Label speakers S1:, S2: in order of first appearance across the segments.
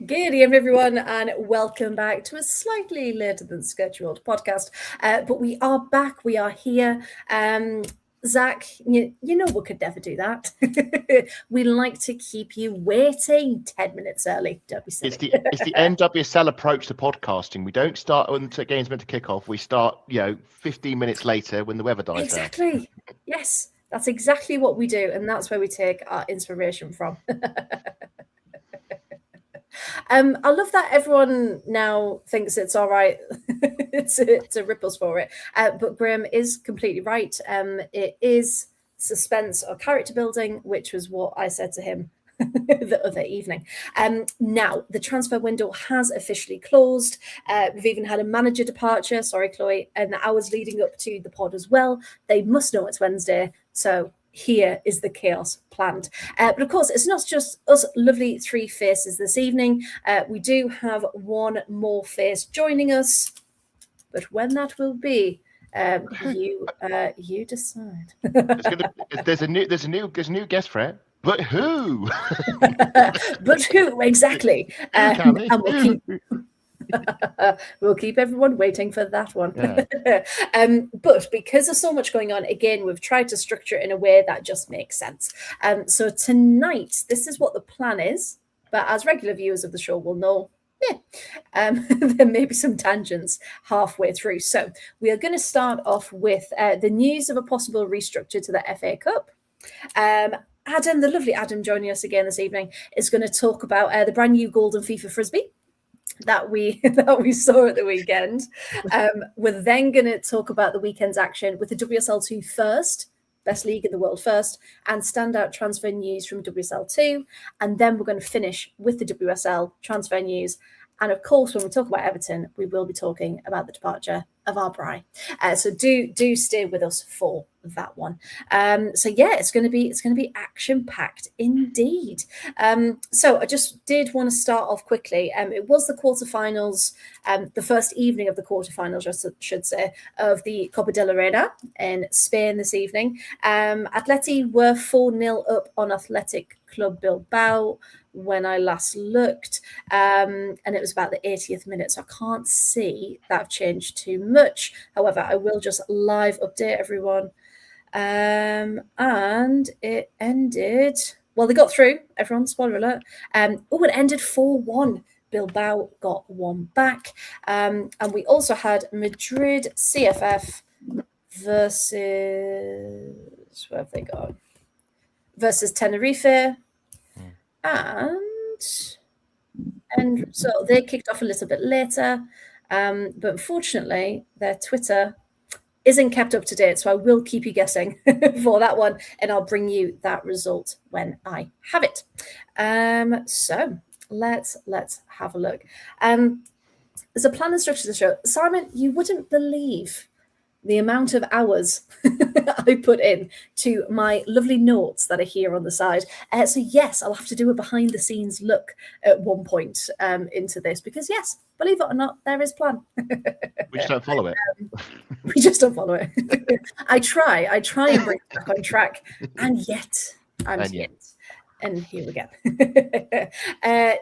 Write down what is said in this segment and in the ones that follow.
S1: Good evening, everyone, and welcome back to a slightly later than scheduled podcast. But we are back. We are here. Zach, you know we could never do that. We like to keep you waiting 10 minutes early. Don't be silly.
S2: It's the NWSL approach to podcasting. We don't start when the game's meant to kick off. We start, 15 minutes later when the weather dies down.
S1: Exactly. Yes, that's exactly what we do, and that's where we take our inspiration from. I love that everyone now thinks it's all right to rip us for it. But Graham is completely right. It is suspense or character building, which was what I said to him the other evening. Now, the transfer window has officially closed. We've even had a manager departure, sorry, Chloe, and the hours leading up to the pod as well. They must know it's Wednesday, so here is the chaos planned. But of course, it's not just us lovely three faces this evening. We do have one more face joining us, but when that will be, you decide.
S2: There's a new guest for it. But who?
S1: But who exactly? And we'll keep everyone waiting for that one. Yeah. But because there's so much going on, again, we've tried to structure it in a way that just makes sense. So tonight, this is what the plan is. But as regular viewers of the show will know, there may be some tangents halfway through. So we are going to start off with the news of a possible restructure to the FA Cup. Adam, the lovely Adam, joining us again this evening, is going to talk about the brand new golden FIFA frisbee that we saw at the weekend. We're then going to talk about the weekend's action with the WSL2 first, best league in the world first, and standout transfer news from WSL2. And then we're going to finish with the WSL transfer news. And of course, when we talk about Everton, we will be talking about the departure of our Bry. So do stay with us for that one. So yeah, it's going to be action packed indeed. So I just did want to start off quickly. It was the quarterfinals, the first evening of the quarterfinals, I should say, of the Copa del Reina in Spain this evening. Atleti were 4-0 up on Athletic Club Bilbao when I last looked, and it was about the 80th minute, so I can't see that I've changed too much. However, I will just live update everyone. And it ended, well, they got through, everyone, spoiler alert. It ended 4-1. Bilbao got one back. And we also had Madrid CFF versus, where have they gone? Versus Tenerife. And so they kicked off a little bit later, but unfortunately their Twitter isn't kept up to date, so I will keep you guessing for that one, and I'll bring you that result when I have it. So let's have a look. There's a plan and structure to the show. Simon, you wouldn't believe the amount of hours I put in to my lovely notes that are here on the side. So yes, I'll have to do a behind the scenes look at one point into this, because yes, believe it or not, there is plan.
S2: We just don't follow it.
S1: We just don't follow it. I try and bring it back on track, and yet. And here we go.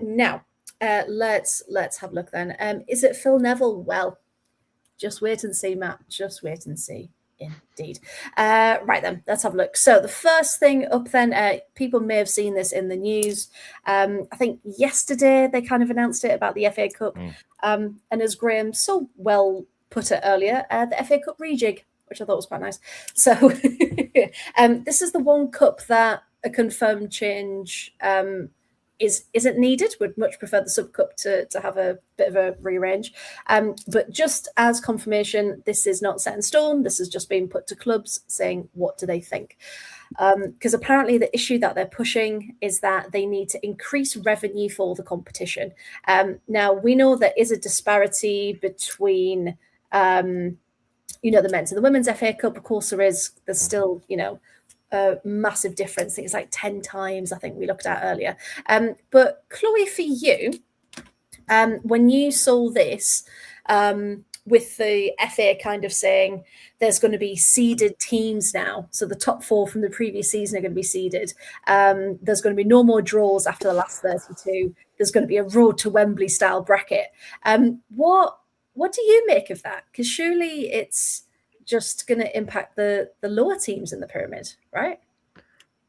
S1: Now, let's have a look then. Is it Phil Neville? Well, just wait and see, Matt. Just wait and see. Indeed. Right then, let's have a look. So the first thing up then, people may have seen this in the news. I think yesterday they kind of announced it about the FA Cup. And as Graham so well put it earlier, the FA Cup rejig, which I thought was quite nice. So this is the one cup that a confirmed change isn't needed. Would much prefer the sub cup to have a bit of a rearrange. But just as confirmation, this is not set in stone. This has just been put to clubs saying, what do they think? Because apparently the issue that they're pushing is that they need to increase revenue for the competition. Now, we know there is a disparity between, the men's and the women's FA Cup. Of course, there's still, a massive difference. I think it's like 10 times, I think we looked at earlier. But Chloe, for you, when you saw this, with the FA kind of saying there's going to be seeded teams now, so the top 4 from the previous season are going to be seeded. There's going to be no more draws after the last 32. there's going to be a road to Wembley style bracket. What do you make of that? Because surely it's just going to impact the lower teams in the pyramid, right?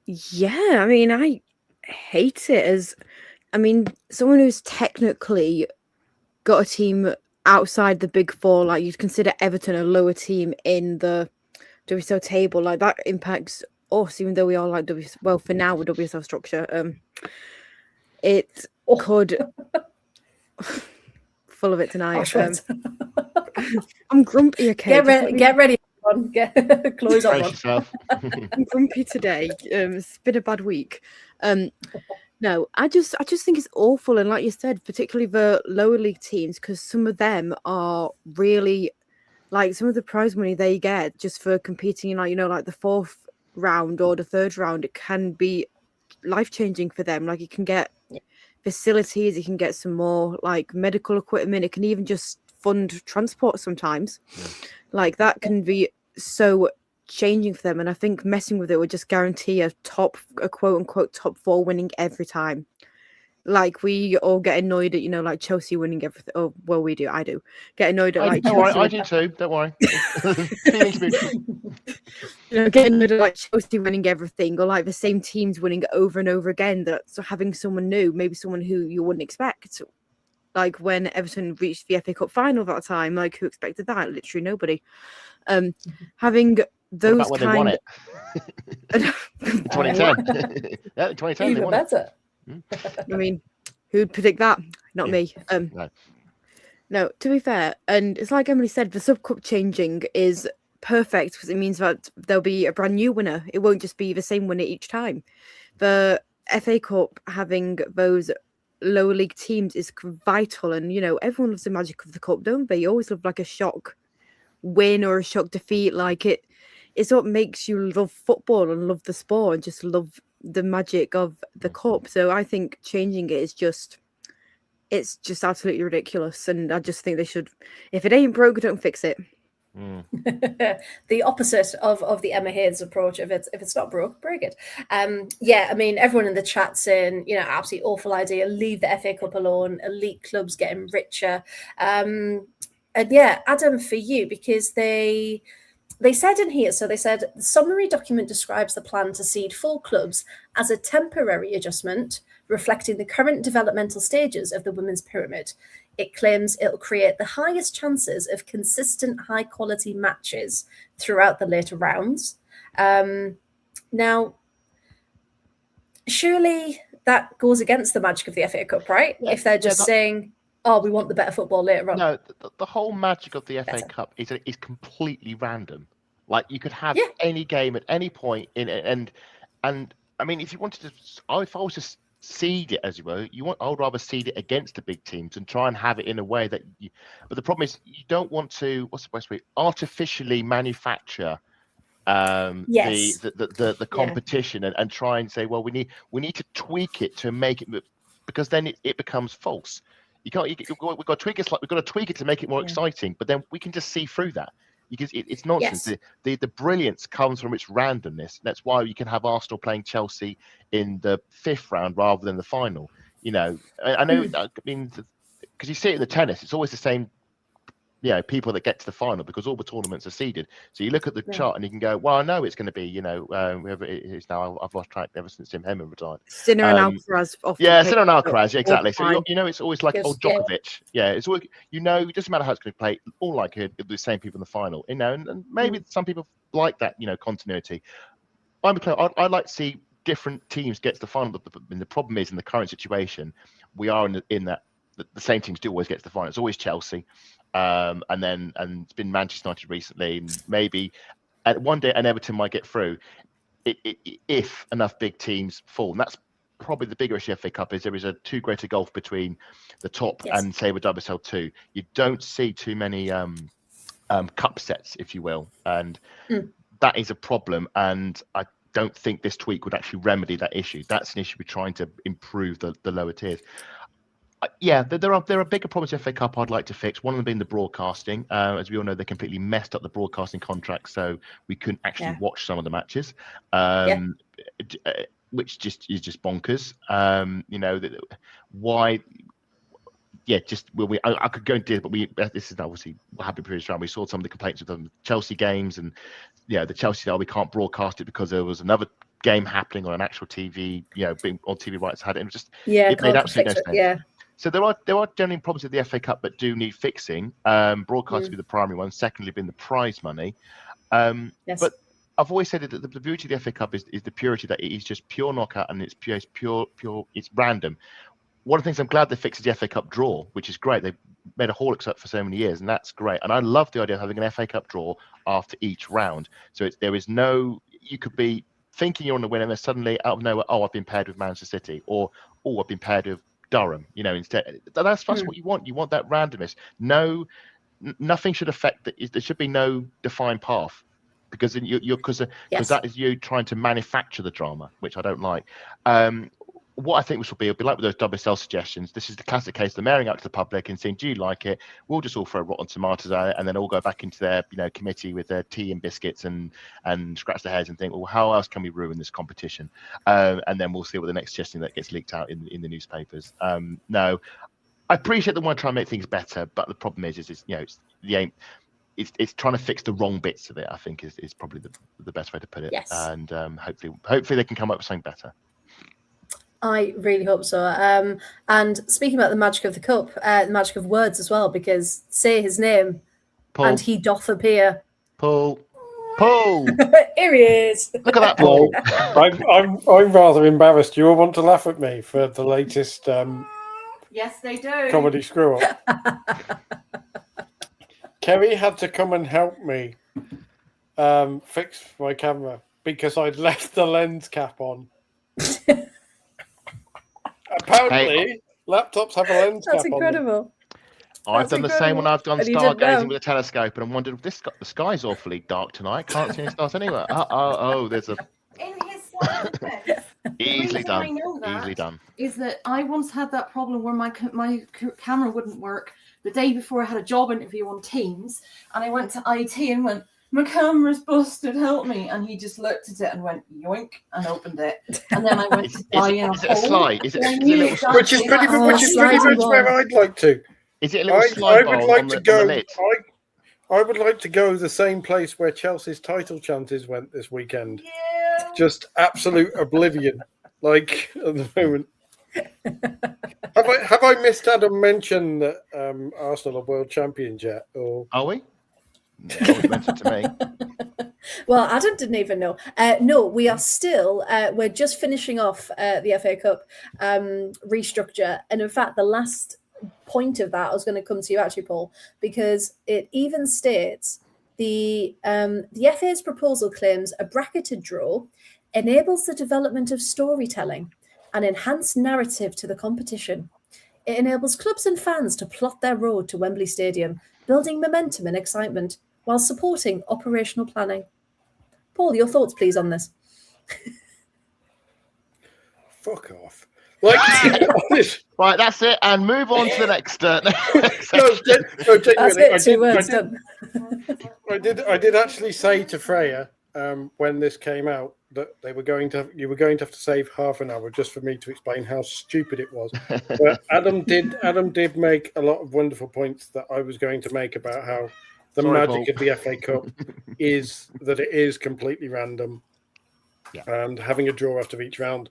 S3: Yeah, I mean, I hate it as, I mean, someone who's technically got a team outside the big four, like you'd consider Everton a lower team in the WSL table, like that impacts us, even though we are like well, for now with WSL structure. It could full of it tonight. I'm grumpy, okay.
S1: Get ready. Chloe's on
S2: yourself.
S3: I'm grumpy today. It's been a bad week. No, I just think it's awful, and like you said, particularly the lower league teams, because some of them are really like some of the prize money they get just for competing in, like, you know, like the fourth round or the third round. It can be life changing for them. Like, you can get facilities, you can get some more like medical equipment. It can even just fund transport sometimes. Like that can be so changing for them, and I think messing with it would just guarantee a quote unquote top four winning every time. Like, we all get annoyed at, you know, like Chelsea winning everything. Oh, well, I do get annoyed at like Chelsea.
S2: I do too, don't worry.
S3: You know, getting annoyed at like Chelsea winning everything, or like the same teams winning over and over again. That's having someone new, maybe someone who you wouldn't expect. Like when Everton reached the FA Cup final that time, like who expected that? Literally nobody. Having those
S2: what about when
S3: kind
S2: they won it? 2010. Yeah, 2010
S1: even better.
S3: I mean, who'd predict that? Not me. No, to be fair, and it's like Emily said, the sub cup changing is perfect because it means that there'll be a brand new winner. It won't just be the same winner each time. The FA Cup having those lower league teams is vital, and you know, everyone loves the magic of the cup, don't they? You always love like a shock win or a shock defeat. Like it's what makes you love football and love the sport and just love the magic of the cup. So I think changing it is just absolutely ridiculous, and I just think they should, if it ain't broke, don't fix it.
S1: The opposite of the Emma Hayes approach. If it's not broke, break it. Yeah, I mean, everyone in the chat saying, you know, absolutely awful idea, leave the FA Cup alone, elite clubs getting richer. And yeah, Adam, for you, because they said in here, so they said the summary document describes the plan to seed full clubs as a temporary adjustment reflecting the current developmental stages of the women's pyramid. It claims it'll create the highest chances of consistent high quality matches throughout the later rounds. Now, surely that goes against the magic of the FA Cup, right? Yeah, if they're just saying, oh, we want the better football later on.
S2: No, the whole magic of the FA Cup is completely random. Like, you could have any game at any point in it, and I mean, if you wanted to, if I was to seed it, as you were, I would rather seed it against the big teams and try and have it in a way that you. But the problem is, you don't want to artificially manufacture the competition and try and say, well, we need to tweak it to make it, because then it becomes false. We've got to tweak it. We've got to tweak it to make it more exciting, but then we can just see through that. Because it's nonsense. Yes. The brilliance comes from its randomness. That's why you can have Arsenal playing Chelsea in the fifth round rather than the final. You know, I know. I mean, because you see it in the tennis, it's always the same. You know, people that get to the final because all the tournaments are seeded. So you look at the chart and you can go, well, I know it's going to be, you know, whoever it is now. I've lost track ever since Tim Hemman retired.
S3: Sinner and Alcaraz.
S2: Sinner and Alcaraz, exactly. So you know, it's always like Djokovic. Yeah, it's always, you know, it doesn't matter how it's going to play. All like the same people in the final, you know, and maybe some people like that, you know, continuity. I'm a player. I'd like to see different teams get to the final. The problem is, in the current situation, we are in that the same teams do always get to the final. It's always Chelsea. And it's been Manchester United recently, and maybe one day an Everton might get through if enough big teams fall. And that's probably the bigger issue of FA Cup, is there is a too great a gulf between the top and say with WSL2. You don't see too many cup sets, if you will, and that is a problem. And I don't think this tweak would actually remedy that issue. That's an issue we're trying to improve the lower tiers. There are bigger problems in FA Cup I'd like to fix. One of them being the broadcasting. As we all know, they completely messed up the broadcasting contract, so we couldn't actually watch some of the matches. which is just bonkers. Why? Yeah, I could go into it, but this is obviously what happened previous round. We saw some of the complaints with the Chelsea games, and the Chelsea we can't broadcast it because there was another game happening on an actual TV, being on TV rights had it, and it made absolutely no sense.
S1: Yeah.
S2: So there are generally problems with the FA Cup that do need fixing. Broadcasting be the primary one, secondly being the prize money.
S1: Yes.
S2: But I've always said that the beauty of the FA Cup is the purity that it is just pure knockout and it's pure, it's random. One of the things I'm glad they fixed is the FA Cup draw, which is great. They've made a Hawlocks up for so many years, and that's great. And I love the idea of having an FA Cup draw after each round. So there is no, you could be thinking you're on the win, and then suddenly out of nowhere, I've been paired with Manchester City, or I've been paired with Durham. Instead that's what you want. You want that randomness. Nothing should affect that. There should be no defined path, because because that is you trying to manufacture the drama, which I don't like. What I think this will be, it'll be like with those WSL suggestions. This is the classic case of them airing out to the public and saying, "Do you like it? We'll just all throw rotten tomatoes at it, and then all go back into their committee with their tea and biscuits and scratch their heads and think, well, how else can we ruin this competition?" And then we'll see what the next suggestion that gets leaked out in the newspapers. No, I appreciate they want to try and make things better, but the problem is it's the aim. It's trying to fix the wrong bits of it. I think is probably the best way to put it.
S1: Yes.
S2: And hopefully they can come up with something better.
S1: I really hope so. And speaking about the magic of the cup, the magic of words as well, because say his name,
S2: Paul.
S1: And he doth appear.
S2: Paul.
S1: Here he is.
S2: Look at that, Paul.
S4: I'm rather embarrassed. You all want to laugh at me for the latest
S1: yes, they do.
S4: comedy screw up. Kerry had to come and help me fix my camera because I'd left the lens cap on. Apparently, laptops have a lens cap on.
S1: That's incredible.
S2: I've done the same when I've gone stargazing with a telescope, and I'm wondering, the sky's awfully dark tonight. Can't see any stars anywhere. There's a...
S5: In his slight defense,
S2: Easily done.
S5: I know that
S2: Easily done.
S5: Is that I once had that problem where my camera wouldn't work the day before I had a job interview on Teams, and I went to IT and went, "My camera's busted, help me." And he just looked at it and went, yoink, and opened it. And then I went to buy in
S2: Is it a slide? Is it a little...
S4: Which is pretty much where I'd like to.
S2: Is it a little slide bowl on the lid?
S4: I would like to go the same place where Chelsea's title chances went this weekend.
S5: Yeah.
S4: Just absolute oblivion, like at the moment. Have I missed Adam mention that Arsenal are world champions yet? Or
S2: are we? No, it was mentioned to me.
S1: Well, Adam didn't even know. No, we are still. We're just finishing off the FA Cup restructure, and in fact, the last point of that I was going to come to you actually, Paul, because it even states the FA's proposal claims a bracketed draw enables the development of storytelling and enhanced narrative to the competition. It enables clubs and fans to plot their road to Wembley Stadium, building momentum and excitement while supporting operational planning. Paul, your thoughts, please, on this.
S4: Fuck off.
S2: Right, that's it, and move on to the next.
S4: Genuinely, I did actually say to Freya when this came out that you were going to have to save half an hour just for me to explain how stupid it was. But Adam did make a lot of wonderful points that I was going to make about how the magic of the FA Cup is that it is completely random, and having a draw after each round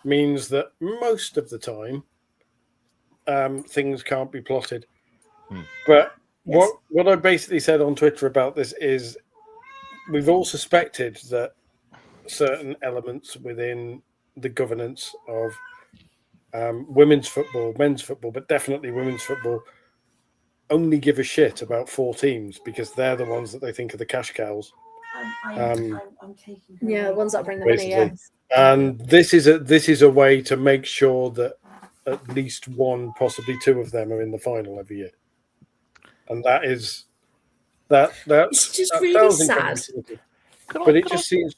S4: means that most of the time things can't be plotted. But what I basically said on Twitter about this is we've all suspected that certain elements within the governance of women's football, men's football, but definitely women's football, only give a shit about 4 teams because they're the ones that they think are the cash cows.
S5: I'm taking
S1: the ones that bring the money. Yeah.
S4: And this is a way to make sure that at least 1, possibly 2 of them are in the final every year, and that's
S1: just really sad.
S4: But it just seems,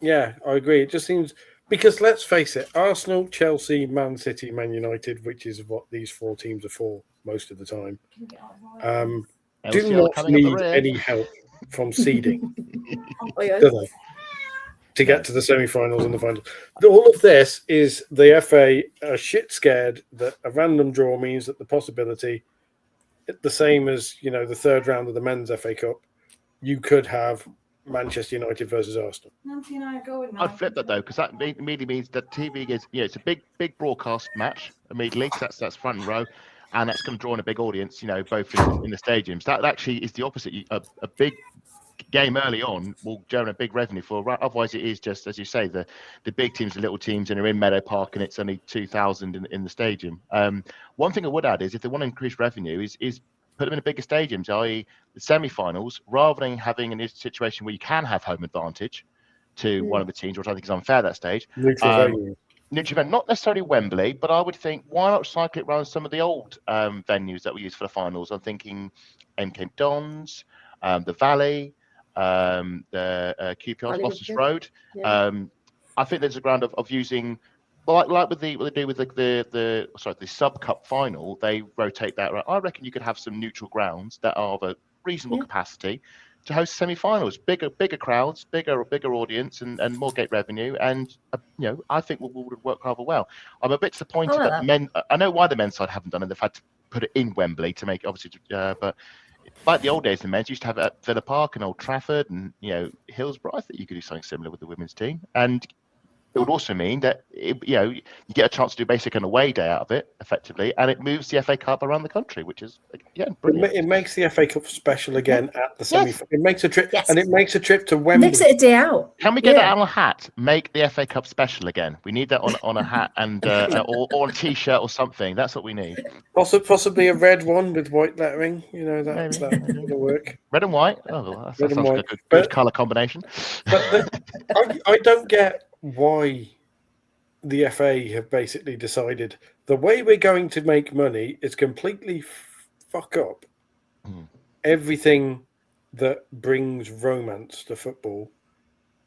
S4: I agree. It just seems, because let's face it, Arsenal, Chelsea, Man City, Man United, which is what these 4 teams are for most of the time, do not need any help from seeding, do they? to get to the semi-finals and the finals. All of this is the FA are shit scared that a random draw means that the possibility, the same as the third round of the men's FA Cup, you could have Manchester United versus Arsenal.
S5: Nancy and I are going now.
S2: I'd flip that though, because that immediately means that TV is, it's a big broadcast match immediately, because that's front and row, and that's going to draw in a big audience, both in the stadiums. That actually is the opposite. A big game early on will generate big revenue for. Otherwise, it is just, as you say, the big teams, the little teams, and are in Meadow Park, and it's only 2,000 in the stadium. One thing I would add is, if they want to increase revenue, is put them in a bigger stadiums, i.e. the semi-finals, rather than having a situation where you can have home advantage to one of the teams, which I think is unfair at that stage.
S4: Neutral venue.
S2: Neutral venue, not necessarily Wembley, but I would think, why not cycle it around some of the old venues that we use for the finals? I'm thinking MK Dons, the Valley, the QPR, Losses Road.
S1: Yeah.
S2: I think there's a ground of using, like what they do with the sub cup final. They rotate that around. I reckon you could have some neutral grounds that are of a reasonable capacity to host semi-finals, bigger crowds, bigger audience, and more gate revenue, and I think would work rather well. I'm a bit disappointed that the men. I know why the men's side haven't done it. They've had to put it in Wembley to make it, obviously, but like the old days, the men's used to have it at Villa Park and Old Trafford and Hillsborough. I think you could do something similar with the women's team, and it would also mean that you get a chance to do basically an away day out of it, effectively, and it moves the FA Cup around the country, which is brilliant.
S4: It makes the FA Cup special again at the semi. Yes. It makes a trip, and it makes a trip to Wembley.
S1: Makes it a day out.
S2: Can we get that on a hat? Make the FA Cup special again. We need that on a hat and or a T-shirt or something. That's what we need.
S4: Possibly a red one with white lettering. That will work.
S2: Red and white. Oh, that sounds like a good colour combination.
S4: But I don't get why the FA have basically decided the way we're going to make money is completely fuck up everything that brings romance to football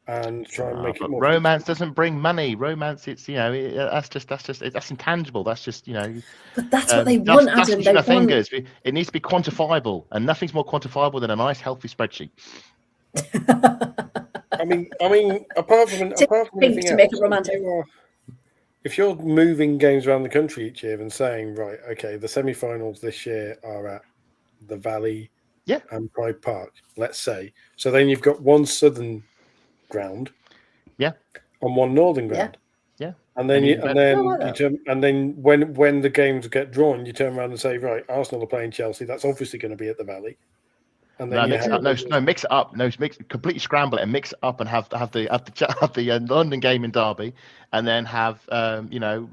S4: and try and make it more.
S2: Romance doesn't bring money. Romance, it's that's intangible. That's just
S1: But that's what they want, Adam. They want...
S2: fingers. It needs to be quantifiable, and nothing's more quantifiable than a nice, healthy spreadsheet.
S4: I mean, apart from anything
S1: to make it romantic.
S4: If you're moving games around the country each year and saying, right, okay, the semi-finals this year are at the Valley and Pride Park, let's say. So then you've got one southern ground, and one northern ground, and then when the games get drawn, you turn around and say, right, Arsenal are playing Chelsea. That's obviously going to be at the Valley. And then
S2: mix it up. Completely scramble it and mix it up and have the London game in Derby, and then have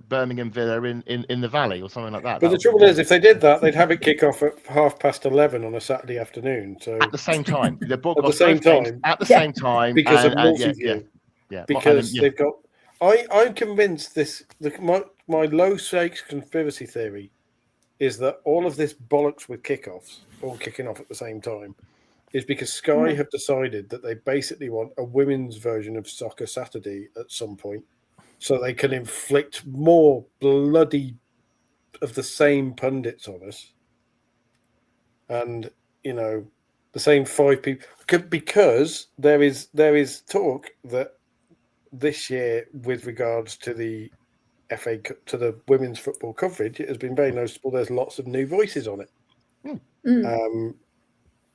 S2: Birmingham Villa in the Valley or something like that.
S4: But the trouble is, if they did that, they'd have it kick off at 11:30 on a Saturday afternoon. So
S2: at the same time,
S4: at the same time, because of multi-view. Because they've got. I'm convinced my low stakes conspiracy theory is that all of this bollocks with kickoffs, all kicking off at the same time, is because Sky have decided that they basically want a women's version of Soccer Saturday at some point, so they can inflict more bloody of the same pundits on us, and the same 5 people, because there is talk that this year, with regards to the FA Cup, to the women's football coverage, it has been very noticeable. There's lots of new voices on it,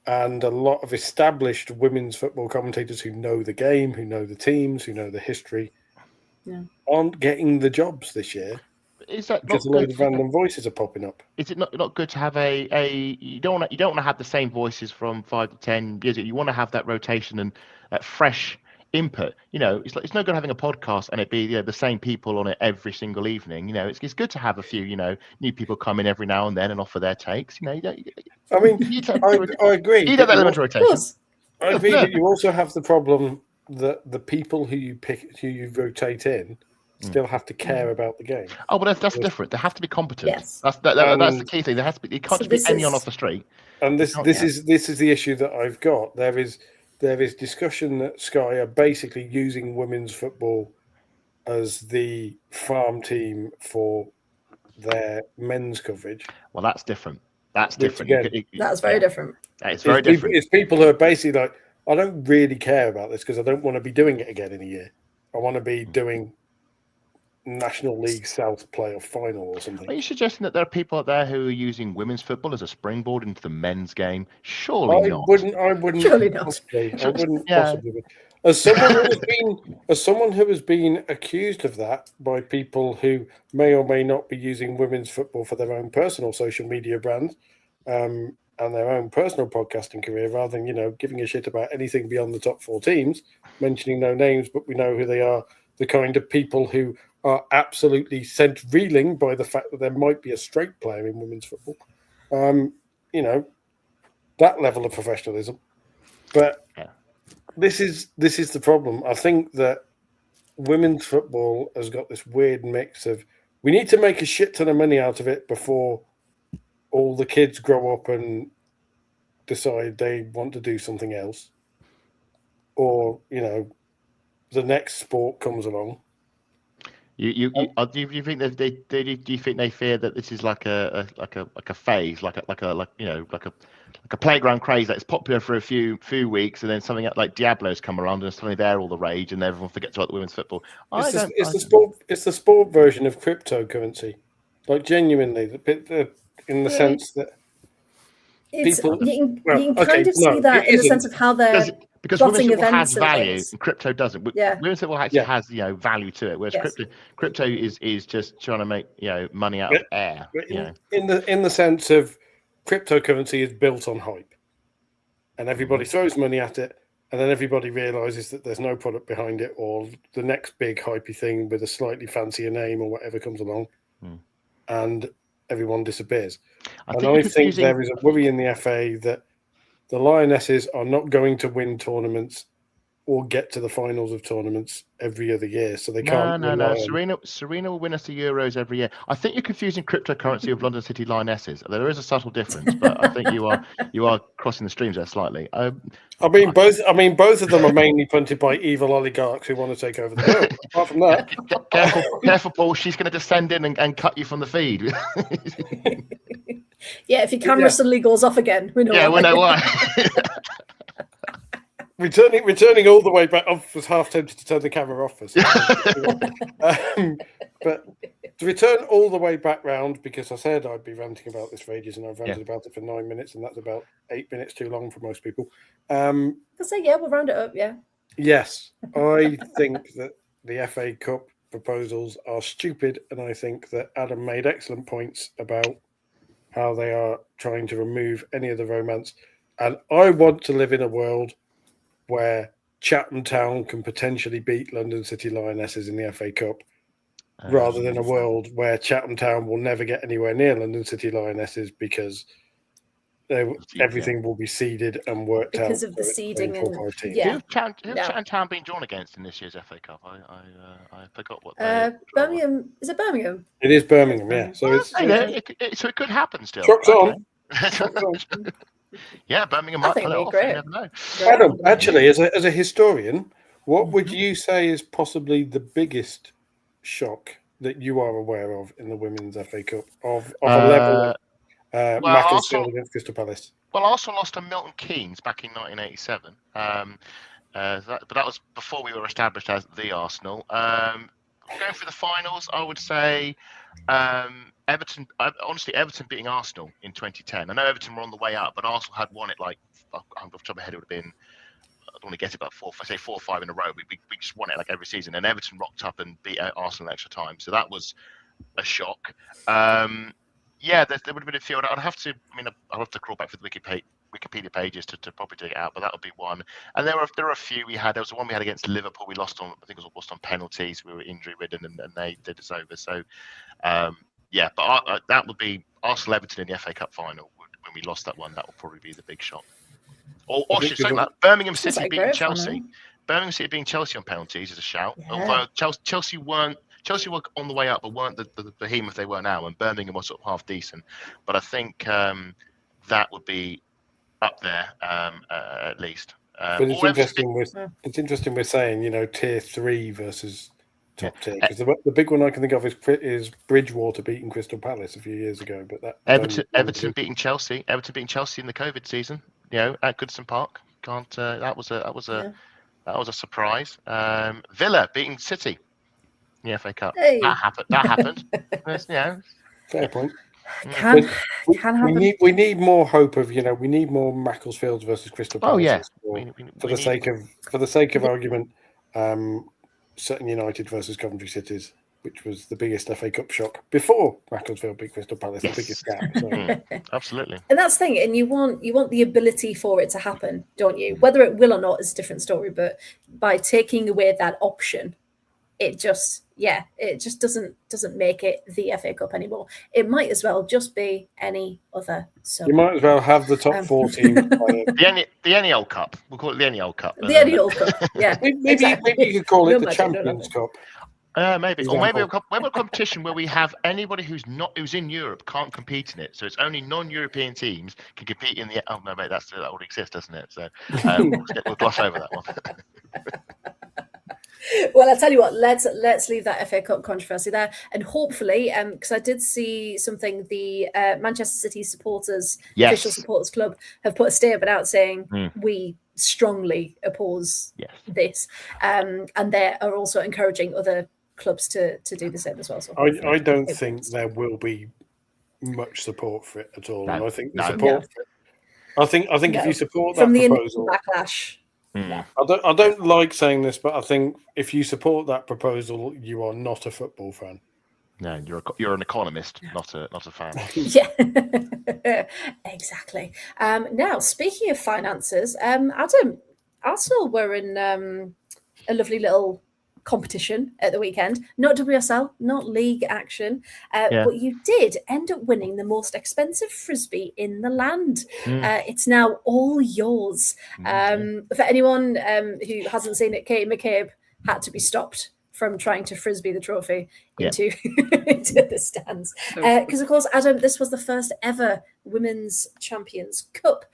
S4: and a lot of established women's football commentators who know the game, who know the teams, who know the history, aren't getting the jobs this year.
S2: Is that
S4: because a load of random voices are popping up? Is it
S2: not good to have you don't want to have the same voices from 5 to 10 years ago. You want to have that rotation and fresh input. It's no good having a podcast and it be the same people on it every single evening. It's good to have a few new people come in every now and then and offer their takes.
S4: I agree.
S2: You need that element of rotation.
S4: I agree, but you also have the problem that the people who you rotate in still have to care about the game.
S2: Oh, but that's different. They have to be competent.
S1: Yes.
S2: That's the key thing. There has to be. It can't just be anyone off the street.
S4: And this is the issue that I've got. There is discussion that Sky are basically using women's football as the farm team for their men's coverage.
S2: Well, that's different. That's different.
S1: That's very different.
S2: It's very different.
S4: It's people who are basically like, I don't really care about this because I don't want to be doing it again in a year. I want to be doing National League South playoff final or something.
S2: Are you suggesting that there are people out there who are using women's football as a springboard into the men's game? Surely not.
S4: I wouldn't.
S1: Surely not.
S4: Possibly. I wouldn't possibly. As someone who has been accused of that by people who may or may not be using women's football for their own personal social media brands, and their own personal podcasting career, rather than giving a shit about anything beyond the top 4 teams, mentioning no names, but we know who they are. The kind of people who are absolutely sent reeling by the fact that there might be a straight player in women's football. That level of professionalism. But this is the problem. I think that women's football has got this weird mix of, we need to make a shit ton of money out of it before all the kids grow up and decide they want to do something else, or the next sport comes along.
S2: Do you think that do you think they fear that this is like a phase, like a playground craze that's popular for a few weeks, and then something like Diablo's come around and suddenly they're all the rage, and everyone forgets about the women's football?
S4: It's the sport version of cryptocurrency, like genuinely, in the sense that people.
S1: You can kind of see that in the sense of how they're.
S2: Because women's football has value and crypto doesn't. Women's football actually has value to it, whereas crypto is just trying to make money out of air.
S4: In the sense of cryptocurrency is built on hype, and everybody throws money at it, and then everybody realizes that there's no product behind it, or the next big hypey thing with a slightly fancier name or whatever comes along, and everyone disappears. I think there is a worry in the FA that the Lionesses are not going to win tournaments or get to the finals of tournaments every other year, so they can't.
S2: No. Serena will win us the Euros every year. I think you're confusing cryptocurrency with London City Lionesses. There is a subtle difference, but I think you are crossing the streams there slightly.
S4: Both of them are mainly punted by evil oligarchs who want to take over the world. Apart from that,
S2: careful, Paul. She's going to descend in and cut you from the feed.
S1: Yeah, if your camera suddenly goes off again, we know.
S2: Yeah, we know why.
S4: Returning all the way back. I was half tempted to turn the camera off. But to return all the way back round, because I said I'd be ranting about this for ages, and I've ranted about it for 9 minutes, and that's about 8 minutes too long for most people.
S1: I'll say, we'll round it up,
S4: Yes, I think that the FA Cup proposals are stupid, and I think that Adam made excellent points about how they are trying to remove any of the romance. And I want to live in a world where Chatham Town can potentially beat London City Lionesses in the FA Cup, rather than a world where Chatham Town will never get anywhere near London City Lionesses because everything will be seeded and worked out
S1: because of the seeding.
S2: Who's Chatham Town been drawn against in this year's FA Cup? I forgot what.
S1: Birmingham. Is it Birmingham?
S4: It is Birmingham, yeah. So
S2: it could happen still.
S4: Trucks on.
S2: Yeah, Birmingham might pull it off. You never know.
S4: Adam, actually, as a historian, what would you say is possibly the biggest shock that you are aware of in the Women's FA Cup of a level Macclesfield against Crystal Palace?
S2: Well, Arsenal lost to Milton Keynes back in 1987. But that was before we were established as the Arsenal. Going for the finals, I would say Everton. Honestly, Everton beating Arsenal in 2010. I know Everton were on the way up, but Arsenal had won it off the top of my head. It would have been, I don't want to get it, about 4 or 5 in a row. We just won it every season, and Everton rocked up and beat Arsenal in extra time. So that was a shock. There would have been a few. I'll have to crawl back for the Wikipedia pages to probably dig it out, but that would be one. And there are a few we had. There was the one we had against Liverpool. We lost on, I think it was lost on penalties. We were injury ridden, and they did us over. So, but that would be Arsenal Everton in the FA Cup final. When we lost that one, that would probably be the big shock. Or Birmingham City beating Chelsea. Birmingham City beating Chelsea on penalties is a shout. Yeah. Although Chelsea were on the way up, but weren't the behemoth they were now, and Birmingham was sort of half decent. But I think that would be up there at least.
S4: But it's interesting we're saying tier 3 versus top tier, because the big one I can think of is Bridgewater beating Crystal Palace a few years ago. But that
S2: Everton beating Chelsea. Everton beating Chelsea in the COVID season. At Goodison Park. can't. That was a surprise. Villa beating City in the FA Cup.
S1: Hey.
S2: That happened.
S4: Fair point.
S1: Can happen.
S4: We need more hope of we need more Macclesfield versus Crystal Palace. For the sake of argument, Sutton United versus Coventry Cities, which was the biggest FA Cup shock before Macclesfield beat Crystal Palace, the biggest gap. So.
S2: Absolutely.
S1: And that's the thing, and you want the ability for it to happen, don't you? Whether it will or not is a different story, but by taking away that option, it just doesn't make it the FA Cup anymore. It might as well just be any other. So
S4: you might as well have the top 4 teams.
S2: The NEL Cup. We'll call it the NEL Cup.
S1: The NEL Cup. Yeah.
S4: Maybe you could call it the Champions Cup.
S2: Maybe, or maybe a competition where we have anybody who's in Europe can't compete in it. So it's only non-European teams can compete in the. Oh no, mate, that already exists, doesn't it? So we'll gloss over that one.
S1: Well, I'll tell you what. Let's leave that FA Cup controversy there, and hopefully, because I did see something. The Manchester City supporters, official supporters club, have put a statement out saying we strongly oppose this, and they are also encouraging other clubs to do the same as well. So
S4: I don't think there will be much support for it at all. No, and I think the support. I think if you support that proposal,
S1: backlash.
S4: Yeah. I don't like saying this, but I think if you support that proposal, you are not a football fan.
S2: No, you're an economist, not a fan.
S1: Yeah, exactly. Now, speaking of finances, Adam, Arsenal were in a lovely little competition at the weekend. Not WSL, not league action, but you did end up winning the most expensive frisbee in the land. It's now all yours. For anyone who hasn't seen it, Katie McCabe had to be stopped from trying to frisbee the trophy into the stands. Because, of course, Adam, this was the first ever Women's Champions Cup.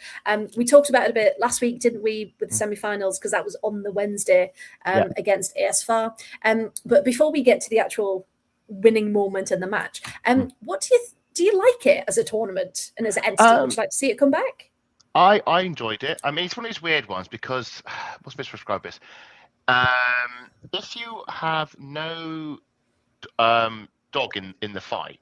S1: We talked about it a bit last week, didn't we, with the semi-finals, because that was on the Wednesday against AS FAR. But before we get to the actual winning moment in the match, what do you like it as a tournament and as an entity? Would you like to see it come back?
S2: I enjoyed it. I mean, it's one of these weird ones because, what's best to describe this? If you have no dog in the fight,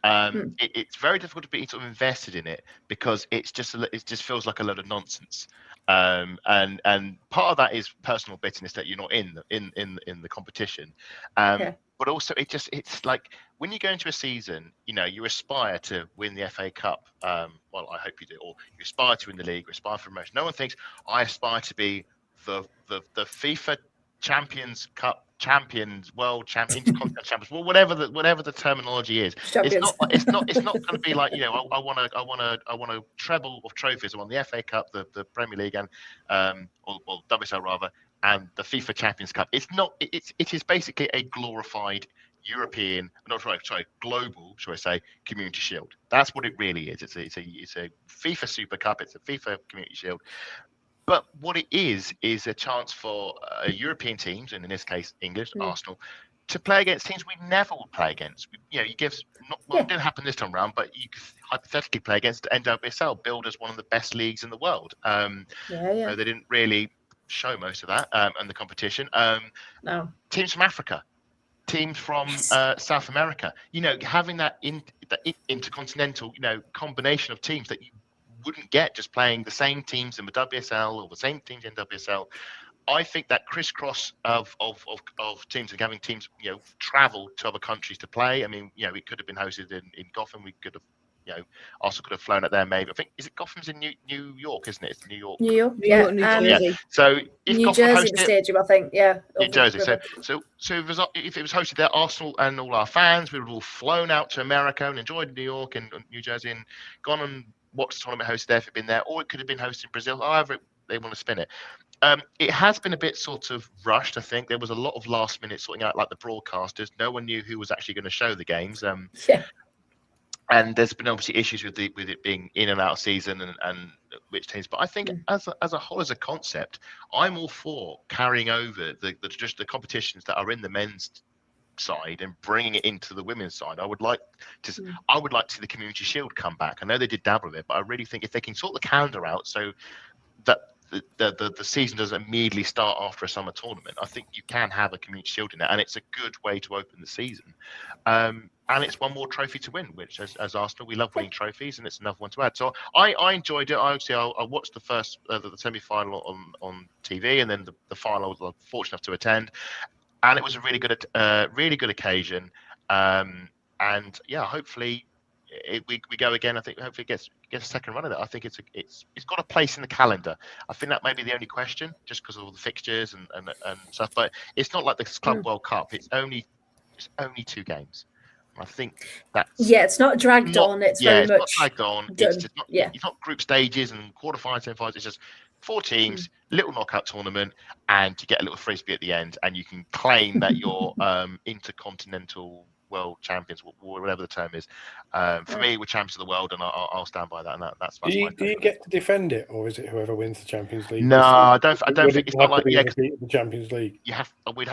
S2: it's very difficult to be sort of invested in it because it just feels like a load of nonsense. And part of that is personal bitterness that you're not in the competition. But also it's like when you go into a season, you aspire to win the FA Cup. Well, I hope you do, or you aspire to win the league, or aspire for promotion. No one thinks I aspire to be the FIFA Champions Cup champions, world champions, intercontinental champions, well, whatever the terminology is. It's not going to be like I want a treble of trophies. I want the FA Cup, the Premier League, and or WSL rather, and the FIFA Champions Cup. It's not. It is basically a glorified European, global, shall I say, Community Shield. That's what it really is. It's a FIFA Super Cup. It's a FIFA Community Shield. But what it is a chance for European teams, and in this case, English, Arsenal, to play against teams we never would play against. It didn't happen this time around, but you could hypothetically play against NWSL, billed as one of the best leagues in the world. They didn't really show most of that and the competition.
S1: No.
S2: Teams from Africa, teams from South America. Having that intercontinental, combination of teams that you wouldn't get just playing the same teams in the WSL or the same teams in WSL. I think that crisscross of teams and having teams, travel to other countries to play. I mean, it could have been hosted in Gotham. We could have, also could have flown out there. Maybe I think is it New York, isn't it? It's New York.
S1: New York, yeah.
S3: New Jersey.
S2: Yeah. So if
S1: New
S2: Gotham
S1: Jersey, the stadium, I think,
S2: New Jersey. So if it was hosted there, Arsenal and all our fans, we would have all flown out to America and enjoyed New York and New Jersey and gone and watched the tournament hosted there if it had been there, or it could have been hosted in Brazil, however they want to spin it. It has been a bit sort of rushed, I think. There was a lot of last minute sorting out, like the broadcasters. No one knew who was actually going to show the games. And there's been obviously issues with it being in and out of season and which teams. But I think as a whole, as a concept, I'm all for carrying over the competitions that are in the men's side and bringing it into the women's side. I would like to see the Community Shield come back. I know they did dabble with it, but I really think if they can sort the calendar out so that the season doesn't immediately start after a summer tournament. I think you can have a community shield in it, and it's a good way to open the season. And it's one more trophy to win, which as Arsenal, we love winning trophies, and it's another one to add. So I enjoyed it. I watched the first the semi-final on TV, and then the final I was fortunate enough to attend, and it was a really good occasion. And yeah, hopefully we go again. I think hopefully it gets a second run of it. I think it's got a place in the calendar. I think that may be the only question, just because of all the fixtures and stuff. But it's not like the Club World Cup. It's only 2 games. I think that's
S1: it's not dragged on. It's very much
S2: not dragged on.
S1: Done.
S2: It's just not, it's not group stages and quarterfinals, semi-finals. It's just 4 teams, little knockout tournament, and you get a little frisbee at the end, and you can claim that you're intercontinental world champions, or whatever the term is. For me, we're champions of the world, and I'll stand by that. And that's
S4: do you get to defend it, or is it whoever wins the Champions League?
S2: No, I don't think it's not like
S4: the Champions League.
S2: You have.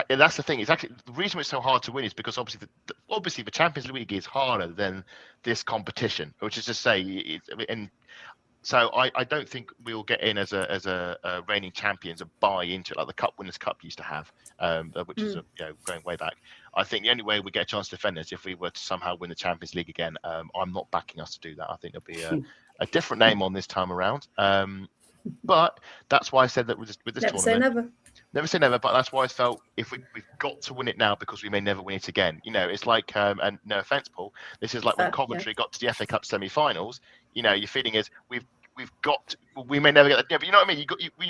S2: That's the thing. It's actually the reason it's so hard to win is because obviously the Champions League is harder than this competition, which is to say, so I don't think we'll get in as a reigning champions and buy into it like the Cup Winners' Cup used to have, which is going way back. I think the only way we get a chance to defend is if we were to somehow win the Champions League again. I'm not backing us to do that. I think there'll be a different name on this time around. But that's why I said that with this tournament.
S1: Say never.
S2: Never say never, but that's why I felt if we've got to win it now because we may never win it again. It's like, and no offense, Paul, this is like when Coventry got to the FA Cup semi-finals. Your feeling is we may never get that. Yeah, but you know what I mean.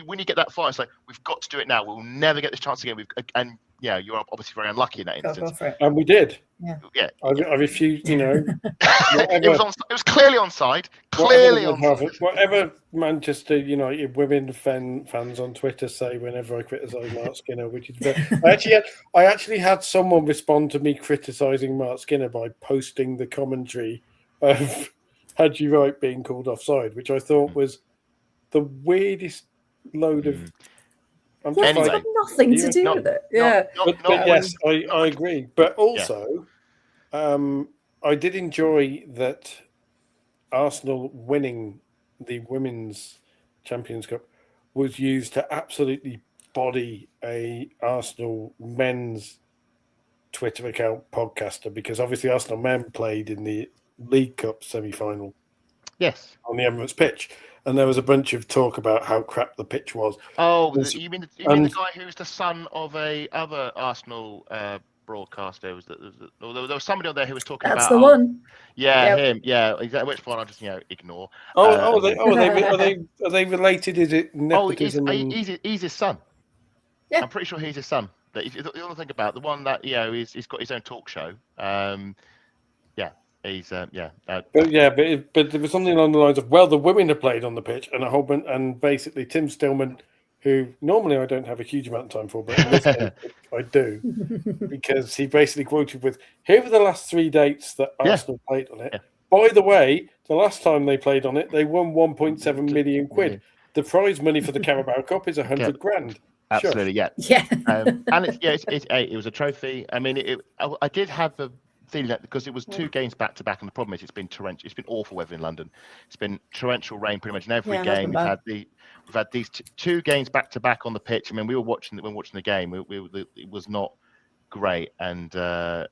S2: When you get that far, it's like we've got to do it now. We'll never get this chance again. You're obviously very unlucky in that instance.
S4: And we did.
S1: Yeah.
S4: I refused.
S2: it was clearly onside. Clearly onside.
S4: Whatever Manchester United women fans on Twitter say whenever I criticise Mark Skinner, which is very. I actually had someone respond to me criticising Mark Skinner by posting the commentary of Hadji Wright being called offside, which I thought was the weirdest load of.
S1: It's got nothing to do with it.
S4: But yes, I agree. But also, I did enjoy that Arsenal winning the Women's Champions Cup was used to absolutely body a Arsenal men's Twitter account podcaster, because obviously Arsenal men played in the League Cup semi-final.
S2: Yes,
S4: on the Emirates pitch, and there was a bunch of talk about how crap the pitch was.
S2: Oh, you mean the guy who's the son of a other Arsenal broadcaster? There was somebody on there who was talking about.
S1: That's the one.
S2: Yeah, him. Yeah, exactly. Which one I just ignore.
S4: Are they related? Is it nepotism?
S2: He's his son.
S1: Yeah,
S2: I'm pretty sure he's his son. That you want to think about the one that he's got his own talk show. He's but there was something along the lines of, well, the women have played on the pitch, and a whole bunch, and basically Tim Stillman, who normally I don't have a huge amount of time for, but in this case I do, because he basically quoted with, here are the last 3 dates that Arsenal played on it. Yeah. By the way, the last time they played on it, they won 1.7 million quid. The prize money for the Carabao Cup is 100 grand. Absolutely,
S1: yeah.
S2: And it was a trophy. I mean, I did have the feeling that because it was 2 games back to back, and the problem is it's been torrential. It's been awful weather in London. It's been torrential rain pretty much in every game. We've had these 2 games back to back on the pitch. I mean, we were watching the game. It was not great, and there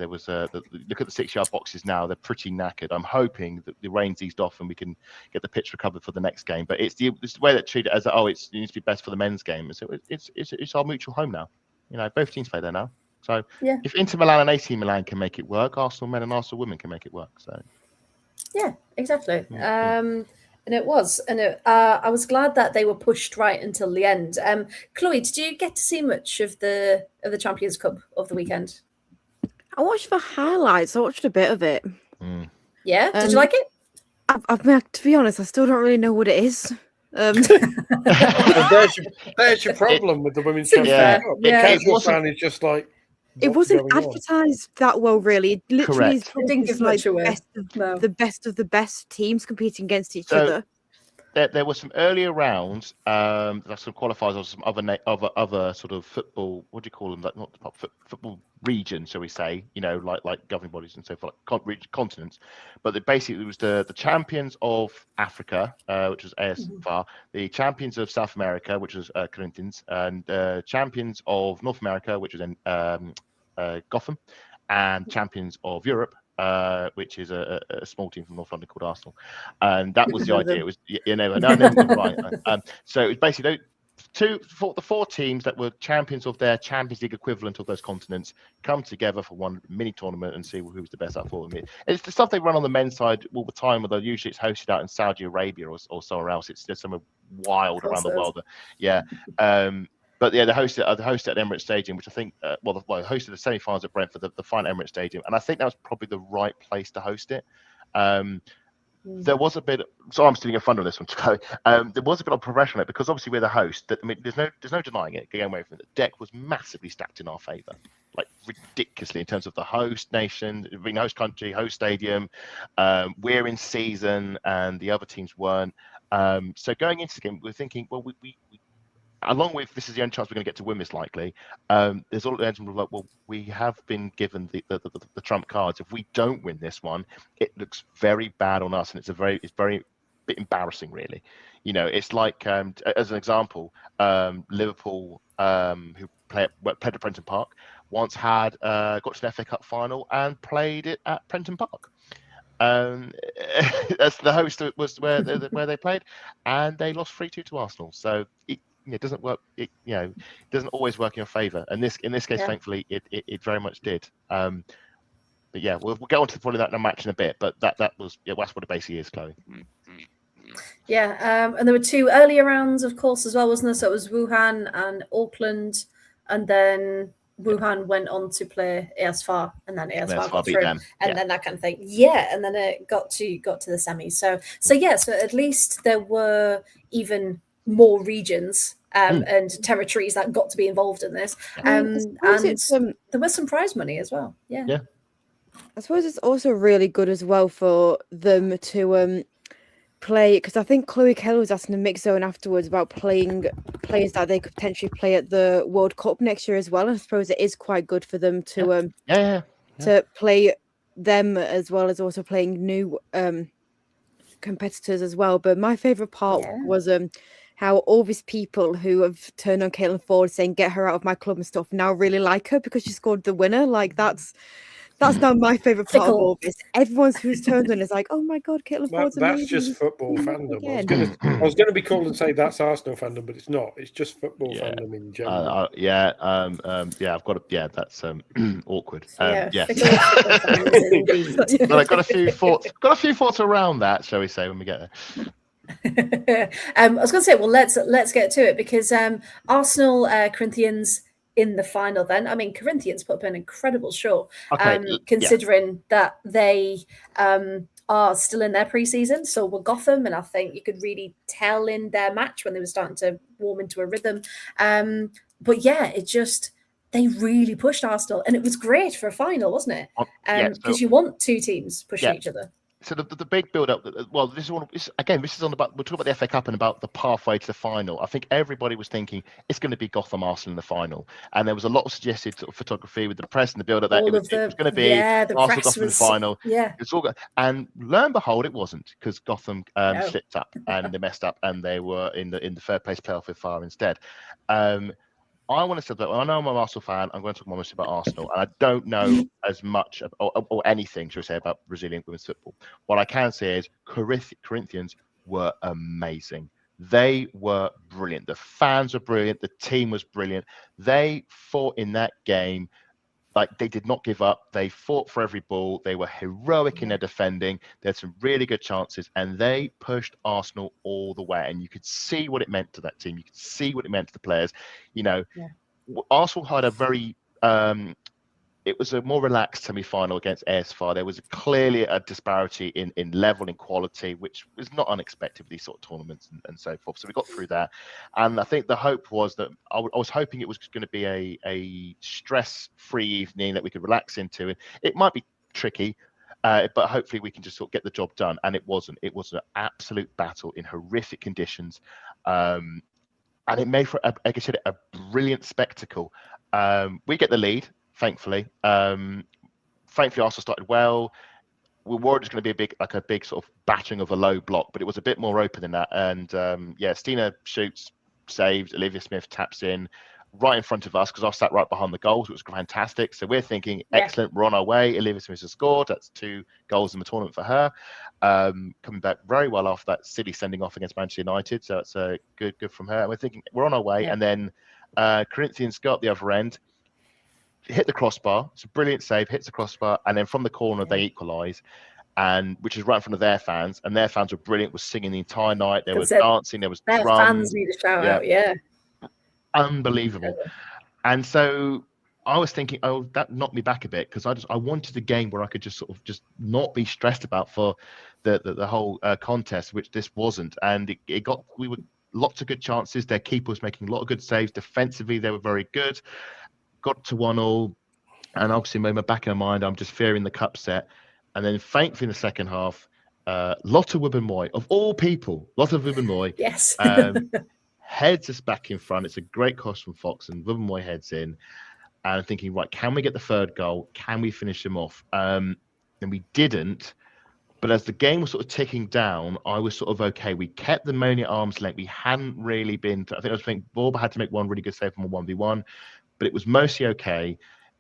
S2: was look at the 6-yard boxes now. They're pretty knackered. I'm hoping that the rain's eased off and we can get the pitch recovered for the next game. But it's the way that treat it as it needs to be best for the men's game. So it's our mutual home now. Both teams play there now. So if Inter Milan and AC Milan can make it work, Arsenal men and Arsenal women can make it work. So
S1: yeah, exactly. And it was, and I was glad that they were pushed right until the end. Chloe, did you get to see much of the Champions Cup of the weekend?
S3: I watched the highlights. I watched a bit of it.
S1: Yeah, did you like it?
S3: To be honest, I still don't really know what it is.
S4: There's your problem with the Women's Champions Cup. The casual fan is just like,
S3: it wasn't advertised that well, really. It literally is
S1: like the best of
S3: the best teams competing against each other.
S2: there were some earlier rounds, like some qualifiers or some other sort of football. What do you call them? Like not football regions, shall we say? Like governing bodies and so forth, like continents. But basically, it was the champions of Africa, which was ASFAR, the champions of South America, which was Corinthians, and champions of North America, which was Gotham, and champions of Europe, which is a small team from North London called Arsenal, and that was the idea. It was right. So it was basically the four teams that were champions of their Champions League equivalent of those continents come together for one mini tournament and see who was the best out for them. It's the stuff they run on the men's side all the time, although usually it's hosted out in Saudi Arabia or somewhere else. It's just somewhere wild around the world. Yeah. But yeah, they hosted at Emirates Stadium, which I think, they hosted the semi-finals at Brentford, the final Emirates Stadium, and I think that was probably the right place to host it. There was a bit. So I'm stealing a fun on this one, Charlie. There was a bit of progression on it because obviously we're the host. There's no denying it. Getting away from it, the deck was massively stacked in our favour, like ridiculously in terms of the host nation, being host country, host stadium. We're in season, and the other teams weren't. So going into the game, we're thinking, well, we along with this is the only chance we're going to get to win this likely. There's all the ends of like, well, we have been given the trump cards. If we don't win this one, it looks very bad on us, and it's very bit embarrassing, really. It's like as an example, Liverpool, who played at Prenton Park, once had got to an FA Cup final and played it at Prenton Park. That's the host was where they played, and they lost 3-2 to Arsenal. So it doesn't work. It doesn't always work in your favour. And in this case, thankfully, it very much did. But yeah, we'll get on to probably that match in a bit. But that's what it basically is, Chloe.
S1: Yeah, and there were 2 earlier rounds, of course, as well, wasn't there? So it was Wuhan and Auckland, and then Wuhan went on to play ASFAR, and then ASFAR got through, and then that kind of thing. Yeah, and then it got to the semis. So at least there were even more regions and territories that got to be involved in this. And there was some prize money as well. Yeah.
S3: I suppose it's also really good as well for them to play, because I think Chloe Keller was asking the Mix Zone afterwards about playing players that they could potentially play at the World Cup next year as well. And I suppose it is quite good for them to to play them as well as also playing new competitors as well. But my favourite part was how all these people who have turned on Caitlin Ford saying get her out of my club and stuff now really like her because she scored the winner. Like that's not my favourite part of all this. Everyone who's turned on is like, oh my god, Caitlin Ford's amazing.
S4: That's just football fandom. I was going to be called and say that's Arsenal fandom, but it's not. It's just football fandom in general.
S2: I've got That's awkward. But I've got a few thoughts around that, shall we say, when we get there.
S1: I was going to say, well, let's get to it because Arsenal Corinthians in the final. Then I mean, Corinthians put up an incredible show, considering that they are still in their preseason. So we're Gotham, and I think you could really tell in their match when they were starting to warm into a rhythm. But yeah, they really pushed Arsenal, and it was great for a final, wasn't it? Because you want 2 teams pushing each other.
S2: So the big build-up, well, this is on about, we'll talk about the FA Cup and about the pathway to the final. I think everybody was thinking it's going to be Gotham Arsenal in the final. And there was a lot of suggested sort of photography with the press and the build-up that it was going to be Arsenal Gotham in the final.
S1: Yeah.
S2: It's all good. And lo and behold, it wasn't, because Gotham slipped up and they messed up and they were in the third place playoff with Far instead. I want to say that I know I'm an Arsenal fan. I'm going to talk more about Arsenal, and I don't know as much or anything, should we say, about Brazilian women's football. What I can say is Corinthians were amazing. They were brilliant. The fans were brilliant. The team was brilliant. They fought in that game. Like, they did not give up. They fought for every ball. They were heroic in their defending. They had some really good chances, and they pushed Arsenal all the way. And you could see what it meant to that team. You could see what it meant to the players. Arsenal had a very it was a more relaxed semi-final against ASFAR. There was clearly a disparity in level and quality, which is not unexpected with these sort of tournaments and so forth. So we got through that. And I think the hope was that I was hoping it was going to be a stress-free evening that we could relax into. It might be tricky. But hopefully we can just sort of get the job done. And it wasn't. It was an absolute battle in horrific conditions. And it made for, like I said, a brilliant spectacle. We get the lead, thankfully. Thankfully, Arsenal started well. We were just going to be a big sort of battering of a low block, but it was a bit more open than that. And Stina shoots, saved. Olivia Smith taps in right in front of us because I sat right behind the goals. It was fantastic. So we're thinking, excellent, we're on our way. Olivia Smith has scored. That's 2 goals in the tournament for her. Coming back very well after that City sending off against Manchester United. So that's good from her. And we're thinking, we're on our way. And then Corinthians go up the other end, hit the crossbar. It's a brilliant save, hits the crossbar. And then from the corner, they equalise. And which is right in front of their fans. And their fans were brilliant, was singing the entire night. There was dancing, there was
S1: their
S2: drums.
S1: Fans need a shout out,
S2: unbelievable. And so I was thinking, that knocked me back a bit because I wanted a game where I could just sort of just not be stressed about for the whole contest, which this wasn't. And we were lots of good chances. Their keeper was making a lot of good saves. Defensively, they were very good. Got to 1-1, and obviously in my back of my mind, I'm just fearing the cup set. And then thankfully in the second half, Lotte Wubben-Moy, of all people, Lotte Wubben-Moy,
S1: yes,
S2: heads us back in front. It's a great cross from Fox, and Wubben-Moy heads in. And I'm thinking, right, can we get the third goal? Can we finish him off? And we didn't. But as the game was sort of ticking down, I was sort of okay. We kept the Moni at arm's length. We hadn't really been. I think Borba had to make one really good save from a 1v1, but it was mostly okay.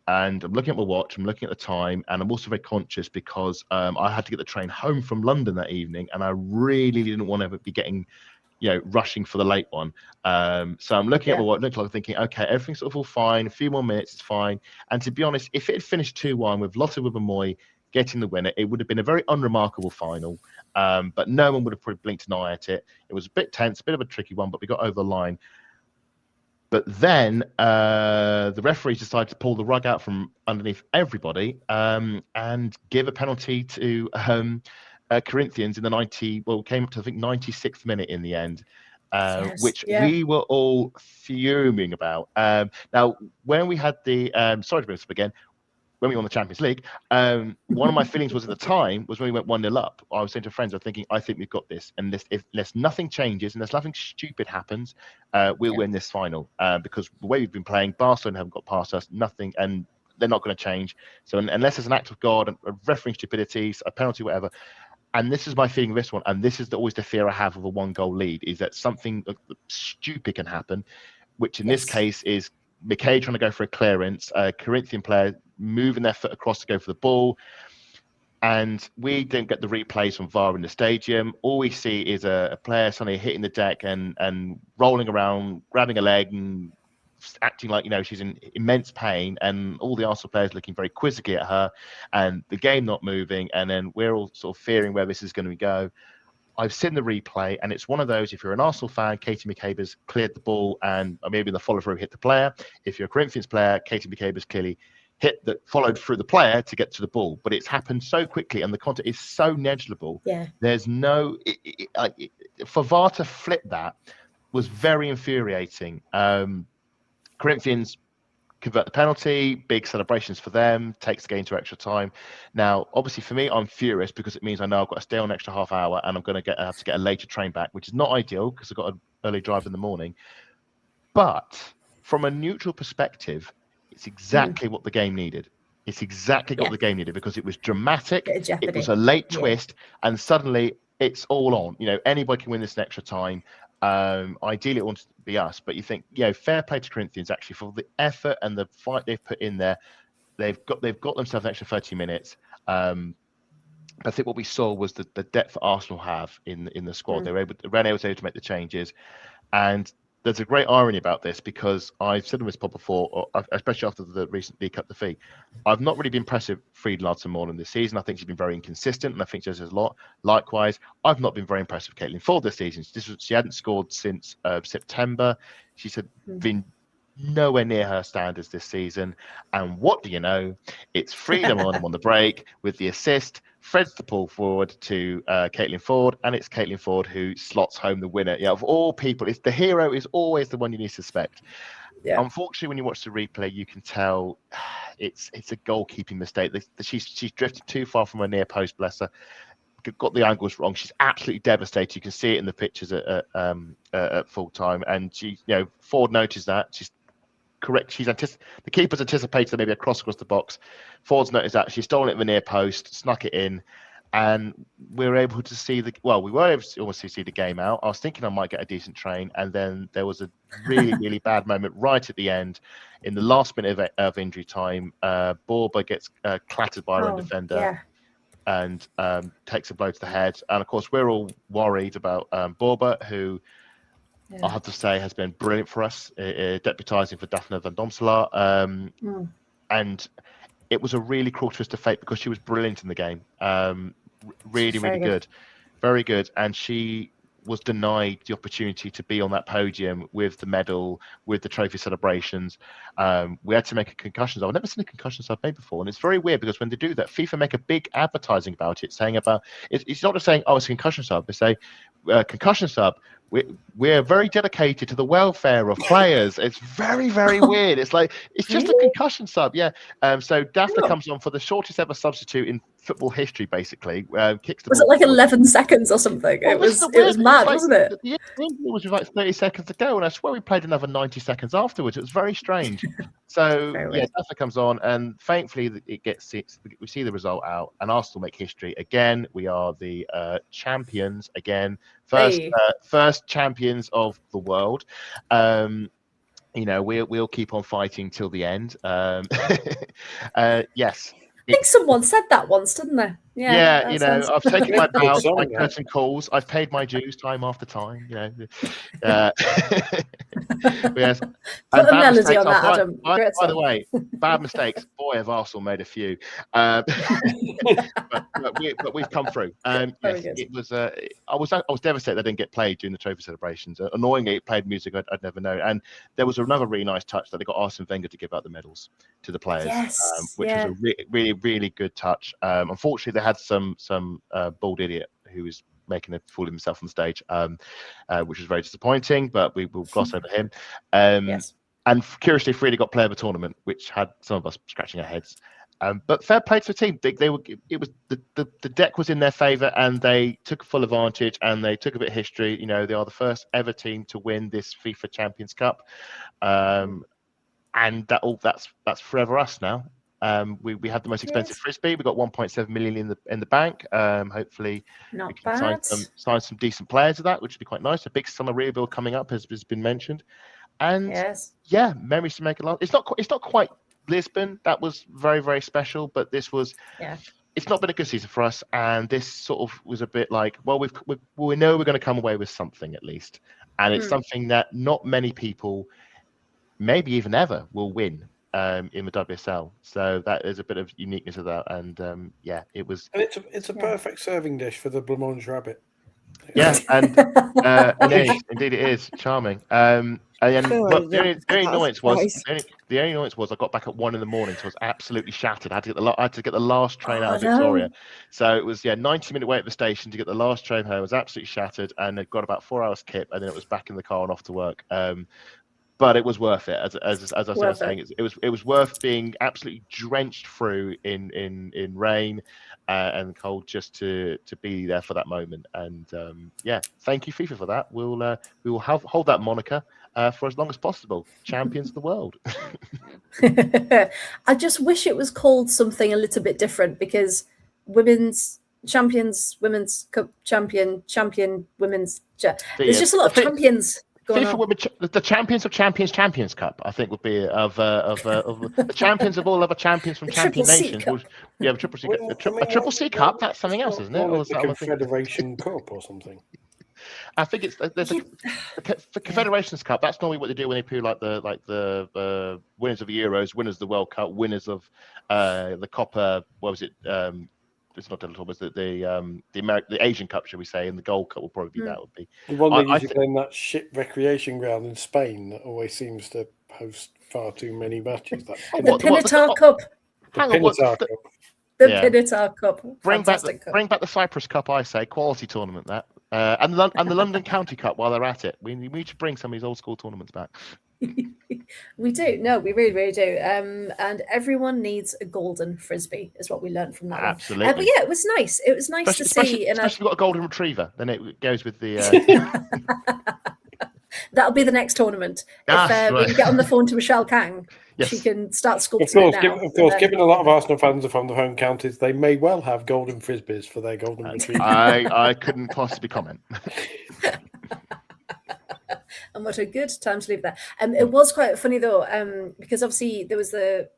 S2: And I'm looking at my watch, I'm looking at the time, and I'm also very conscious because I had to get the train home from London that evening, and I really didn't want to be getting, rushing for the late one. So I'm looking at my watch, thinking, okay, everything's sort of all fine, a few more minutes, it's fine. And to be honest, if it had finished 2-1 with Lotte Wubben-Moy getting the winner, it would have been a very unremarkable final. But no one would have probably blinked an eye at it. It was a bit tense, a bit of a tricky one, but we got over the line. But then the referees decided to pull the rug out from underneath everybody and give a penalty to Corinthians in the came up to, I think, 96th minute in the end, which we were all fuming about. Now, when we had the, sorry to bring this up again, when we won the Champions League, one of my feelings was at the time was when we went 1-0 up. I was saying to friends, I was thinking, I think we've got this. And unless nothing changes, unless nothing stupid happens, we'll win this final. Because the way we've been playing, Barcelona haven't got past us, nothing, and they're not going to change. So unless there's an act of God, a refereeing stupidity, a penalty, whatever. And this is my feeling of this one. And this is always the fear I have of a 1-goal lead, is that something stupid can happen, which in this case is McKay trying to go for a clearance, a Corinthian player moving their foot across to go for the ball. And we didn't get the replays from VAR in the stadium. All we see is a player suddenly hitting the deck and rolling around, grabbing a leg and acting like, she's in immense pain. And all the Arsenal players looking very quizzically at her and the game not moving. And then we're all sort of fearing where this is going to go. I've seen the replay, and it's one of those, if you're an Arsenal fan, Katie McCabe's cleared the ball and maybe the follow-through hit the player. If you're a Corinthians player, Katie McCabe's clearly followed through the player to get to the ball. But it's happened so quickly, and the contact is so negligible.
S1: Yeah.
S2: There's no... for VAR to flip that was very infuriating. Corinthians convert the penalty, big celebrations for them, takes the game to extra time. Now, obviously for me, I'm furious because it means I know I've got to stay on an extra half hour and I'm going to have to get a later train back, which is not ideal because I've got an early drive in the morning. But from a neutral perspective, it's exactly what the game needed. It's exactly what the game needed because it was dramatic. It was a late twist, and suddenly it's all on. Anybody can win this in extra time. Ideally, it wanted to be us, but you think, fair play to Corinthians actually for the effort and the fight they've put in there. They've got themselves an extra 30 minutes. I think what we saw was the depth that Arsenal have in the squad. Rene was able to make the changes, and there's a great irony about this because I've said on this pod before, especially after the recent League Cup defeat, I've not really been impressed with Fried Larsen-Morland this season. I think she's been very inconsistent, and I think she does a lot. Likewise, I've not been very impressed with Caitlin Ford this season. She hadn't scored since September. She's been nowhere near her standards this season. And what do you know? It's freedom on the break with the assist. Threads the ball forward to Caitlin Ford, and it's Caitlin Ford who slots home the winner. Of all people, the hero is always the one you need to suspect. unfortunately, when you watch the replay, you can tell it's a goalkeeping mistake. She's drifted too far from her near post. Bless her. Got the angles wrong. She's absolutely devastated. You can see it in the pictures at full time. And she, Ford noticed that. She's correct. The keeper's anticipated maybe a cross across the box. Ford's noticed that. She's stolen it in the near post, snuck it in, and we were able to see we were able to almost see the game out. I was thinking I might get a decent train, and then there was a really, really bad moment right at the end, in the last minute of injury time. Borba gets clattered by her own defender.
S1: Yeah.
S2: And takes a blow to the head. And of course, we're all worried about Borba, who I have to say has been brilliant for us, deputising for Daphne van Domselaar. And it was a really cruel twist of fate because she was brilliant in the game. Really, really good. Very good. And she was denied the opportunity to be on that podium with the medal, with the trophy celebrations. We had to make a concussion sub. I've never seen a concussion sub made before, and it's very weird because when they do that, FIFA make a big advertising about it, saying it's not just saying, oh, it's a concussion sub. They say concussion sub. We're very dedicated to the welfare of players. It's very, very weird. It's like it's just a concussion sub, yeah. So Daphne comes on for the shortest ever substitute in football history, basically. Kicks the ball.
S1: Was it like 11 seconds or something? It was mad, wasn't it?
S2: The injury was like 30 seconds to go, and I swear we played another 90 seconds afterwards. It was very strange. So Daphne comes on, and thankfully we see the result out, and Arsenal make history again. We are the champions again. First champions of the world. We'll keep on fighting till the end. Yes.
S1: I think someone said that once, didn't they?
S2: Yeah, I've taken my bows, my curtain calls. I've paid my dues time after time. Yes.
S1: Put a melody on that, Adam.
S2: By the way, bad mistakes. Boy, have Arsenal made a few. But we've come through. Yes, it was. I was devastated I didn't get played during the trophy celebrations. Annoyingly, it played music I'd never known. And there was another really nice touch that they got Arsene Wenger to give out the medals to the players, which was a really, really good touch. Unfortunately, they had some bald idiot who was making a fool of himself on stage, which was very disappointing, but we will gloss over him. And curiously, Frida got player of the tournament, which had some of us scratching our heads. But fair play to the team. The deck was in their favour, and they took full advantage, and they took a bit of history. They are the first ever team to win this FIFA Champions Cup, and that's forever us now. We had the most expensive frisbee. We got 1.7 million in the bank. Hopefully, we can sign some decent players of that, which would be quite nice. A big summer rebuild coming up has been mentioned, and memories to make a lot. It's not quite Lisbon. That was very, very special, but this was. Yeah. It's not been a good season for us, and this sort of was a bit like, well, we know we're going to come away with something at least, and it's something that not many people, maybe even ever, will win. In the WSL, so that is a bit of uniqueness of that, and it was. And
S4: it's a perfect serving dish for the blancmange rabbit.
S2: Yeah, and indeed it is charming. The only annoyance was I got back at 1 a.m, so I was absolutely shattered. I had to get the last train out of Victoria, so it was 90-minute wait at the station to get the last train home. I was absolutely shattered, and it got about 4 hours kip, and then it was back in the car and off to work. But it was worth it, as I was saying. It was worth being absolutely drenched through in rain and cold just to be there for that moment. And thank you, FIFA, for that. We will hold that moniker for as long as possible. Champions of the world.
S1: I just wish it was called something a little bit different, because women's champions, women's cup champion, women's. There's just a lot of champions.
S2: FIFA Women, the champions of Champions Cup, I think, would be of the champions of all other champions from Champion Nations. A Triple C, a Triple C Cup. That's something else, isn't it?
S4: Or is it a Confederation Cup or something?
S2: I think there's the Confederations Cup. That's normally what they do when they play like the winners of the Euros, winners of the World Cup, winners of the Copa. What was it? It's not Delta, but the Asian Cup, shall we say, and the Gold Cup will probably be that. Would be
S4: the one that usually in that shit recreation ground in Spain that always seems to host far too many matches.
S1: The Pinatar Cup. The Pinatar Cup.
S2: Bring back the Cyprus Cup, I say. Quality tournament that, and the London County Cup while they're at it. We need to bring some of these old school tournaments back.
S1: We do. No, we really, really do. And everyone needs a golden frisbee, is what we learned from that one.
S2: Absolutely.
S1: But yeah, it was nice. It was nice to see.
S2: Especially if you've got a golden retriever, then it goes with the.
S1: That'll be the next tournament. If we can get on the phone to Michelle Kang,
S2: yes.
S1: she can start sculpting it now.
S4: Of course, given a lot of Arsenal fans are from the home counties, they may well have golden frisbees for their golden retrievers.
S2: I couldn't possibly comment.
S1: And what a good time to leave there. It was quite funny though, because obviously there was the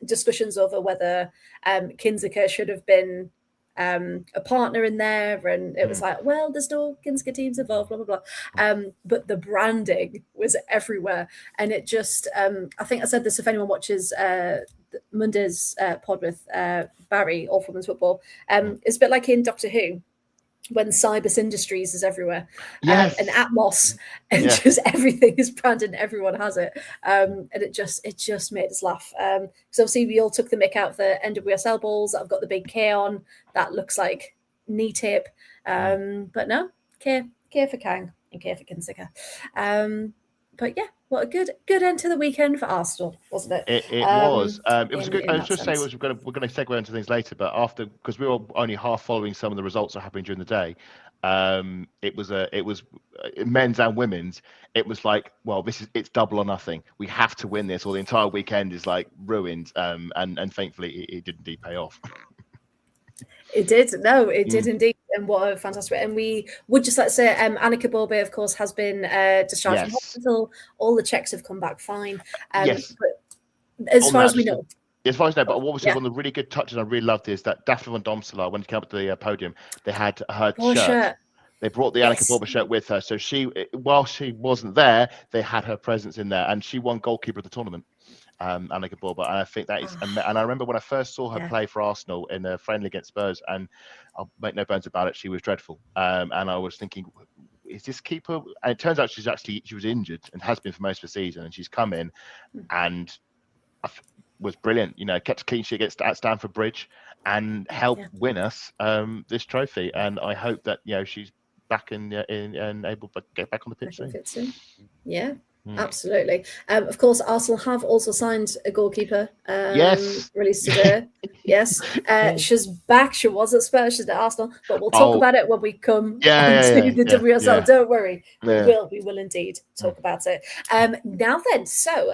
S1: discussions over whether Kinziker should have been a partner in there, and it was like, well, there's no Kinziker teams involved, blah blah blah. But the branding was everywhere, and it just I think I said this, if anyone watches Monday's pod with Barry, All Women's Football, it's a bit like in Doctor Who, when Cybus Industries is everywhere,
S2: yes.
S1: And Atmos, and just everything is branded, and everyone has it, and it just made us laugh. Because obviously we all took the mick out of the NWSL balls that have got the big K on. That looks like knee tape, but no, K for Kang and K for Kinziker. But yeah, what a good end to the weekend for Arsenal, wasn't it?
S2: It was. It was a good. I was just saying, we're going to segue into things later, but because we were only half following some of the results that happened during the day, it was men's and women's. It was like, well, it's double or nothing. We have to win this, or the entire weekend is like ruined. And thankfully, it did indeed pay off.
S1: It did. No, it did indeed. And what a fantastic. And we would just like to say, Annika Bobe, of course, has been discharged from hospital. All the checks have come back fine.
S2: Yes.
S1: But as far as we know.
S2: As far as I know, but what was one of the really good touches I really loved is that Daphne von Domsela, when she came up to the podium, they had her shirt. They brought the Annika Bobe shirt with her. So while she wasn't there, they had her presence in there. And she won goalkeeper of the tournament. Annika Bobe, and I think that is, and I remember when I first saw her play for Arsenal in a friendly against Spurs, and I'll make no bones about it, she was dreadful. And I was thinking, is this keeper? And it turns out she was injured and has been for most of the season, and she's come in and was brilliant. Kept a clean sheet against at Stamford Bridge and helped win us this trophy. And I hope that she's back and able to get back on the pitch soon.
S1: Yeah. Absolutely. Of course, Arsenal have also signed a goalkeeper. Released today. Yes. She's back. She was at Spurs. She's at Arsenal. But we'll talk about it when we come onto the WSL. Yeah. Don't worry. We will indeed talk about it. Now then, so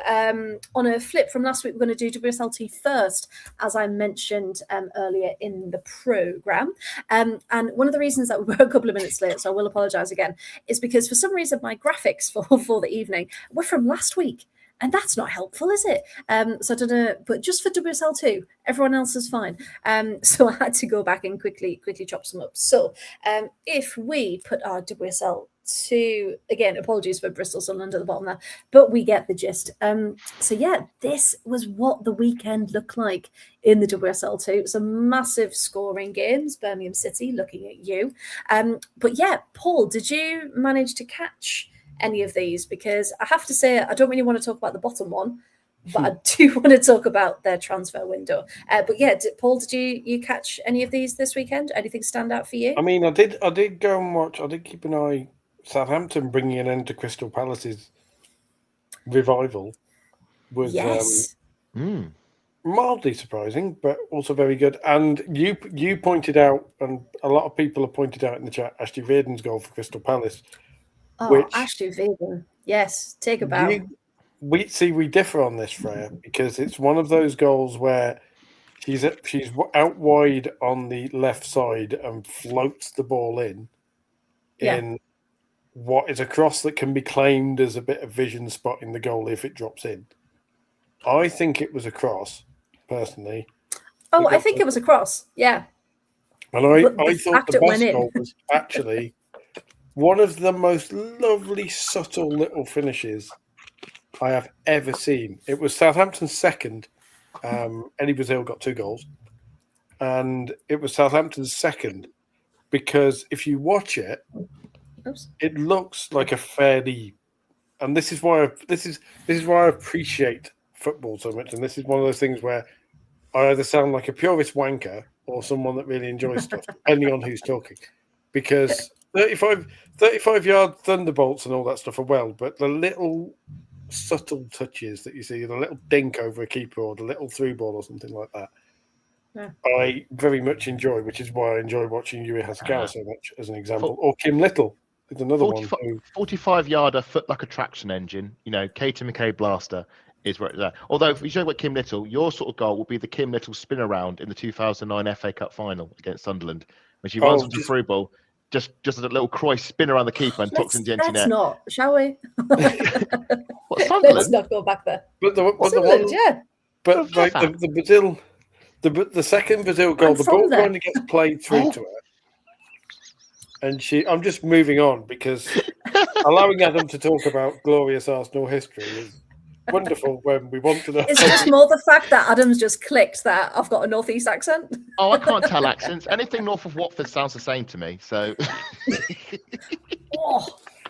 S1: on a flip from last week, we're going to do WSL2 first, as I mentioned earlier in the programme. And one of the reasons that we were a couple of minutes late, so I will apologise again, is because for some reason my graphics for the evening were from last week, and that's not helpful, is it? So I don't know, but just for WSL2, everyone else is fine. So I had to go back and quickly chop some up. So if we put our WSL2, again, apologies for Bristol Sunderland at the bottom there, but we get the gist. So yeah, this was what the weekend looked like in the WSL2. Some massive scoring games. Birmingham City looking at you. But yeah, Paul, did you manage to catch any of these? Because I have to say, I don't really want to talk about the bottom one, but I do want to talk about their transfer window. But yeah, Paul, did you catch any of these this weekend? Anything stand out for you?
S4: I mean, I did go and watch. I did keep an eye. Southampton bringing an end to Crystal Palace's revival was mildly surprising, but also very good. And you pointed out, and a lot of people have pointed out in the chat, Ashley Reardon's goal for Crystal Palace.
S1: Oh, Ashley Reardon. Yes, take a bow.
S4: We differ on this, Freya, because it's one of those goals where she's out wide on the left side and floats the ball in what is a cross that can be claimed as a bit of vision spotting the goal if it drops in. I think it was a cross, personally.
S1: Oh, I think it was a cross, yeah.
S4: And I thought the best goal was actually one of the most lovely, subtle little finishes I have ever seen. It was Southampton's second. Eddie Brazil got 2 goals. And it was Southampton's second because if you watch it, it looks like a fairly... And this is why I appreciate football so much. And this is one of those things where I either sound like a purist wanker or someone that really enjoys stuff, depending on who's talking. Because 35-yard thunderbolts and all that stuff are well, but the little subtle touches that you see, the little dink over a keeper or the little through ball or something like that.
S1: Yeah.
S4: I very much enjoy, which is why I enjoy watching Yuri Hasegawa so much, as an example. Or Kim Little is another
S2: 45,
S4: one.
S2: 45-yarder foot like a traction engine, Katie McKay blaster is where it's at. Although, if you show about Kim Little, your sort of goal will be the Kim Little spin around in the 2009 FA Cup final against Sunderland. When she runs onto the through ball, just a little Cruyff spin around the keeper and tucks into the empty net.
S1: Let's not, shall we?
S2: What, Sunderland?
S1: Let's not go back there.
S4: But the
S1: Sunderland,
S4: one,
S1: yeah.
S4: But like the Brazil, the second Brazil goal, the ball kind of gets played through to her, and I'm just moving on because allowing Adam to talk about glorious Arsenal history is wonderful when we want to know.
S1: It's just more the fact that Adam's just clicked that I've got a northeast accent.
S2: Oh, I can't tell accents. Anything north of Watford sounds the same to me. So,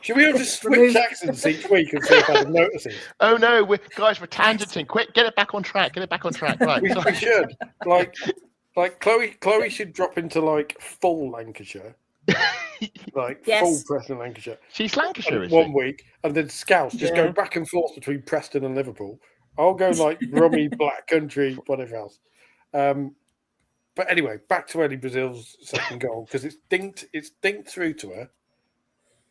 S4: should we all just switch accents each week and see if Adam notices?
S2: Oh no, guys, we're tangenting. Quick, get it back on track. Right,
S4: we should. Like Chloe should drop into like full Lancashire. Full Preston Lancashire.
S2: She's Lancashire, is
S4: one
S2: she?
S4: week, and then Scouts just go back and forth between Preston and Liverpool. I'll go like Rummy, Black Country, whatever else. But anyway, back to Ellie Brazil's second goal because it's dinked through to her,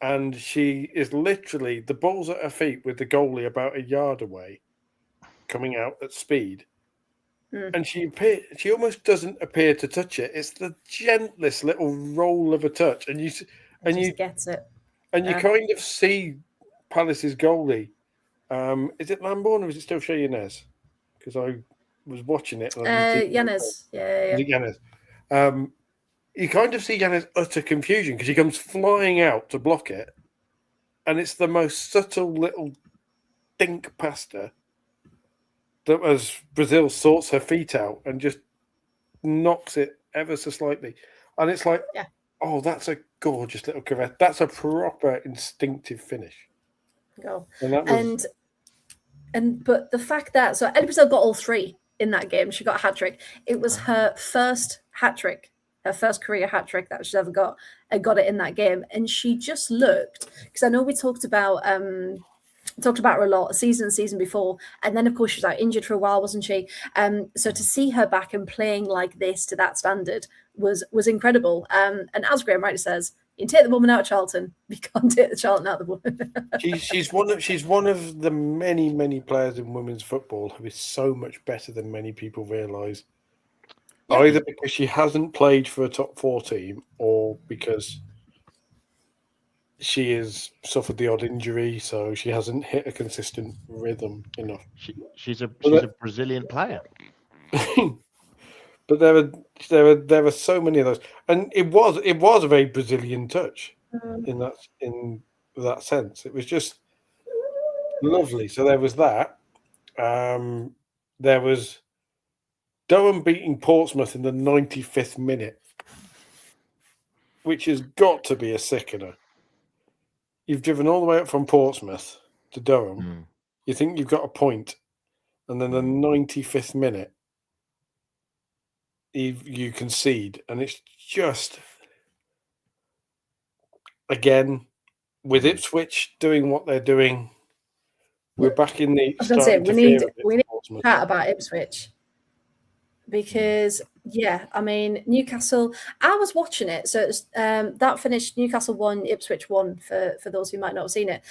S4: and she is literally the ball's at her feet with the goalie about a yard away, coming out at speed. And she almost doesn't appear to touch it. It's the gentlest little roll of a touch, and you
S1: gets it,
S4: and you kind of see Palace's goalie. Is it Lambourne or is it still Shea Yanez? Because I was watching it.
S1: Yanez, yeah.
S4: Yanez. You kind of see Yanez utter confusion because he comes flying out to block it, and it's the most subtle little dink past her. That as Brazil sorts her feet out and just knocks it ever so slightly. And it's like, oh, that's a gorgeous little correct. That's a proper instinctive finish.
S1: Go.
S4: And
S1: but the fact that Ellie Brazil got all three in that game. She got a hat-trick. It was her first hat-trick, her first career hat-trick that she's ever got, and got it in that game. And she just looked, because I know we talked about her a lot, a season before, and then of course she was out injured for a while, wasn't she? So to see her back and playing like this to that standard was incredible. And as Graham rightly says, you can take the woman out of Charlton, you can't take the Charlton out of the woman.
S4: she's one of the many players in women's football who is so much better than many people realise. Yeah. Either because she hasn't played for a top 4 team, or because she has suffered the odd injury, so she hasn't hit a consistent rhythm enough.
S2: She's a Brazilian player.
S4: But there are so many of those, and it was a very Brazilian touch in that sense. It was just lovely. So there was that. There was Durham beating Portsmouth in the 95th minute, which has got to be a sickener. You've driven all the way up from Portsmouth to Durham. You think you've got a point, and then the 95th minute, you concede, and it's just, again, with Ipswich doing what they're doing, we're back in the.
S1: I was going to say we need to chat about Ipswich because Newcastle. I was watching it, so it was, that finished Newcastle 1, Ipswich 1. For those who might not have seen it,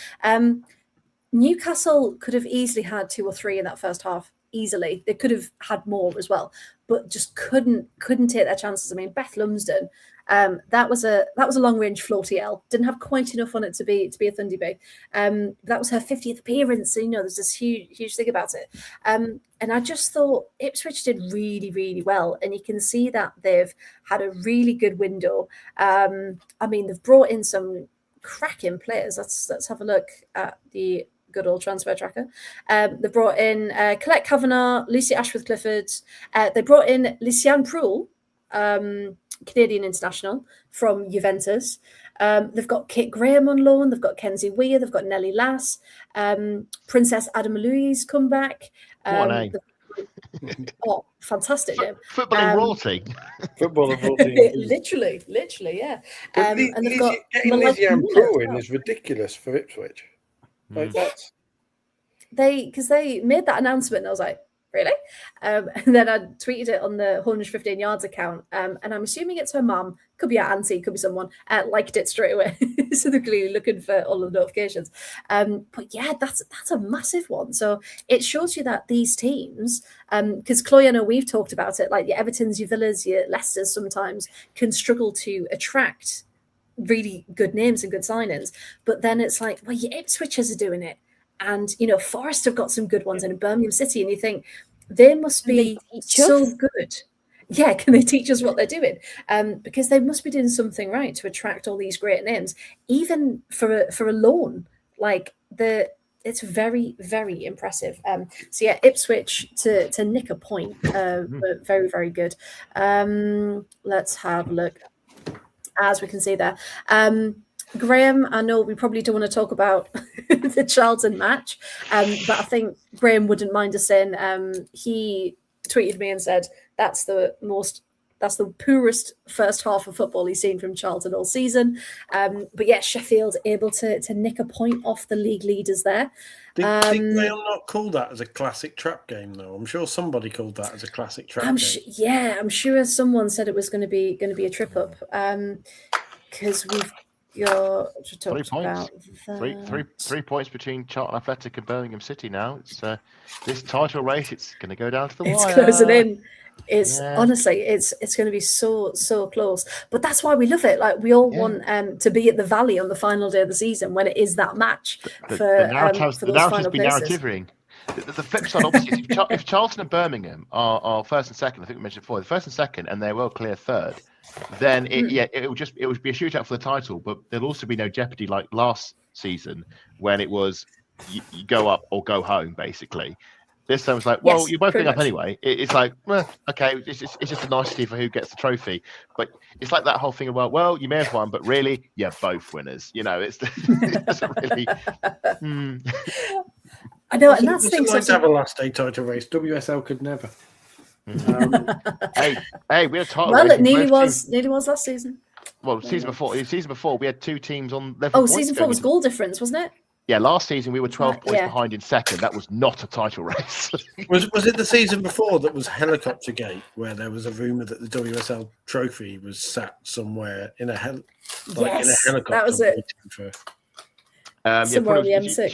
S1: Newcastle could have easily had 2 or 3 in that first half. Easily, they could have had more as well, but just couldn't take their chances. I mean, Beth Lumsden, that was a long range floaty L. Didn't have quite enough on it to be a Thundy Bay. That was her 50th appearance. So, there's this huge thing about it. And I just thought Ipswich did really, really well, and you can see that they've had a really good window. They've brought in some cracking players. Let's have a look at the good old transfer tracker. They brought in Colette Kavanagh, Lucy Ashworth-Clifford. They brought in Lysiane Prull, Canadian international from Juventus. They've got Kit Graham on loan. They've got Kenzie Weir. They've got Nellie Lass. Princess Adamaluy's come back. Oh, fantastic name.
S2: Footballing royalty.
S4: Footballing royalty.
S1: literally, yeah.
S4: And they've got Lysiane Prull in is ridiculous for Ipswich. Like
S1: because they made that announcement, and I was like, really? And then I tweeted it on the 115 yards account, and I'm assuming it's her mum, could be her auntie, could be someone, liked it straight away. So they're clearly looking for all of the notifications. But yeah, that's a massive one. So it shows you that these teams, because Chloe, I know we've talked about it, like your Evertons, your Villas, your Leicesters sometimes can struggle to attract really good names and good signings. But then it's like, well, your Ipswichers are doing it. And, Forest have got some good ones in Birmingham City. And you think they must be so good. Yeah, can they teach us what they're doing? Because they must be doing something right to attract all these great names, even for a loan. Like, it's very, very impressive. So, yeah, Ipswich to nick a point. Very, very good. Let's have a look. As we can see there. Graham, I know we probably don't want to talk about the Charlton match, but I think Graham wouldn't mind us saying he tweeted me and said that's the poorest first half of football he's seen from Charlton all season. But yeah, Sheffield able to nick a point off the league leaders there.
S6: Did Graham not call that as a classic trap game though? I'm sure somebody called that as a classic trap game.
S1: I'm sure someone said it was going to be a trip up because we've.
S2: Three points. Three points between Charlton Athletic and Birmingham City now. It's this title race. It's going to go down to the wire.
S1: It's closing in. It's honestly, it's going to be so close. But that's why we love it. Like we all want to be at the Valley on the final day of the season when it is that match.
S2: The narrative's been narrativering. The flip side, obviously, if Charlton and Birmingham are first and second, I think we mentioned before, the first and second, and they're well clear third, then it would be a shootout for the title, but there'll also be no jeopardy like last season when it was you go up or go home basically. This time it's like, well, you're both going up anyway. It's like, well, okay, it's just a nicety for who gets the trophy. But it's like that whole thing about, well, you may have won, but really, you're both winners. It doesn't really.
S1: I know, and that's things.
S6: Like to have a last day title race. WSL could never.
S2: Hey, we had a title race.
S1: Well, it nearly was last season.
S2: Well, season before, we had two teams on level.
S1: Oh, season 4 was goal difference, wasn't it?
S2: Yeah, last season we were 12 points behind in second. That was not a title race.
S6: Was it the season before that was Helicopter Gate, where there was a rumor that the WSL trophy was sat somewhere in a helicopter?
S1: That was it. Somewhere on the M6.
S2: It's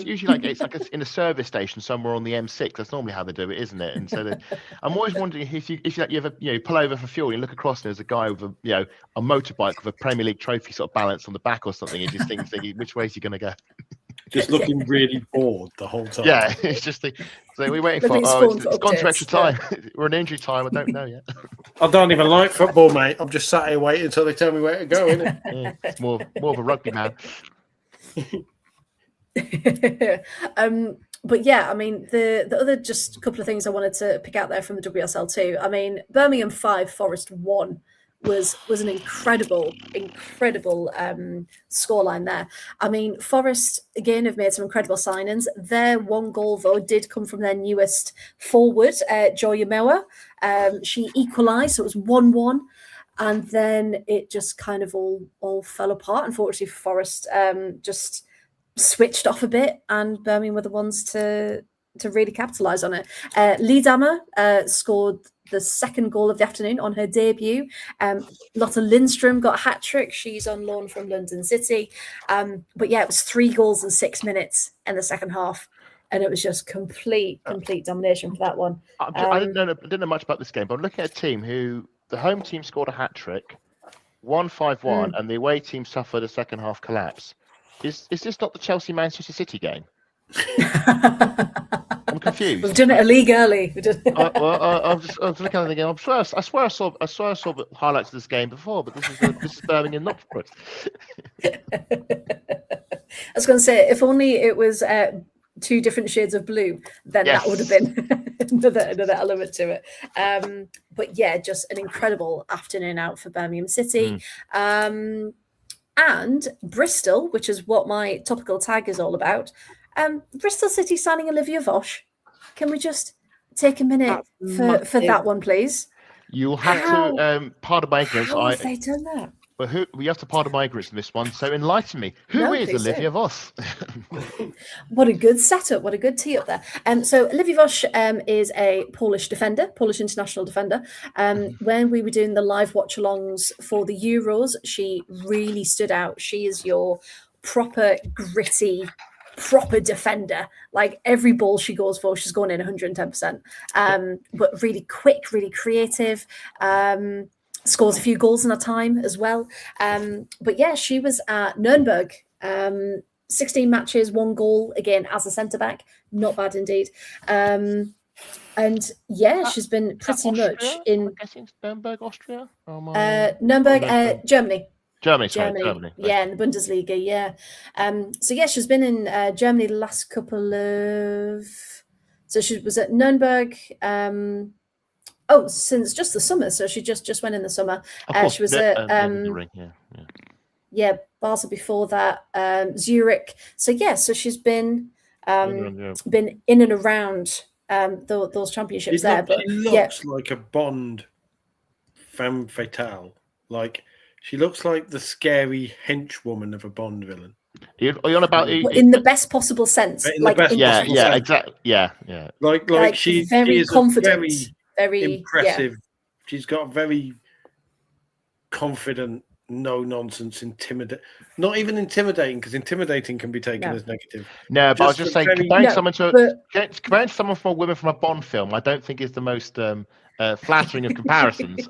S2: usually like in a service station somewhere on the M6. That's normally how they do it, isn't it? And so I'm always wondering if you ever pull over for fuel and you look across and there's a guy with a motorbike with a Premier League trophy sort of balanced on the back or something, and just thinking which way is he going to go?
S6: Just looking really bored the whole time.
S2: Yeah, it's just so we're waiting for. It's gone to extra time. We're in injury time. I don't know yet.
S6: I don't even like football, mate. I'm just sat here waiting until they tell me where to go. Isn't it?
S2: Yeah, it's more of a rugby man.
S1: But yeah, I mean the other just couple of things I wanted to pick out there from the WSL2. I mean Birmingham 5, Forest 1 was an incredible scoreline there. I mean Forest again have made some incredible signings. Their one goal though did come from their newest forward, Joy Yamewa. She equalised, so it was 1-1. And then it just kind of all fell apart. Unfortunately for Forest, just switched off a bit, and Birmingham were the ones to really capitalise on it. Lee Dammer scored the second goal of the afternoon on her debut. Lotta Lindstrom got a hat-trick. She's on loan from London City. But yeah, it was 3 goals in 6 minutes in the second half. And it was just complete domination for that one.
S2: I didn't know much about this game, but I'm looking at a team who the home team scored a hat-trick, won 5-1, and the away team suffered a second half collapse. Is this not the Chelsea-Manchester City game? I'm confused.
S1: We've done it a league early.
S2: I'm just looking at it again. I swear I saw the highlights of this game before, but this is Birmingham not for it.
S1: I was going to say, if only it was 2 different shades of blue, then that would have been another element to it. But yeah, just an incredible afternoon out for Birmingham City. And Bristol, which is what my topical tag is all about. Bristol City signing Olivia Vosh. Can we just take a minute for that one, please?
S2: You'll have to pardon my ignorance.
S1: How have they done that?
S2: But who? We have to pardon my ignorance in this one. So enlighten me. Who is Olivia Voss?
S1: What a good setup! What a good tee up there. So Olivia Voss is a Polish defender, Polish international defender. When we were doing the live watch-alongs for the Euros, she really stood out. She is your proper gritty, proper defender. Like every ball she goes for, she's going in 110%. But really quick, really creative. Scores a few goals in a time as well. But yeah, she was at Nuremberg. 16 matches, 1 goal, again, as a centre-back. Not bad indeed. And yeah, she's been pretty much in...
S2: I'm guessing it's Nuremberg, Austria?
S1: Nuremberg, Germany.
S2: Germany.
S1: Yeah, in the Bundesliga, yeah. So yeah, she's been in Germany the last couple of... So she was at Nuremberg... since just the summer. So she just went in the summer. She was at Basel before that, Zurich. So yeah, so she's been been in and around those championships there. But
S6: she looks like a Bond femme fatale. Like she looks like the scary henchwoman of a Bond villain.
S2: Are you on about
S1: in the best possible sense?
S2: Exactly.
S1: Like
S6: she
S1: very
S6: is
S1: confident. Very
S6: impressive. Yeah. She's got very confident, no nonsense, not even intimidating, because intimidating can be taken as negative.
S2: No, but I was just saying, comparing someone from a woman from a Bond film, I don't think is the most flattering of comparisons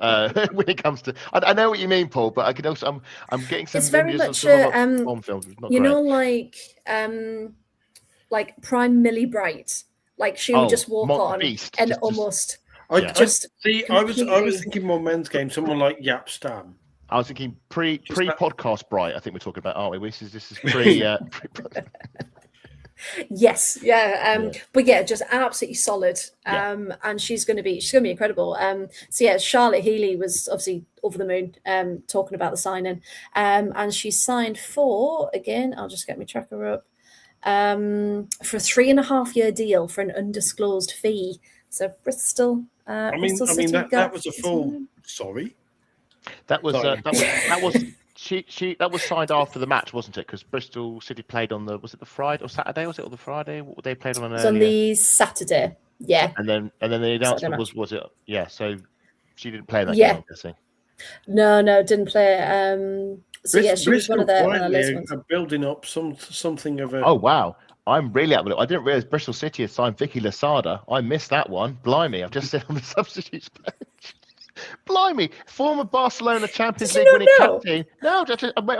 S2: when it comes to. I know what you mean, Paul, but I could also I'm getting some.
S1: It's very much
S2: Bond films.
S1: You know, like Prime Millie Bright, like she would just walk on
S2: Beast,
S1: and almost.
S6: I was thinking more men's game, someone like Yap Stam.
S2: I was thinking pre-podcast Bright. I think we're talking about, aren't we? This is pre.
S1: Yes, yeah. But yeah, just absolutely solid. And she's going to be incredible. So yeah, Charlotte Healy was obviously over the moon, talking about the signing. And she signed for, again, I'll just get my tracker up, for a 3.5-year deal for an undisclosed fee. So Bristol.
S6: That was a full. Sorry.
S2: That was signed after the match, wasn't it? Because Bristol City played on was it the Friday or Saturday? Was it on the Friday? What they played on an earlier?
S1: On the Saturday, yeah.
S2: And then the announcement was it? Yeah. So she didn't play that game, I'm guessing.
S1: No, didn't play. So yeah, she was one of the
S6: building up something of a.
S2: Oh wow. I'm really up with it. I didn't realize Bristol City had signed Vicky Losada. I missed that one. Blimey, I've just seen on the substitutes page. Blimey, former Barcelona Champions League winning captain. No,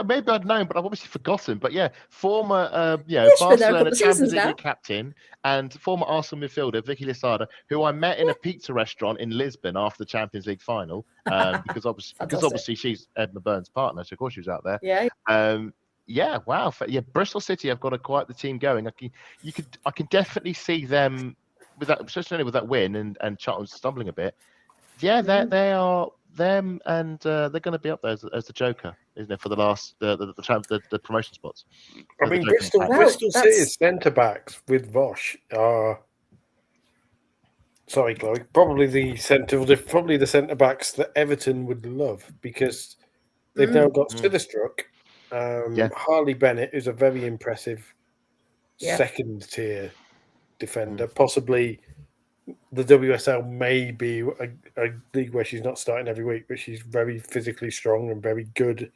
S2: maybe I'd known, but I've obviously forgotten. But yeah, former Barcelona Champions League captain and former Arsenal midfielder Vicky Losada, who I met in a pizza restaurant in Lisbon after the Champions League final, because obviously she's Edna Burns' partner, so of course she was out there.
S1: Yeah.
S2: Yeah, wow. Yeah, Bristol City have got quite the team going. I can definitely see them with that, especially with that win and Charlton stumbling a bit. Yeah, they are them, and they're going to be up there as the Joker, isn't it, for the last the promotion spots.
S4: I mean, Bristol City's centre backs with Vosh are. Sorry, Chloe. Probably the centre backs that Everton would love, because they've now got Siderstruck. Harley Bennett is a very impressive second tier defender. Possibly the WSL may be a league where she's not starting every week, but she's very physically strong and very good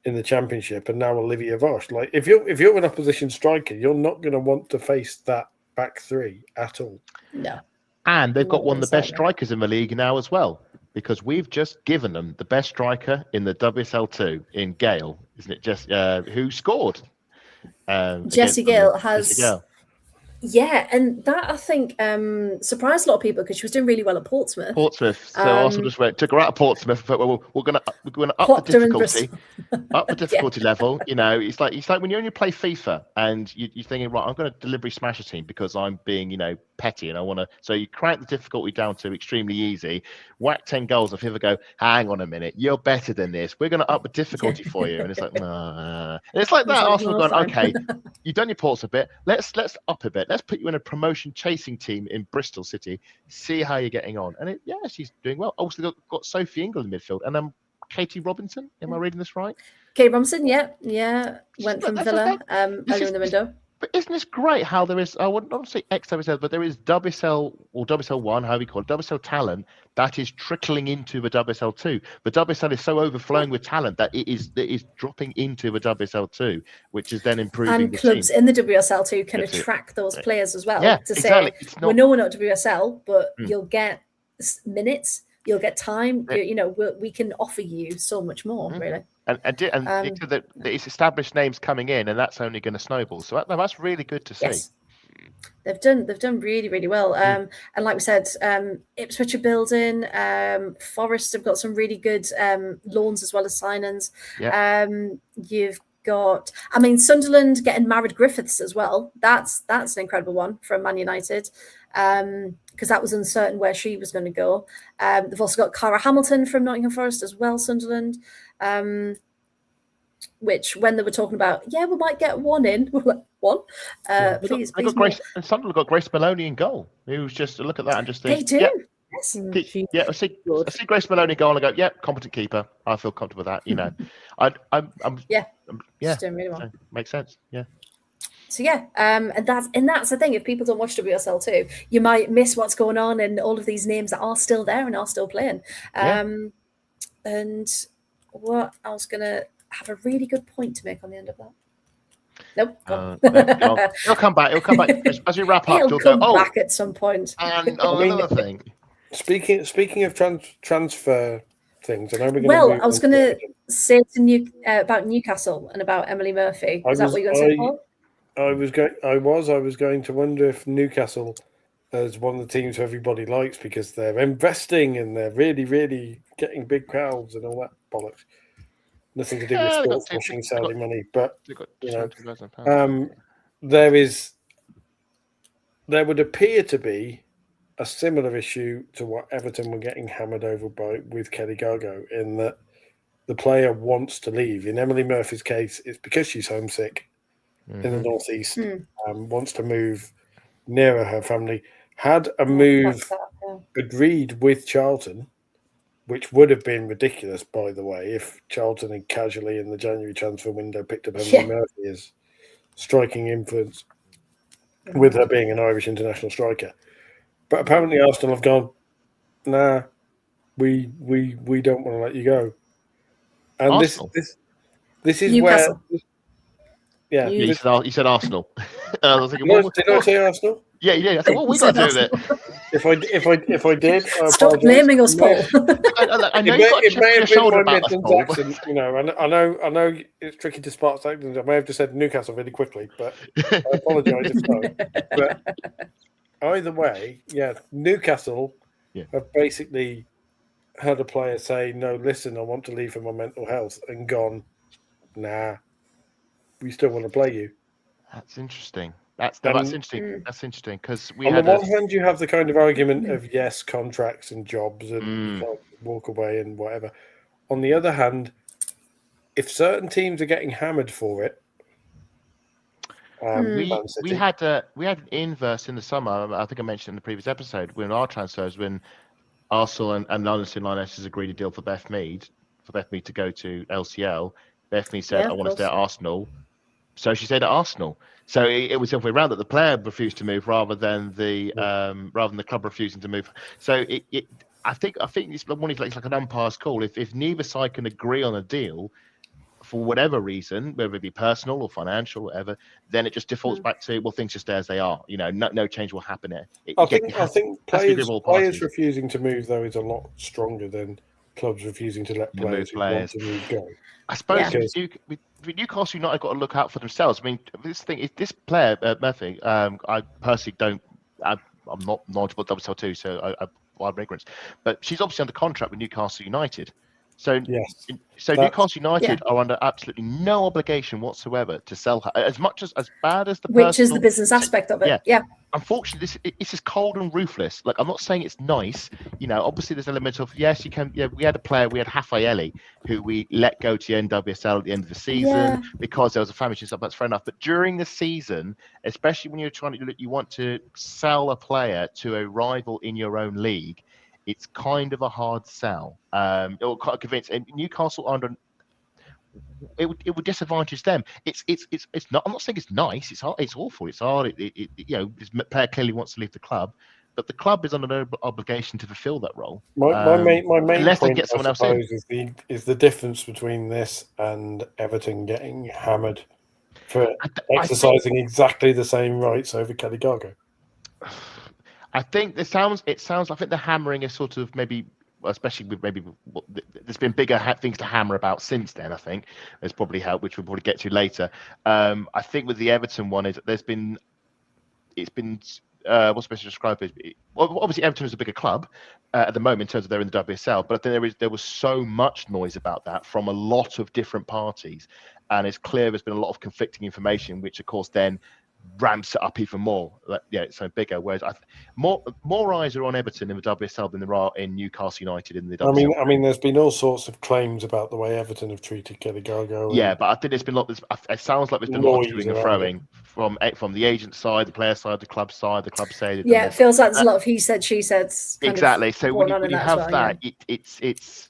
S4: in the Championship. And now Olivia Vosh, like if you're an opposition striker, you're not going to want to face that back three at all.
S1: No.
S2: And they've got one of the best strikers in the league now as well, because we've just given them the best striker in the WSL2 in Gale, isn't it? Just who scored?
S1: Jessie Gale has. Yeah, and that I think surprised a lot of people because she was doing really well at Portsmouth.
S2: So Arsenal just took her out of Portsmouth. But we're going to up the difficulty, level. You know, it's like when you play FIFA and you're thinking, right, I'm going to deliberately smash a team because I'm being petty and I want to. So you crank the difficulty down to extremely easy, whack 10 goals, and FIFA go, hang on a minute, you're better than this. We're going to up the difficulty for you, and it's like, nah. And it's like that. Arsenal going, okay, you've done your Ports a bit. Let's up a bit. Let's put you in a promotion chasing team in Bristol City. See how you're getting on. And she's doing well. Also got Sophie Ingle in midfield, and I'm Katie Robinson. Am I reading this right?
S1: Kate Robinson, yeah, went from Villa earlier in the window.
S2: But isn't this great how there is, I wouldn't not say ex-WSL, but there is WSL or WSL1, however you call it, WSL talent that is trickling into the WSL2. But WSL is so overflowing with talent that it is dropping into the WSL2, which is then improving
S1: and
S2: the
S1: clubs
S2: team.
S1: in the WSL2 can attract those players as well.
S2: Yeah,
S1: to
S2: exactly.
S1: say, we know we're not WSL, but you'll get minutes, you'll get time. You know, we can offer you so much more, really.
S2: And it's established names coming in, and that's only going to snowball. So that's really good to see.
S1: Yes. They've done really, really well. And like we said, Ipswich are building. Forest have got some really good loans as well as signings.
S2: Yeah.
S1: You've got, I mean, Sunderland getting Married Griffiths as well. That's an incredible one from Man United. Because that was uncertain where she was going to go. They've also got Cara Hamilton from Nottingham Forest as well, Sunderland. Which, when they were talking about, we might get one in, we were like, one? Please.
S2: And Sunderland got Grace Maloney in goal. Who's just look at that and just think,
S1: they do.
S2: Yes. I see Grace Maloney goal and I go, competent keeper. I feel comfortable with that. You know, I'm
S1: she's doing really well.
S2: So, makes sense. Yeah.
S1: So and that's the thing. If people don't watch WSL2, you might miss what's going on and all of these names that are still there and are still playing. And what I was gonna have a really good point to make on the end of that. Nope.
S2: He'll come back. As we wrap up.
S1: He'll come back at some point.
S2: And another thing.
S4: Speaking of transfer things, I know we're going
S1: Well, I was going to say about Newcastle and about Emily Murphy. Is that what you're going to say, Paul?
S4: I was going to wonder if Newcastle is one of the teams who everybody likes because they're investing and they're really, really getting big crowds and all that bollocks. Nothing to do with sports washing Saudi money, but you know, there would appear to be a similar issue to what Everton were getting hammered over with Kelly Gargo, in that the player wants to leave. In Emily Murphy's case, it's because she's homesick in the northeast, wants to move nearer her family. Had a move agreed with Charlton, which would have been ridiculous, by the way, if Charlton had casually in the January transfer window picked up Emily Murphy as striking influence, with her being an Irish international striker. But apparently Arsenal have gone, nah, we don't want to let you go. And
S2: Arsenal.
S4: this is
S1: Newcastle.
S4: where... Yeah,
S2: you said Arsenal. I was thinking,
S4: did I say Arsenal?
S2: Yeah, you did. I said, what we got to do with it?
S4: If I did, I
S1: stop blaming us, Paul.
S2: I know it may have been my
S4: Midlands accent, you know. I know it's tricky to spot accents. I may have just said Newcastle really quickly, but I apologise if so. But either way, Newcastle have basically had a player say, "No, listen, I want to leave for my mental health," and gone, "Nah, we still want to play you."
S2: That's interesting. That's interesting. That's interesting because
S4: on the one hand, you have the kind of argument of contracts and jobs and you can't walk away and whatever. On the other hand, if certain teams are getting hammered for it,
S2: we had an inverse in the summer. I think I mentioned in the previous episode when our transfers, when Arsenal and London Lionesses agreed a deal for Beth Mead to go to LCL. Beth Mead said, "I want to stay at Arsenal." So she stayed at Arsenal. So it was the other way around, that the player refused to move rather than the club refusing to move. So I think it's like an umpire's call. If neither side can agree on a deal for whatever reason, whether it be personal or financial, or whatever, then it just defaults back to, well, things just stay as they are. You know, no change will happen there.
S4: I think players refusing to move though is a lot stronger than clubs refusing to let players who want to move go.
S2: I suppose with Newcastle United got to look out for themselves. I mean, this player Murphy, I personally don't. I'm not knowledgeable at WSL2, so I'm ignorant. But she's obviously under contract with Newcastle United. So Newcastle United are under absolutely no obligation whatsoever to sell her, as bad as the
S1: which is the business aspect of it. Yeah.
S2: Unfortunately, this is cold and ruthless. Like, I'm not saying it's nice. You know, obviously there's an element of, yes, you can. Yeah, we had a player, we had Rafaeli, who we let go to the NWSL at the end of the season because there was a family and stuff. That's fair enough. But during the season, especially when you want to sell a player to a rival in your own league, it's kind of a hard sell. Or quite convinced. And Newcastle under. It would disadvantage them. It's not. I'm not saying it's nice. It's hard. It's awful. It's hard. This player clearly wants to leave the club, but the club is under no obligation to fulfil that role.
S4: My main
S2: unless
S4: point,
S2: they get someone
S4: I
S2: else in.
S4: is the difference between this and Everton getting hammered for exercising exactly the same rights over Kelly Gargo.
S2: I think it sounds. I think the hammering is sort of maybe. Especially with there's been bigger things to hammer about since then. I think there's probably help, which we'll probably get to later. I think with the Everton one is what's best to describe it. Well, obviously Everton is a bigger club at the moment in terms of they're in the WSL, but there was so much noise about that from a lot of different parties, and it's clear there's been a lot of conflicting information, which of course then ramps it up even more. It's so bigger. Whereas more eyes are on Everton in the WSL than there are in Newcastle United in the WSL.
S4: I mean, there's been all sorts of claims about the way Everton have treated Kelly Gargo.
S2: Yeah, but I think there's been a lot. It sounds like there's been a lot of doing and throwing from the agent side, the player side, the club side. The club say
S1: yeah, it feels like there's a lot of he said, she said.
S2: Exactly. So when you have that, it's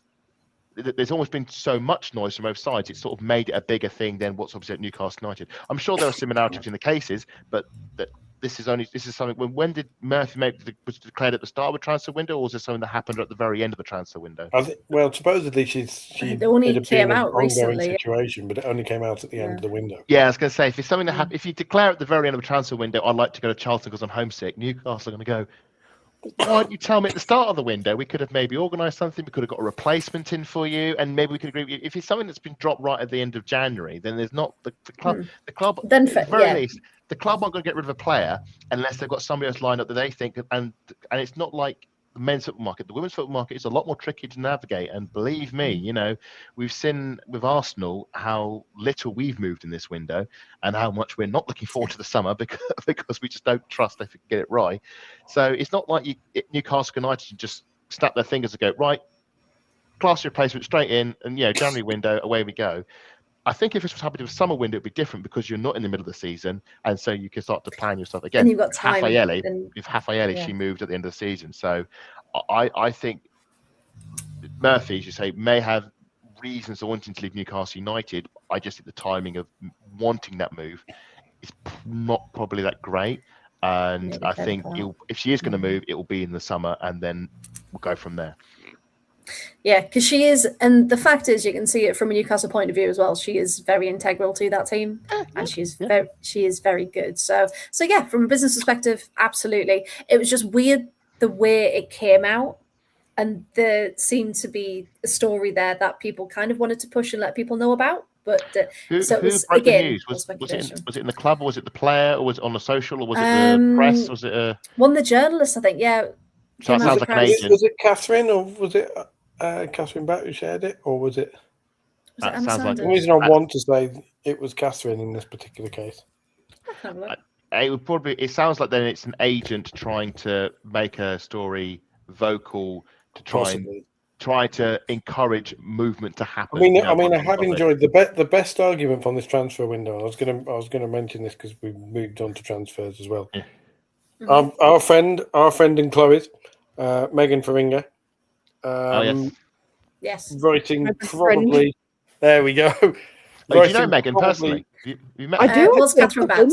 S2: there's almost been so much noise from both sides. It's sort of made it a bigger thing than what's obviously at Newcastle United. I'm sure there are similarities in the cases, but this is something. When did Murphy was declared at the start of the transfer window, or was this something that happened at the very end of the transfer window?
S4: Well, supposedly it
S1: only came out recently.
S4: Situation, but it only came out at the end of the window.
S2: Yeah, I was going to say if it's something that if you declare at the very end of the transfer window, I'd like to go to Charlton because I'm homesick. Newcastle are going to go. Why don't you tell me at the start of the window? We could have maybe organised something. We could have got a replacement in for you, and maybe we could agree with you. If it's something that's been dropped right at the end of January, then there's not the club. The club, then at the very least, the club aren't going to get rid of a player unless they've got somebody else lined up that they think. And it's not like the men's football market. The women's football market is a lot more tricky to navigate. And believe me, we've seen with Arsenal how little we've moved in this window, and how much we're not looking forward to the summer because we just don't trust they can get it right. So it's not like Newcastle United should just snap their fingers and go, right, class replacement straight in, and January window, away we go. I think if this was happening with summer window, it'd be different because you're not in the middle of the season, and so you can start to plan your stuff again.
S1: And you've got time.
S2: Rafaeli, she moved at the end of the season, so I think Murphy, as you say, may have reasons for wanting to leave Newcastle United. I just think the timing of wanting that move is not probably that great, and I think if she is going to move, it will be in the summer, and then we'll go from there.
S1: Yeah, because she is, and the fact is, you can see it from a Newcastle point of view as well. She is very integral to that team, and she is very good. So yeah, from a business perspective, absolutely. It was just weird the way it came out, and there seemed to be a story there that people kind of wanted to push and let people know about. But
S2: who broke the news? Was it in the club, or was it the player, or was it on the social, or was it the press? Was it
S1: one of the journalists? I think. Yeah.
S2: So that sounds like an agent.
S4: Was it Catherine, or was it Catherine Batt who shared it, or was it?
S2: That sounds like
S4: the reason I want to say it was Catherine in this particular case.
S2: It would probably. It sounds like then it's an agent trying to make a story vocal to try to encourage movement to happen.
S4: I mean, I have enjoyed the best argument from this transfer window. I was gonna mention this because we moved on to transfers as well.
S2: Yeah.
S4: Our friend and Chloe's Megan Faringa.
S1: Yes.
S4: Writing probably. There we go.
S2: Do you know Megan personally? You met
S3: I do.
S1: It was Catherine Batt.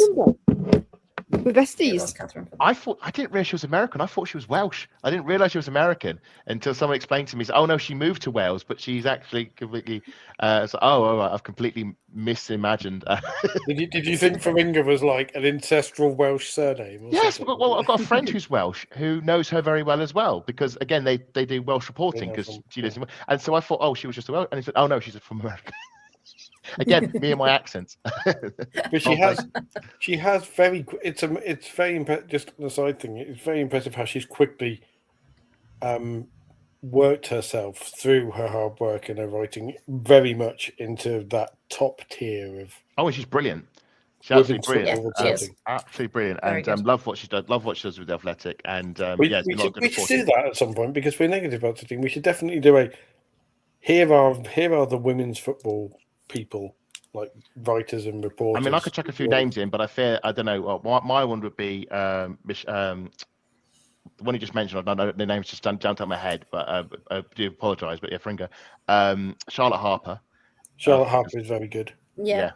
S3: We're besties.
S2: I didn't realize she was American. I thought she was Welsh. I didn't realize she was American until someone explained to me. Oh no, she moved to Wales, but she's actually completely. I've completely misimagined.
S4: Did you think Faringa was like an ancestral Welsh surname?
S2: Yes, well, I've got a friend who's Welsh who knows her very well as well because again they do Welsh reporting because she lives in. And so I thought, she was just a Welsh, and he said, oh no, she's from America. Again, me and my accents.
S4: But she has very. It's very impressive. Just an aside thing, it's very impressive how she's quickly worked herself through her hard work and her writing very much into that top tier of.
S2: Oh, she's brilliant. She's absolutely brilliant.
S1: Yeah,
S2: absolutely brilliant, and love what she does. Love what she does with the Athletic, and
S4: we should do that at some point because we're negative about the team. We should definitely do a. Here are the women's football people, like writers and reporters.
S2: I mean, I could chuck a few names in, but I don't know. My one would be the one you just mentioned, I don't know the name's just jumped out of my head, but I do apologise. But yeah, Fringa, Charlotte Harper.
S4: Charlotte Harper is very good.
S1: Yeah.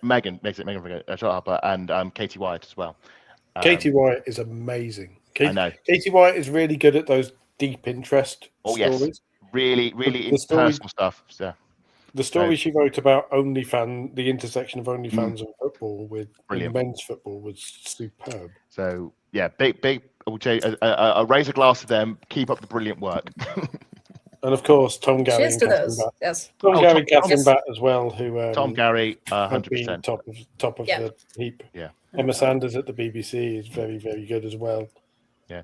S2: Megan Fringa, Charlotte Harper, and Katie Wyatt as well.
S4: Katie Wyatt is amazing.
S2: I know.
S4: Katie Wyatt is really good at those deep interest stories.
S2: Yes. Really personal stuff. So,
S4: the story she wrote about OnlyFans, the intersection of OnlyFans and football with men's football was superb.
S2: So yeah, big. I would say a raise a glass to them. Keep up the brilliant work.
S4: And of course, Tom Gary.
S1: Cheers to those. Yes.
S4: Tom Gary, Catherine Batt as well. Who
S2: Tom Gary, 100%
S4: top of the heap.
S2: Yeah.
S4: Emma Sanders at the BBC is very, very good as well.
S2: Yeah.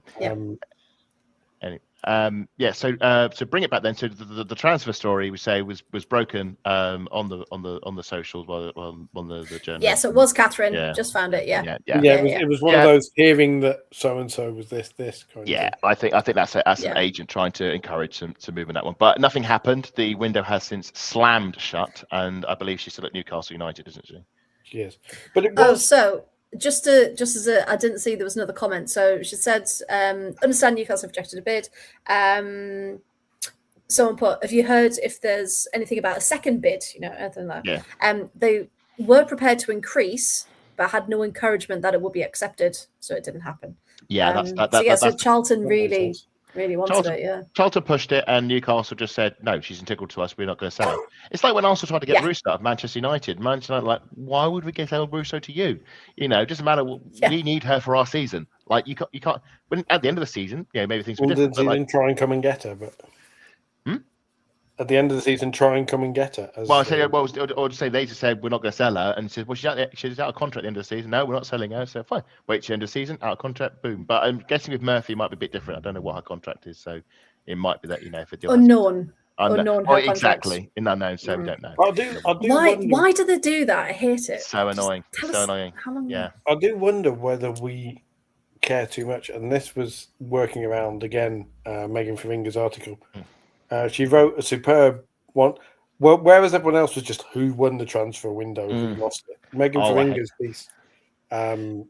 S2: So bring it back then. So the transfer story we say was broken on the socials on the journal.
S1: Yes, it was Catherine. Just found it.
S4: It was one of those hearing that so and so was this kind of thing.
S2: I think that's an agent trying to encourage them to move in that one. But nothing happened. The window has since slammed shut, and I believe she's still at Newcastle United, isn't she?
S4: She is. But it was
S1: just as I didn't see there was another comment. So she said, understand Newcastle rejected a bid. Someone put, have you heard if there's anything about a second bid? Anything like that.
S2: Yeah.
S1: They were prepared to increase, but had no encouragement that it would be accepted, so it didn't happen.
S2: Yeah,
S1: so Charlton really wanted it.
S2: Charlton pushed it, and Newcastle just said, no, she's integral to us. We're not going to sell her. It's like when Arsenal tried to get Russo out of Manchester United. Manchester United, like, why would we get El Russo to you? It doesn't matter. We need her for our season. Like you can't. When at the end of the season, maybe things.
S4: Didn't try and come and get her, but. At the end of the season, try and come and get her. Or
S2: just say they just said we're not going to sell her, and said, well, she's out of contract at the end of the season. No, we're not selling her. So fine, wait till the end of the season, out of contract, boom. But I'm guessing with Murphy, it might be a bit different. I don't know what her contract is, so it might be that if a deal
S1: unknown.
S2: Exactly, in unknown, so we don't know.
S1: Why do they do that? I hate it.
S2: So annoying. Annoying. Yeah.
S4: I do wonder whether we care too much, and this was working around again. Megan Feringa's article. She wrote a superb one. Well, whereas everyone else was just who won the transfer window, who lost it. Megan Feringa's piece either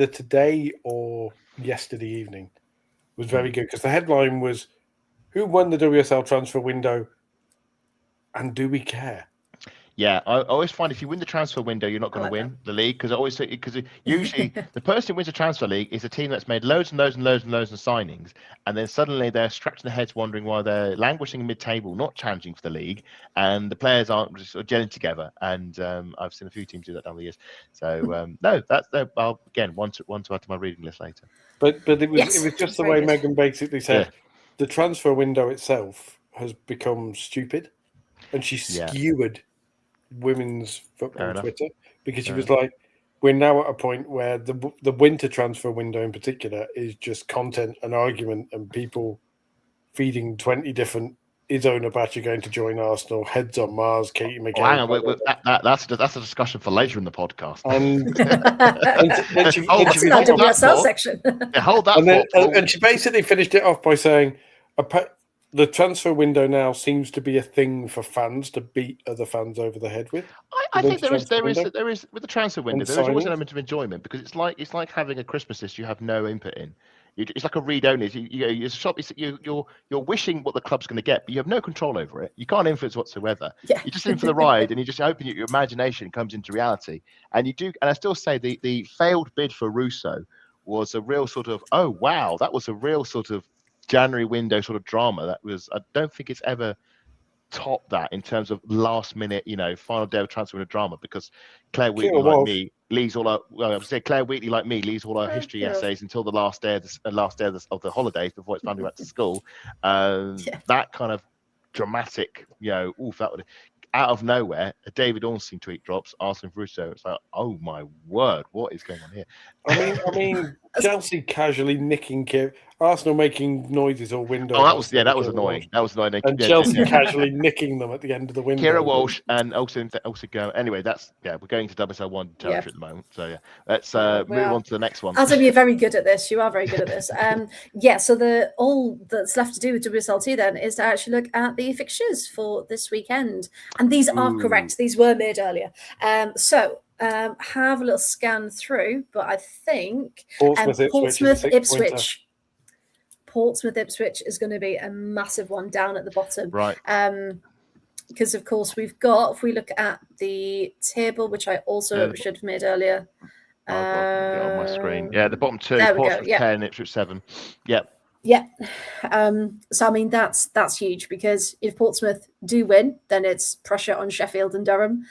S4: today or yesterday evening, was very good because the headline was who won the WSL transfer window and do we care?
S2: Yeah, I always find if you win the transfer window, you're not going to win the league because usually the person who wins the transfer league is a team that's made loads and loads of signings, and then suddenly they're scratching their heads wondering why they're languishing mid-table, not challenging for the league, and the players aren't just sort of gelling together. And I've seen a few teams do that down the years. So no, that's I'll again one to add to my reading list later.
S4: But it was just the way Megan basically said the transfer window itself has become stupid, and she skewered women's football Twitter because she was like, we're now at a point where the winter transfer window in particular is just content and argument and people feeding 20 different is Onabacha going to join Arsenal, heads on Mars, Katie McGinn.
S2: Hang on, that's a discussion for later in the podcast.
S4: And she basically finished it off by saying the transfer window now seems to be a thing for fans to beat other fans over the head with.
S2: I think there is with the transfer window. There is always an element of enjoyment because it's like having a Christmas list you have no input in. It's like a read only. You're wishing what the club's going to get, but you have no control over it. You can't influence whatsoever.
S1: Yeah.
S2: You're just in for the ride, and you just open your imagination comes into reality. And you do. And I still say the failed bid for Russo was a real sort of that was a real sort of January window sort of drama. That was, I don't think it's ever topped that in terms of last minute, final day of transfer window drama because Claire Wheatley like me leaves all her. Well, I would say Claire Wheatley like me leaves all her history essays until the last day of the holidays before it's time to go back to school. That kind of dramatic, that would. Out of nowhere, a David Ornstein tweet drops asking for Russo. It's like, oh my word, what is going on here?
S4: I mean, Chelsea casually nicking Arsenal making noises or windows.
S2: Oh, that was annoying. That was annoying.
S4: And Chelsea casually nicking them at the end of the window.
S2: Kira Walsh and also go. Anyway, we're going to WSL1 territory at the moment. So let's move on to the next one.
S1: Adam, you're very good at this. You are very good at this. So all that's left to do with WSL2 then is to actually look at the fixtures for this weekend. And these are correct. These were made earlier. So have a little scan through, but I think
S4: Portsmouth,
S1: Ipswich is going to be a massive one down at the bottom.
S2: Right.
S1: Because, of course, we've got, if we look at the table, which I also should have made earlier.
S2: I've got to get on my screen. Yeah, the bottom two, Portsmouth 10, Ipswich 7. Yep.
S1: Yeah. So, I mean, that's huge, because if Portsmouth do win, then it's pressure on Sheffield and Durham,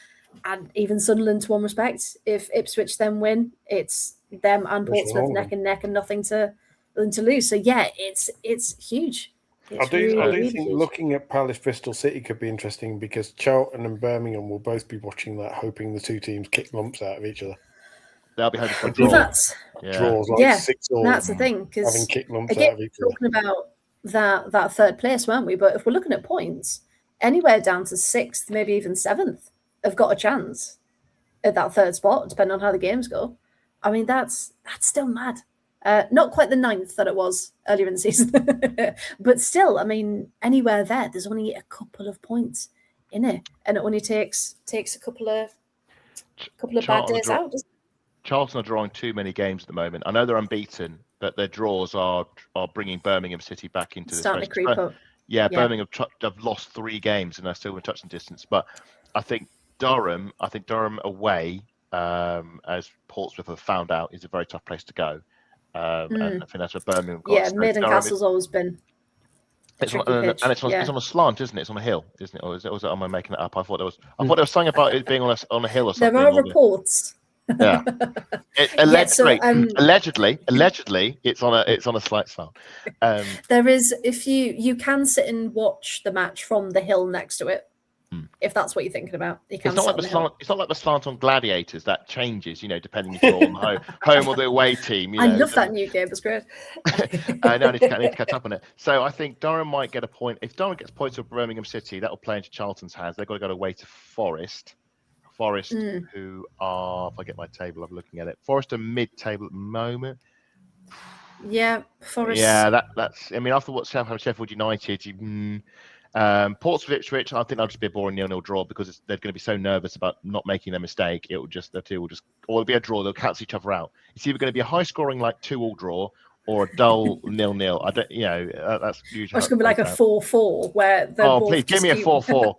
S1: and even Sunderland to one respect. If Ipswich then win, it's them and Portsmouth neck and neck and nothing to lose. So, yeah, it's huge.
S4: I do think looking at Palace Bristol City could be interesting, because Charlton and Birmingham will both be watching that, hoping the two teams kick lumps out of each other.
S2: They'll be hoping for a draw.
S4: Draws like 6-all.
S1: That's the thing, because
S4: having kick lumps out of each other.
S1: Talking about that third place, weren't we? But if we're looking at points, anywhere down to 6th, maybe even 7th, have got a chance at that third spot, depending on how the games go. I mean, that's still mad. Not quite the 9th that it was earlier in the season, but still, I mean, anywhere there's only a couple of points in it, and it only takes a couple of bad days out.
S2: Charlton are drawing too many games at the moment. I know they're unbeaten, but their draws are bringing Birmingham City back into
S1: starting
S2: this
S1: to creep up.
S2: Yeah, Birmingham have lost 3 games and they're still in touching distance. But I think Durham away, as Portsmouth have found out, is a very tough place to go. And I think that's where Birmingham got.
S1: Yeah, Maiden Castle's always been.
S2: It's on a slant, isn't it? It's on a hill, isn't it? Or is it? Am I making it up? I thought there was something about it being on a hill or something.
S1: There are reports.
S2: Yeah. Allegedly, it's on a slight slant.
S1: There is, if you can sit and watch the match from the hill next to it. If that's what you're thinking about,
S2: it's not like the slant. It's not like the slant on Gladiators that changes, depending if you're on the home or the away team.
S1: I love that new game; it's great.
S2: I need to catch up on it. So I think Durham might get a point. If Durham gets points with Birmingham City, that will play into Charlton's hands. They've got to go away to Forest. Who are, if I get my table, I'm looking at it. Forest are mid-table at the moment.
S1: Yeah, Forest.
S2: Yeah, that's. I mean, after what Sheffield United. Portsmouth Ipswich, I think that'll just be a boring 0-0 draw, because they're going to be so nervous about not making their mistake. Or it'll be a draw. They'll cancel each other out. It's either going to be a high-scoring 2-all draw or a dull 0-0. I don't. That's usually.
S1: Or it's going to be like a 4-4 where.
S2: Please give me a 4-4.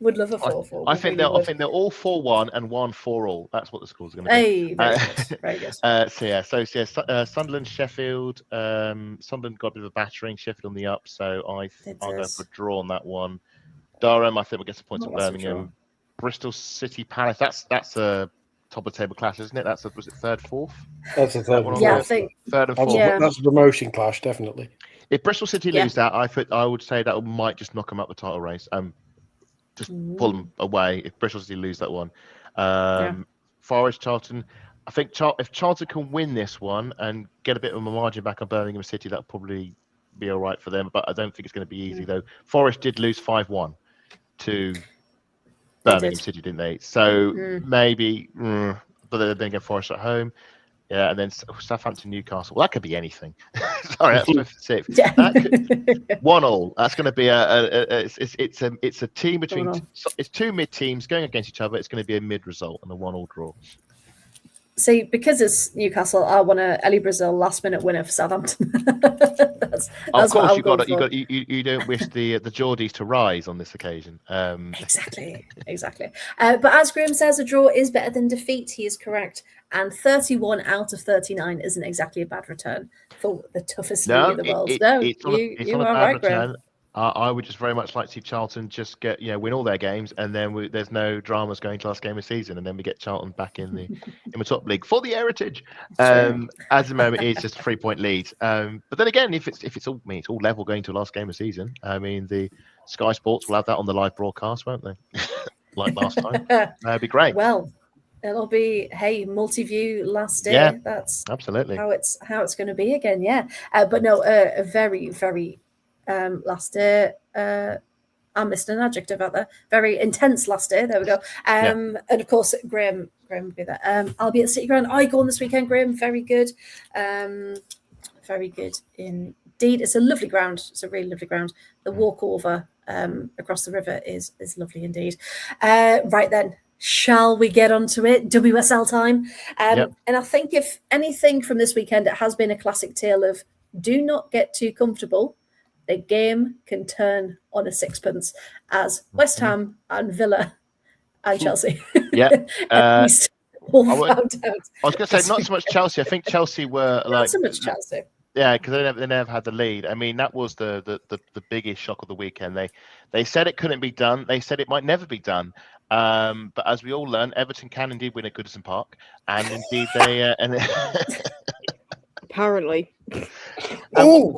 S1: Would love a 4-4.
S2: I think they're all 4-1 and 1-4-all. That's what the score's going to
S1: be. Very good.
S2: Sunderland, Sheffield. Sunderland got a bit of a battering. Sheffield on the up, so I'll go for a draw on that one. Durham, I think we'll get some points on Birmingham. Bristol City Palace. That's a top of the table clash, isn't it? Was it 3rd, 4th?
S4: That's the 3rd.
S1: Yeah, I think
S2: 3rd and 4th.
S4: That's a promotion clash, definitely.
S2: If Bristol City lose that, I would say that might just knock them out the title race. Just pull them away if Bristol City lose that one. Forest, Charlton. I think if Charlton can win this one and get a bit of a margin back on Birmingham City, that'll probably be all right for them. But I don't think it's going to be easy, though. Forest did lose 5-1 to Birmingham City, didn't they? So maybe, but then again, Forest at home. Yeah, and then Southampton, Newcastle. Well, that could be anything. Sorry, that's 5th.
S1: Yeah.
S2: 1-1. That's going to be it's a team between it's 2 mid teams going against each other. It's going to be a mid result and a 1-1 draw.
S1: See, because it's Newcastle, I want a Ellie Brazil last minute winner for Southampton. that's
S2: of course, you don't wish the Geordies to rise on this occasion.
S1: Exactly. But as Graham says, a draw is better than defeat. He is correct, and 31 out of 39 isn't exactly a bad return for the toughest league in the world. You are right, Graham.
S2: I would just very much like to see Charlton just win all their games, and then there's no dramas going to last game of season, and then we get Charlton back in the top league for the heritage. At the moment, it's just a 3-point lead. But then again, if it's all level going to last game of season, I mean the Sky Sports will have that on the live broadcast, won't they? Like last time, that'd be great.
S1: Well, it'll be multi-view last day.
S2: Yeah,
S1: that's
S2: absolutely
S1: how it's going to be again. Yeah, but no, a very very. Last day, I missed an adjective out there. Very intense last day. There we go. And of course, Graham will be there. I'll be at City Ground. I go on this weekend, Graham. Very good. Very good indeed. It's a lovely ground. It's a really lovely ground. The walk over across the river is lovely indeed. Right then, Shall we get onto it? WSL time. And I think if anything from this weekend, it has been a classic tale of do not get too comfortable. The game can turn on a sixpence as West Ham and Villa and Chelsea. At least all found out.
S2: I was going to say not so much Chelsea. I think Chelsea were like
S1: not so much Chelsea.
S2: Yeah, because they never had the lead. I mean, that was the biggest shock of the weekend. They said it couldn't be done. They said it might never be done. But as we all learn, Everton can indeed win at Goodison Park, and indeed they
S3: apparently.
S2: Apparently. And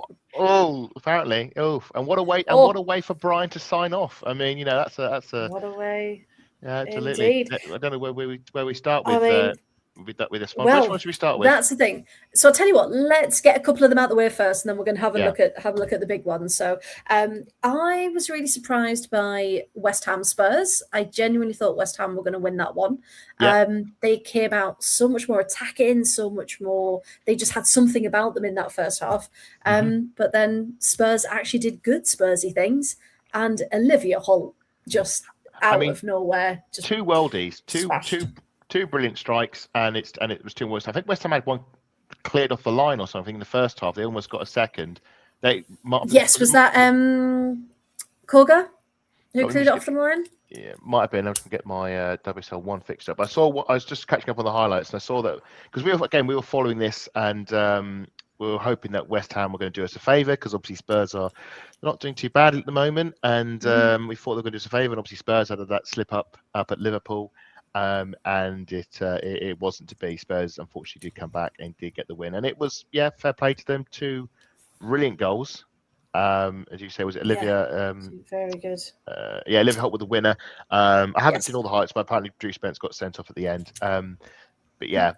S2: what a way! And what a way for Brian to sign off. I mean, that's a
S1: what a way.
S2: Yeah, absolutely. Indeed. I don't know where we start with. With this one.
S1: Well,
S2: which one should we start with?
S1: That's the thing. So I'll tell you what, let's get a couple of them out the way first, and then we're going to have a look at the big ones. So I was really surprised by West Ham Spurs. I genuinely thought West Ham were going to win that one. They came out so much more attacking, so much more. They just had something about them in that first half. But then Spurs actually did good Spursy things, and Olivia Holt just out of nowhere, just
S2: two worldies, two brilliant strikes, and it was two worse. I think West Ham had one cleared off the line or something in the first half. They almost got a second.
S1: Was that Koga who cleared it off the line?
S2: Yeah, might have been. I'm just gonna get my WSL 1 fixed up. I was just catching up on the highlights, and I saw that because we were following this, and we were hoping that West Ham were going to do us a favour because obviously Spurs are not doing too bad at the moment, and we thought they were going to do us a favour, and obviously Spurs had that slip up at Liverpool. And it wasn't to be. Spurs unfortunately did come back and did get the win, and it was fair play to them. Two brilliant goals, as you say. Was it Olivia?
S1: Very good.
S2: Olivia Holt with the winner. I haven't seen all the highlights, but apparently Drew Spence got sent off at the end. But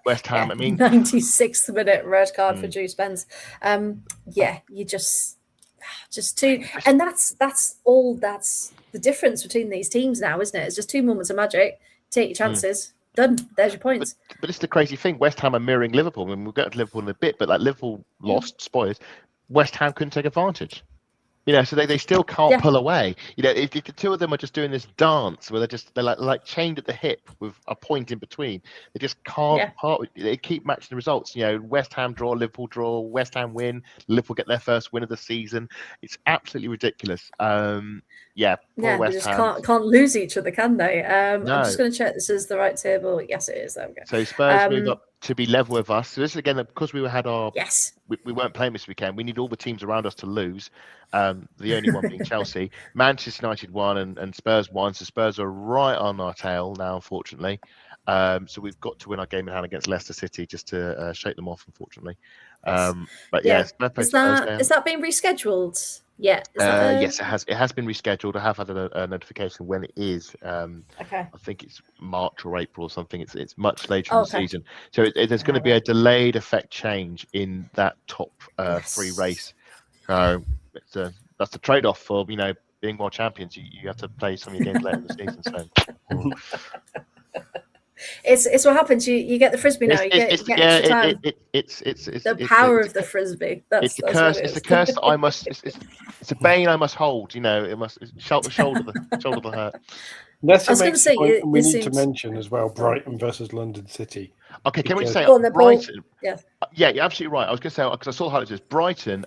S2: West Ham. I mean,
S1: 96th minute red card for Drew Spence. You just two, and that's all. That's the difference between these teams now, isn't it? It's just 2 moments of magic. Take your chances. Done. There's your points.
S2: But it's the crazy thing. West Ham are mirroring Liverpool. I mean, we'll get to Liverpool in a bit, but like Liverpool lost, spoilers. West Ham couldn't take advantage. So they still can't pull away. If the two of them are just doing this dance where they're like chained at the hip with a point in between. They just can't part. They keep matching the results. West Ham draw, Liverpool draw, West Ham win, Liverpool get their first win of the season. It's absolutely ridiculous. They just
S1: can't lose each other, can they? No. I'm just going to check this is the right table. Yes, it is. There we go.
S2: So Spurs move up to be level with us. So this is again because we weren't playing this weekend. We need all the teams around us to lose. The only one being Chelsea. Manchester United won and Spurs won. So Spurs are right on our tail now, unfortunately. So we've got to win our game in hand against Leicester City just to shake them off, unfortunately. Is
S1: that being rescheduled?
S2: Yes, it has. It has been rescheduled. I have had a notification when it is. I think it's March or April or something. It's much later in the season. So there's going to be a delayed effect change in that top 3 race. So that's the trade-off for being world champions. You have to play some of your games later in the season. So.
S1: It's what happens. You get the frisbee now. It's the power of the frisbee.
S2: It's the curse. It's the curse that I must. It's a bane I must hold. It must shoulder the hurt.
S4: We need to mention as well Brighton versus London City.
S2: Okay, can we say Brighton? Yeah, you're absolutely right. I was going to say because I saw the highlights. Brighton,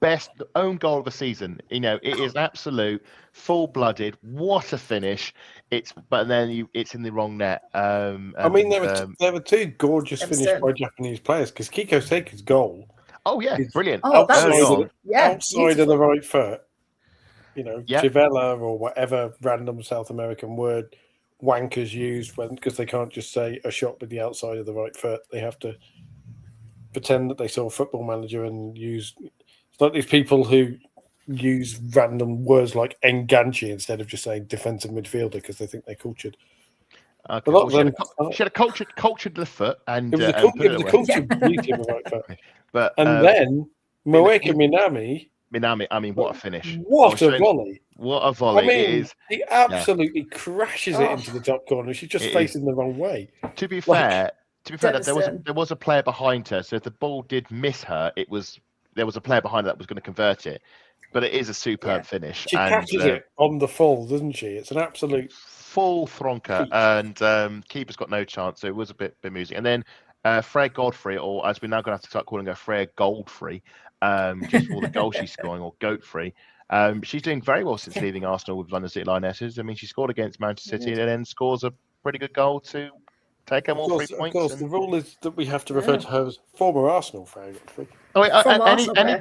S2: best own goal of the season. It is absolute full-blooded. What a finish! It's in the wrong net.
S4: There were two gorgeous finishes by Japanese players because Kiko Seika's goal.
S2: Oh yeah, brilliant!
S4: Outside of the right foot. Chivella or whatever random South American word wankers use because they can't just say a shot with the outside of the right foot. They have to pretend that they saw a Football Manager and use. It's like these people who use random words like enganche instead of just saying defensive midfielder because they think they're cultured.
S2: She had a cultured the foot, and
S4: it was the cultured beauty of the right foot. Then Moeka
S2: Minami, I mean, what a finish!
S4: What a volley!
S2: What a volley! It is.
S4: He absolutely crashes it into the top corner. She's just facing the wrong way.
S2: To be fair, there was a player behind her. So if the ball did miss her, there was a player behind her that was going to convert it. But it is a superb finish.
S4: She catches it on the fall, doesn't she? It's an absolute
S2: full thronker, and keeper's got no chance. So it was a bit bemusing. And then Freya Godfrey, or as we're now going to have to start calling her, Freya Goldfrey, just for the goal she's scoring, or Goatfrey. She's doing very well since leaving Arsenal with London City Lionesses. I mean, she scored against Manchester City and then scores a pretty good goal to take home all 3 points.
S6: Of course, the rule is that we have to refer to her as former Arsenal fan.
S2: Any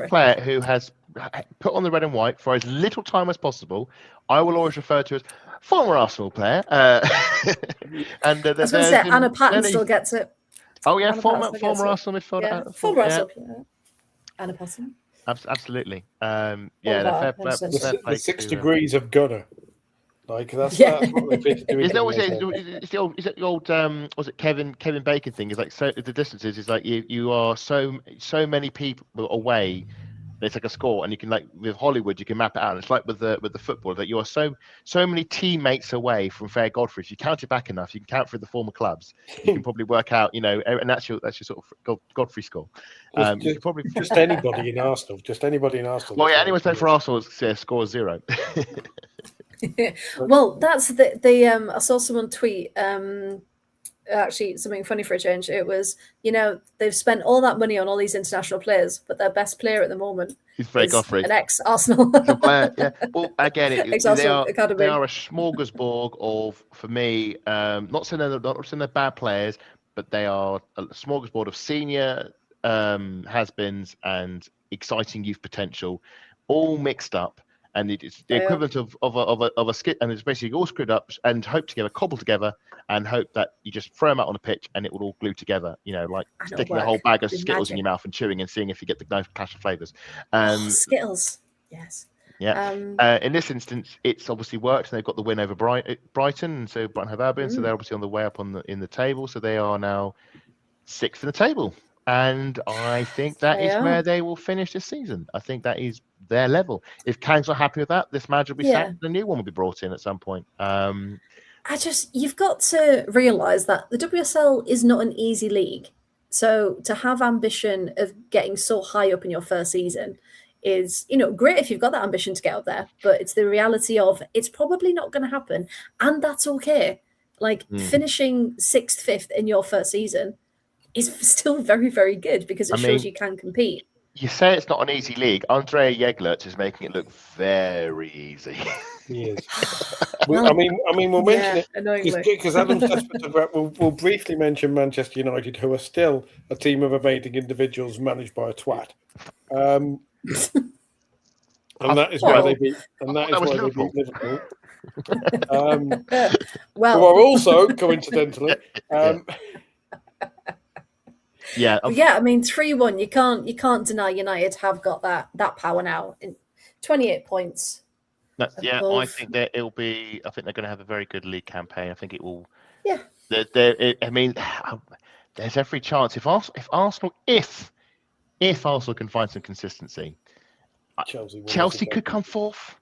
S2: player who has put on the red and white for as little time as possible, I will always refer to as former Arsenal player. And
S1: I was going to say Anna Patton still gets it.
S2: Oh yeah, former Arsenal midfielder.
S1: Yeah, former Arsenal player. Anna Patton.
S2: Absolutely.
S4: The 6 degrees of Gunner. Like that's what they fit to do.
S2: Is it the old was it Kevin Bacon thing? Is like, so the distances is like you are so many people away. It's like a score, and you can, like with Hollywood, you can map it out. And it's like with the football, that you are so many teammates away from Freya Godfrey. If you count it back enough, you can count through the former clubs. You can probably work out, and that's your sort of Godfrey score.
S4: Just anybody in Arsenal.
S2: Well, yeah, anyone playing for Arsenal scores 0.
S1: Well, that's the I saw someone tweet actually something funny for a change. It was, they've spent all that money on all these international players, but their best player at the moment
S2: is Godfrey,
S1: an ex-Arsenal
S2: player. Yeah. Well, again, they are a smorgasbord of, for me, not saying they're bad players, but they are a smorgasbord of senior has-beens and exciting youth potential, all mixed up. And it's the equivalent of a skit, and it's basically all screwed up and cobbled together, and hope that you just throw them out on a pitch and it will all glue together. Like sticking a whole bag of Skittles in your mouth and chewing and seeing if you get the nice clash of flavors.
S1: Skittles, yes.
S2: Yeah. In this instance, it's obviously worked, and they've got the win over Brighton, and so Brighton have Albion, so they're obviously on the way up in the table. So they are now 6th in the table. And I think that is where they will finish this season. I think that is their level. If Kang's not happy with that, this manager will be sacked. The new one will be brought in at some point.
S1: You've got to realise that the WSL is not an easy league. So to have ambition of getting so high up in your first season is, great if you've got that ambition to get up there. But it's the reality of it's probably not going to happen. And that's okay. Finishing 6th, 5th in your first season is still very, very good because it shows you can compete.
S2: You say it's not an easy league. Andrea Jeglerts is making it look very easy.
S4: He is. We'll mention it because Adam's desperate about. We'll briefly mention Manchester United, who are still a team of amazing individuals managed by a twat. And that is why they beat. And that is why they beat Liverpool. Who are also coincidentally.
S2: Yeah,
S1: 3-1. You can't deny United have got that power now. In 28 points.
S2: I think that it'll be. I think they're going to have a very good league campaign. I think it will.
S1: Yeah.
S2: There's every chance if Arsenal can find some consistency, Chelsea could come 4th.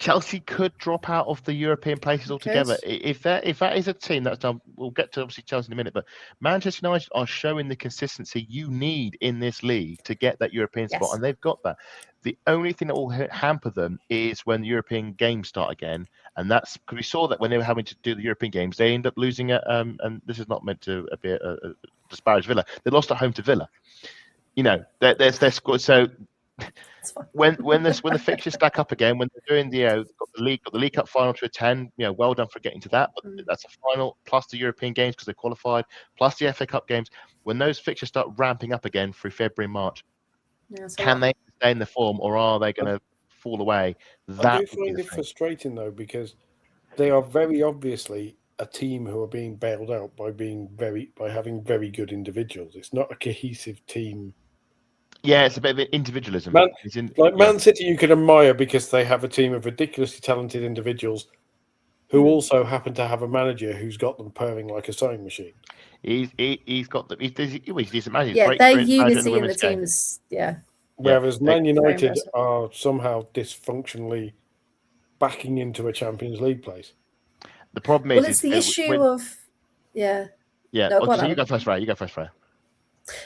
S2: Chelsea could drop out of the European places altogether. If that is a team that's done, we'll get to obviously Chelsea in a minute, but Manchester United are showing the consistency you need in this league to get that European spot, and they've got that. The only thing that will hamper them is when the European games start again, and that's because we saw that when they were having to do the European games, they end up losing it. And this is not meant to be a disparage Villa. They lost at home to Villa. Their score. So. When the fixtures stack up again, when they're doing got the League Cup final to attend, well done for getting to that. But that's a final plus the European games because they qualified, plus the FA Cup games. When those fixtures start ramping up again through February and March, can they sustain the form, or are they going to fall away?
S4: I do find it frustrating though, because they are very obviously a team who are being bailed out by having very good individuals. It's not a cohesive team.
S2: Yeah, it's a bit of individualism.
S4: Man City, you can admire because they have a team of ridiculously talented individuals who also happen to have a manager who's got them purring like a sewing machine.
S2: He's got them. He's decent manager.
S1: Yeah, their unity in the teams. Yeah.
S4: Whereas Man United are somehow dysfunctionally backing into a Champions League place.
S2: The problem is,
S1: it's the issue of. Yeah.
S2: Yeah.
S1: No,
S2: you go first, Ray.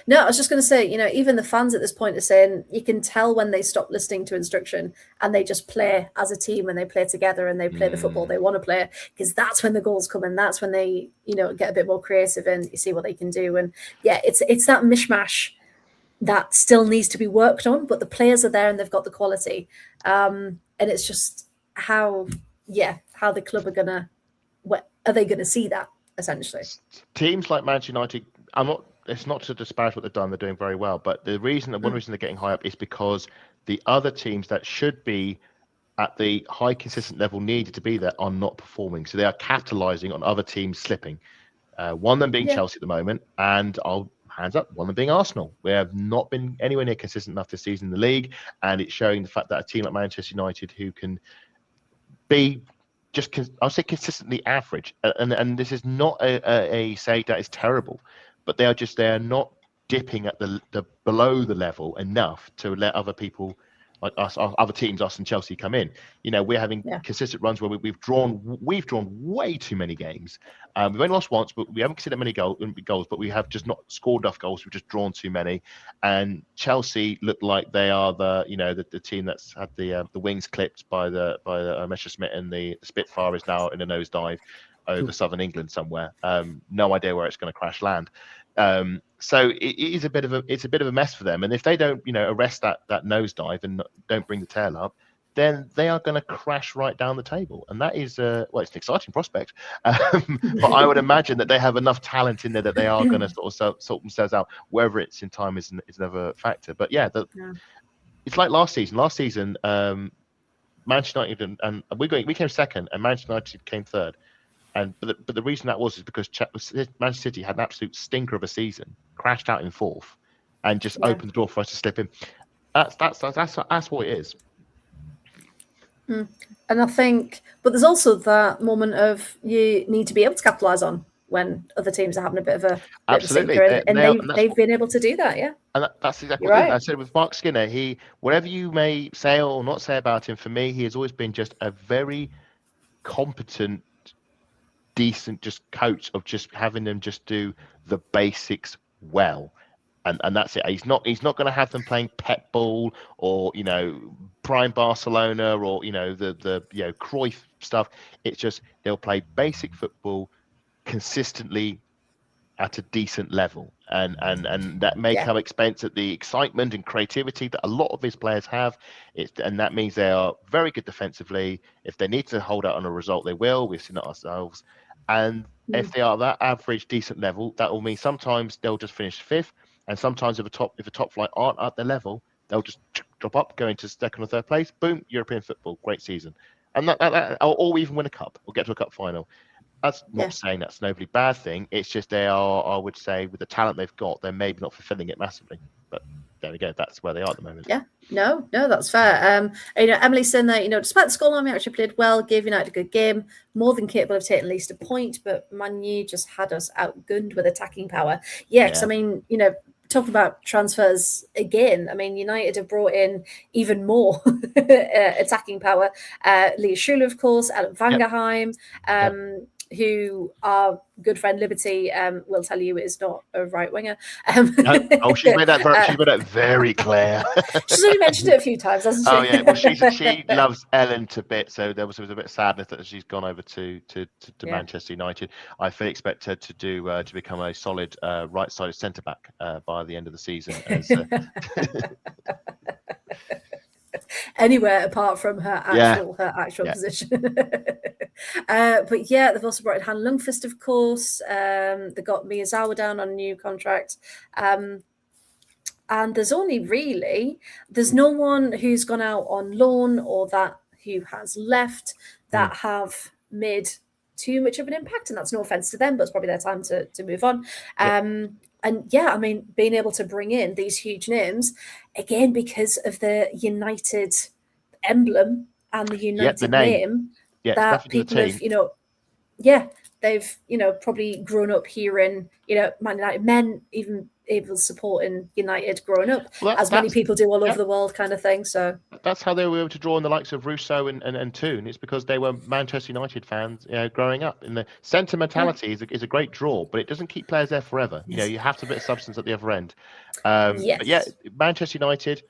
S1: No, I was just going to say, even the fans at this point are saying you can tell when they stop listening to instruction and they just play as a team and they play together and they play the football they want to play, because that's when the goals come in. That's when they, get a bit more creative and you see what they can do. And yeah, it's that mishmash that still needs to be worked on, but the players are there and they've got the quality. And it's just how the club are they going to see that essentially?
S2: Teams like Manchester United, it's not to disparage what they've done. They're doing very well, but one reason they're getting high up is because the other teams that should be at the high consistent level needed to be there are not performing. So they are capitalizing on other teams slipping. One of them being Chelsea at the moment, and hands up, one of them being Arsenal. We have not been anywhere near consistent enough this season in the league, and it's showing the fact that a team like Manchester United who can be I'll say consistently average, and this is not a say that is terrible, but they are not dipping at the below the level enough to let other people like us, other teams, us and Chelsea, come in. We're having consistent runs where we've drawn way too many games. We've only lost once, but we haven't conceded many goals, but we have just not scored enough goals. We've just drawn too many. And Chelsea look like they are the team that's had the wings clipped by the Messerschmitt, and the Spitfire is now in a nosedive over southern England somewhere. No idea where it's going to crash land. So it's a bit of a mess for them, and if they don't arrest that nosedive and don't bring the tail up, then they are going to crash right down the table, and that is it's an exciting prospect. But I would imagine that they have enough talent in there that they are going to sort themselves out. Whether it's in time is another factor. But it's like last season. Manchester United and we came second, and Manchester United came third. But the reason that is because Manchester City had an absolute stinker of a season, crashed out in fourth, and just opened the door for us to slip in. That's what it is.
S1: And I think, but there's also that moment of you need to be able to capitalise on when other teams are having a bit of a stinker, and they've been able to do that,
S2: And that's exactly what I said with Mark Skinner. Whatever you may say or not say about him, for me, he has always been just a very competent, decent just coach of just having them just do the basics well, and that's it. He's not going to have them playing pet ball or prime Barcelona or the Cruyff stuff. It's just they'll play basic football consistently at a decent level, and that may come expense at the excitement and creativity that a lot of his players have. And that means they are very good defensively. If they need to hold out on a result, they will. We've seen it ourselves. And if they are that average, decent level, that will mean sometimes they'll just finish fifth, and sometimes if a top flight aren't at their level, they'll just drop up, go into second or third place. Boom, European football, great season, and or even win a cup or get to a cup final. That's not saying that's an overly bad thing. It's just they are, I would say, with the talent they've got, they're maybe not fulfilling it massively. But there we go. That's where they are at the moment.
S1: Yeah, no, that's fair. Emily's saying that, despite the scoreline, we actually played well, gave United a good game, more than capable of taking at least a point, but Man U just had us outgunned with attacking power. Yeah, because talking about transfers again, United have brought in even more attacking power. Leah Schuler, of course, Ellen Vangerheim, who our good friend Liberty will tell you is not a right winger.
S2: She's made that very clear.
S1: She's only mentioned it a few times, hasn't she?
S2: Oh yeah, well she loves Ellen to bits, so there was a bit of sadness that she's gone over to Manchester United. I fully expect her to become a solid right-sided centre back by the end of the season.
S1: Anywhere apart from her actual position. But they've also brought in Han Lundqvist, of course. They got Miyazawa down on a new contract. And there's no one who's gone out on loan or that who has left that have made too much of an impact. And that's no offense to them, but it's probably their time to move on. And being able to bring in these huge names, again, because of the United emblem and the United name, that people have, they've, probably grown up hearing, Man United men, even supporting United growing up, as many people do all over the world, kind of thing. So
S2: that's how they were able to draw on the likes of Russo and Toon. It's because they were Manchester United fans, growing up. And the sentimentality is a great draw, but it doesn't keep players there forever. You have to have a bit of substance at the other end.
S1: Yes.
S2: But yeah, Manchester United,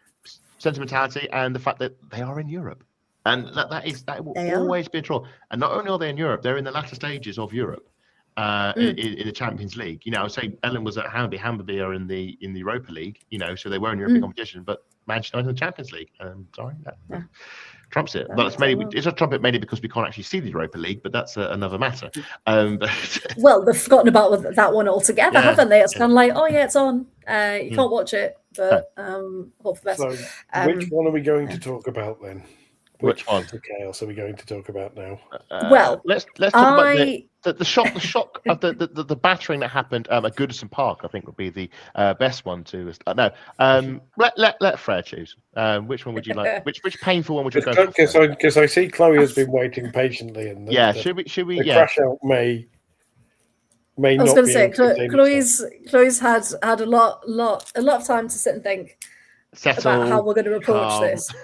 S2: sentimentality, and the fact that they are in Europe. And that will always be a draw. And not only are they in Europe, they're in the latter stages of Europe. In the Champions League, I would say Ellen was at Hammarby are in the Europa League, so they were in European competition, but Manchester United in the Champions League. Sorry, that trumps it. But it's a trumpet mainly because we can't actually see the Europa League, but that's another matter.
S1: Well, they've forgotten about that one altogether, haven't they? It's kind of like, oh yeah, it's on. You can't watch it, but hope for the best.
S4: So, which one are we going to talk about then?
S2: Which one?
S4: The chaos are we going to talk about now?
S1: Well,
S2: let's talk about the shock of the battering that happened at Goodison Park. I think would be the best one to let Freya choose. Which one would you like? Which painful one would you go for?
S4: Because I see Chloe has been waiting patiently, and
S2: should we?
S4: The crash out may
S1: I was going to say Chloe's had a lot of time to sit and think about how we're going to approach this.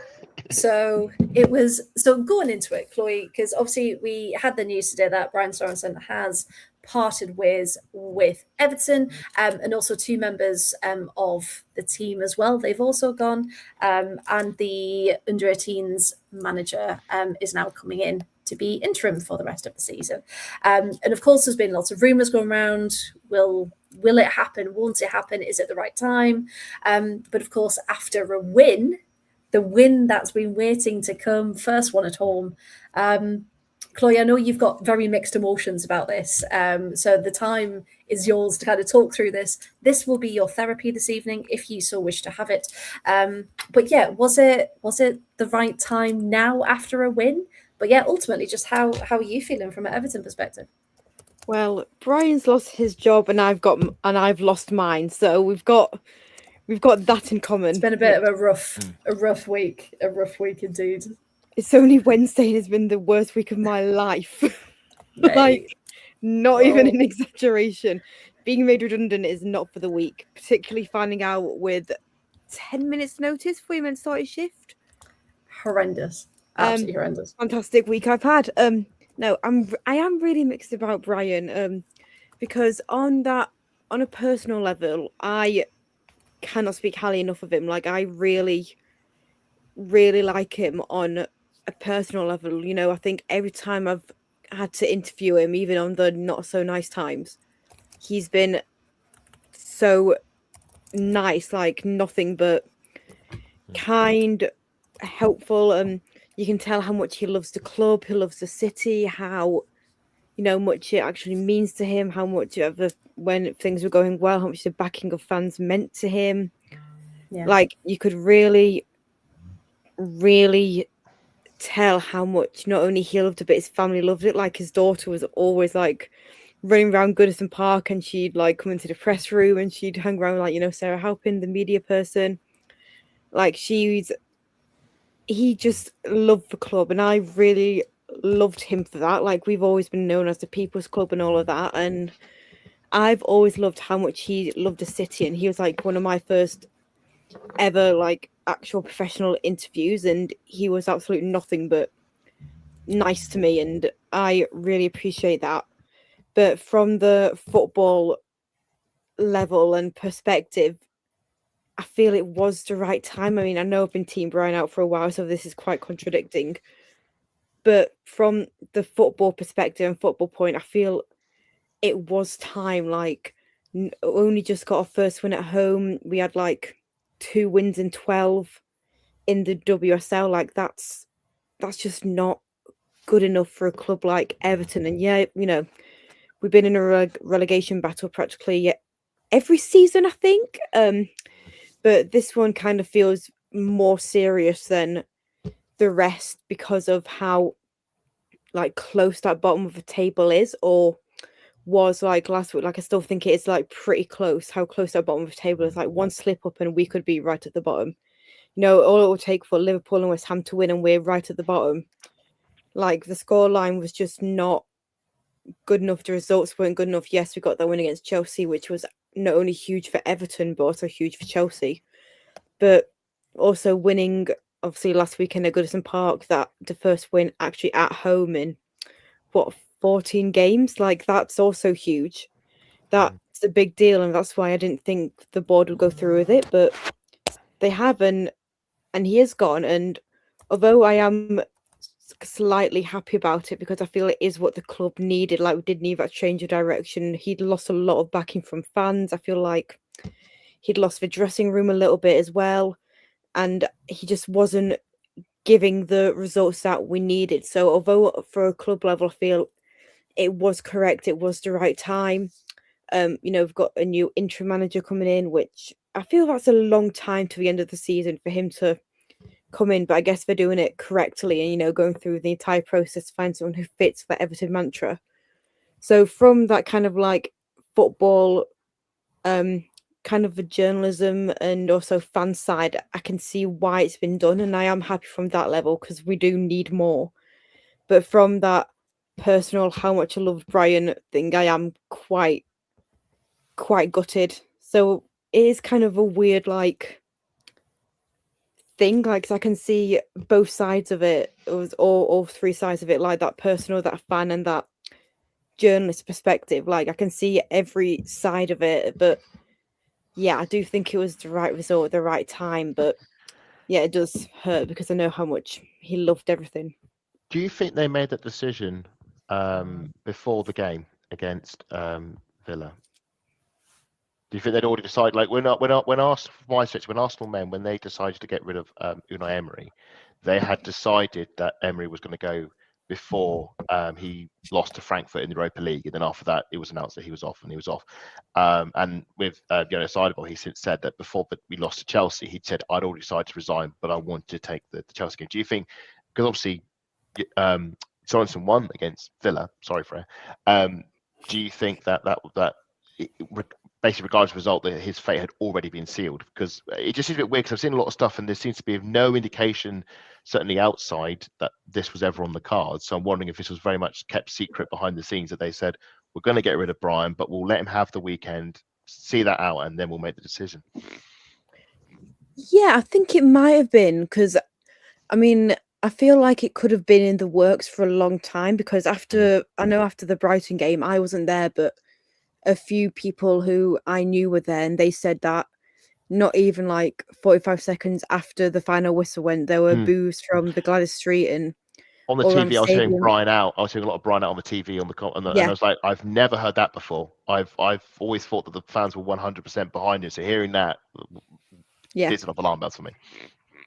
S1: So going into it, Chloe, because obviously we had the news today that Brian Sorensen has parted ways with Everton, and also two members of the team as well. They've also gone, and the under-18s manager is now coming in to be interim for the rest of the season. And of course, there's been lots of rumours going around. Will it happen? Won't it happen? Is it the right time? But of course, after a win, the win that's been waiting to come, first one at home. Chloe, I know you've got very mixed emotions about this. So the time is yours to kind of talk through this. This will be your therapy this evening, if you so wish to have it. But yeah, was it the right time now after a win? But yeah, ultimately, just how are you feeling from an Everton perspective?
S3: Well, Brian's lost his job and I've lost mine. So we've got that in common.
S1: It's been a bit of a rough week indeed.
S3: It's only Wednesday and it's been the worst week of my life. Like, not even an exaggeration. Being made redundant is not for the weak, particularly finding out with 10 minutes notice before you meant to start your shift.
S1: Horrendous. Absolutely horrendous.
S3: Fantastic week I've had. No, I am really mixed about Brian, because on a personal level, I cannot speak highly enough of him. Like, I really, really like him on a personal level. I think every time I've had to interview him, even on the not so nice times, he's been so nice, like nothing but kind, helpful. You can tell how much he loves the club, he loves the city, how much it actually means to him, how much when things were going well, how much the backing of fans meant to him. Yeah. Like, you could really, really tell how much not only he loved it, but his family loved it. Like, his daughter was always like running around Goodison Park, and she'd like come into the press room and she'd hang around like, Sarah Halpin, the media person. Like, he just loved the club, and I really loved him for that. Like, we've always been known as the People's Club and all of that, and I've always loved how much he loved the city. And he was like one of my first ever like actual professional interviews, and he was absolutely nothing but nice to me, and I really appreciate that. But from the football level and perspective, I feel it was the right time. I mean, I know I've been Team Brian out for a while, so this is quite contradicting. But from the football perspective and football point, I feel it was time. Like, only just got our first win at home. We had like 2 wins in 12 in the WSL. Like, that's just not good enough for a club like Everton. And yeah, we've been in a relegation battle practically every season, I think. But this one kind of feels more serious than the rest because of how like close that bottom of the table is, or was like last week. Like, I still think it is like pretty close. How close that bottom of the table is. Like, one slip up and we could be right at the bottom. All it will take for Liverpool and West Ham to win and we're right at the bottom. Like, the scoreline was just not good enough. The results weren't good enough. Yes, we got that win against Chelsea, which was not only huge for Everton, but also huge for Chelsea. But also winning, obviously, last weekend at Goodison Park, that the first win actually at home in, 14 games? Like, that's also huge. That's a big deal, and that's why I didn't think the board would go through with it, but they haven't, and he has gone. And although I am slightly happy about it because I feel it is what the club needed, like we did need that change of direction. He'd lost a lot of backing from fans. I feel like he'd lost the dressing room a little bit as well, and he just wasn't giving the results that we needed. So although for a club level I feel it was correct, it was the right time. We've got a new interim manager coming in, which I feel that's a long time to the end of the season for him to come in, but I guess they're doing it correctly and, going through the entire process to find someone who fits the Everton mantra. So from that kind of like football, kind of the journalism and also fan side, I can see why it's been done, and I am happy from that level because we do need more. But from that personal, how much I love Brian thing, I am quite gutted. So it is kind of a weird thing, cause I can see both sides of it. It was all three sides of it, like that personal, that fan, and that journalist perspective. Like I can see every side of it, but yeah, I do think it was the right result at the right time. But yeah, it does hurt because I know how much he loved everything.
S2: Do you think they made that decision before the game against Villa? Do you think they'd already decided? Like when Arsenal men, when they decided to get rid of Unai Emery, they had decided that Emery was going to go before he lost to Frankfurt in the Europa League, and then after that, it was announced that he was off, and he was off. And with Seidel, he since said that before we lost to Chelsea, he'd said I'd already decided to resign, but I wanted to take the Chelsea game. Do you think? Because obviously, Sorensen won against Villa. Sorry, Freya. Do you think that basically, regardless of the result, that his fate had already been sealed? Because it just seems a bit weird, because I've seen a lot of stuff and there seems to be no indication, certainly outside, that this was ever on the cards. So I'm wondering if this was very much kept secret behind the scenes, that they said, we're going to get rid of Brian, but we'll let him have the weekend, see that out, and then we'll make the decision.
S3: Yeah, I think it might have been, because, I mean, I feel like it could have been in the works for a long time, because after the Brighton game, I wasn't there, but a few people who I knew were there, and they said that not even like 45 seconds after the final whistle went, there were boos from the Gladys Street and
S2: on the TV. I was hearing Brian out. I was hearing a lot of Brian out on the TV and I was like, I've never heard that before. I've always thought that the fans were 100% behind him. So hearing that, it's an alarm bell for me.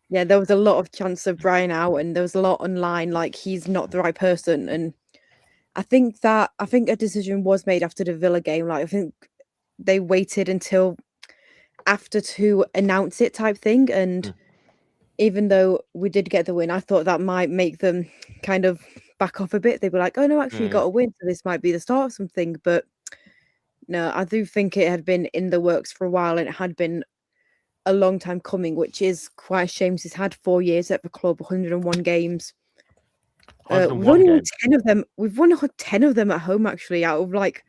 S3: Yeah, there was a lot of chance of Brian out, and there was a lot online like he's not the right person. And I think a decision was made after the Villa game. Like I think they waited until after to announce it, type thing. And even though we did get the win, I thought that might make them kind of back off a bit. They were like, "Oh no, actually, got a win, so this might be the start of something." But no, I do think it had been in the works for a while, and it had been a long time coming, which is quite a shame. He's had 4 years at the club, 101 games. We've only won 10 of them. We've won 10 of them at home, actually, out of like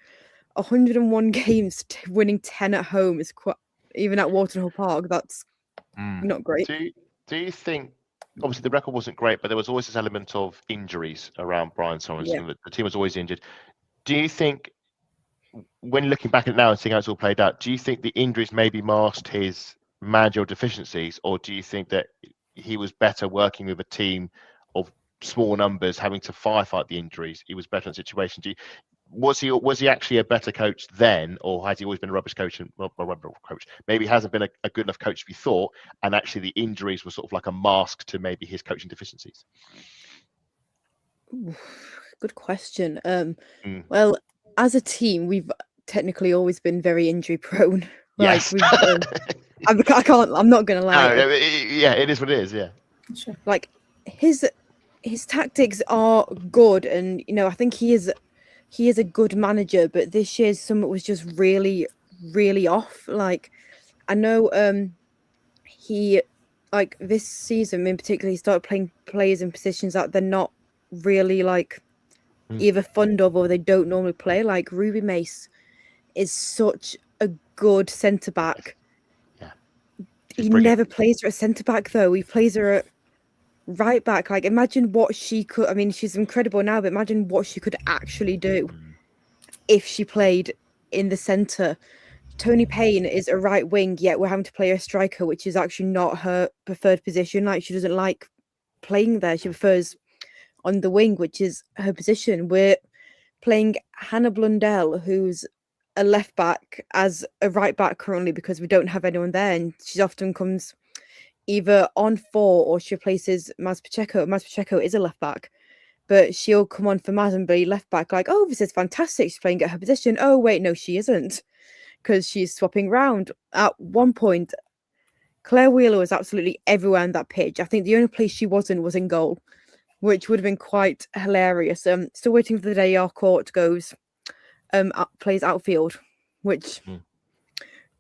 S3: 101 games. Winning 10 at home is quite, even at Waterloo Park, that's not great.
S2: Do you think, obviously the record wasn't great, but there was always this element of injuries around Brian Sorensen. Yeah. The team was always injured. Do you think, when looking back at it now and seeing how it's all played out, do you think the injuries maybe masked his managerial deficiencies, or do you think that he was better working with a team of small numbers, having to firefight the injuries? He was better in the situation. Was he actually a better coach then, or has he always been a rubbish coach? Maybe he hasn't been a good enough coach as we thought, and actually the injuries were sort of like a mask to maybe his coaching deficiencies.
S3: Good question. Well, as a team, we've technically always been very injury prone.
S2: Yes.
S3: I'm not gonna lie.
S2: No, it is what it is. Yeah.
S3: Sure. Like his tactics are good, and I think he is a good manager. But this year's summit was just really, really off. Like I know, he like this season in particular, he started playing players in positions that they're not really like either fond of or they don't normally play. Like Ruby Mace is such a good centre back.
S2: Yeah,
S3: he never plays her at centre back though. He plays her at right back. Like, imagine what she could. I mean, she's incredible now, but imagine what she could actually do if she played in the centre. Tony Payne is a right wing, yet we're having to play a striker, which is actually not her preferred position. Like, she doesn't like playing there. She prefers on the wing, which is her position. We're playing Hannah Blundell, who's a left back, as a right back currently because we don't have anyone there, and she often comes either on for or she replaces Maz Pacheco. Maz Pacheco is a left back, but she'll come on for Maz and be left back. Like, oh, this is fantastic. She's playing at her position. Oh, wait, no, she isn't, because she's swapping round. At one point, Claire Wheeler was absolutely everywhere on that pitch. I think the only place she wasn't was in goal, which would have been quite hilarious. Still waiting for the day our court goes, plays outfield, which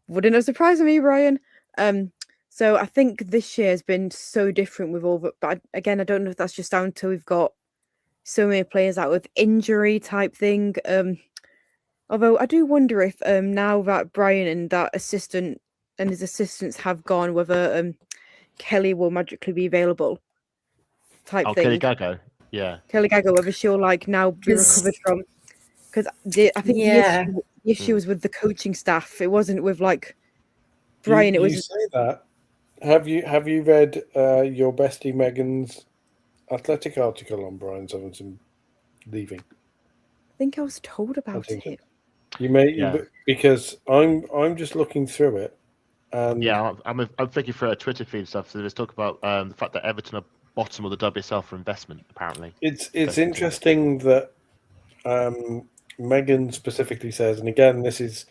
S3: wouldn't have surprised me, Brian. So I think this year has been so different with all the, but again, I don't know if that's just down to we've got so many players out with injury type thing. Although I do wonder if now that Brian and that assistant and his assistants have gone, whether Kelly will magically be available type thing.
S2: Kelly Gago, yeah.
S3: Kelly Gago, whether she'll like now be recovered from, because I think the issue was with the coaching staff. It wasn't with like Brian.
S4: You say that. Have you read your bestie Megan's Athletic article on Brian Sorensen leaving?
S3: I think I was told about it.
S4: You may, because I'm just looking through it. And
S2: I'm thinking through a Twitter feed stuff. So there's talk about the fact that Everton are bottom of the WSL for investment. Apparently,
S4: it's interesting that Megan specifically says, and again, this is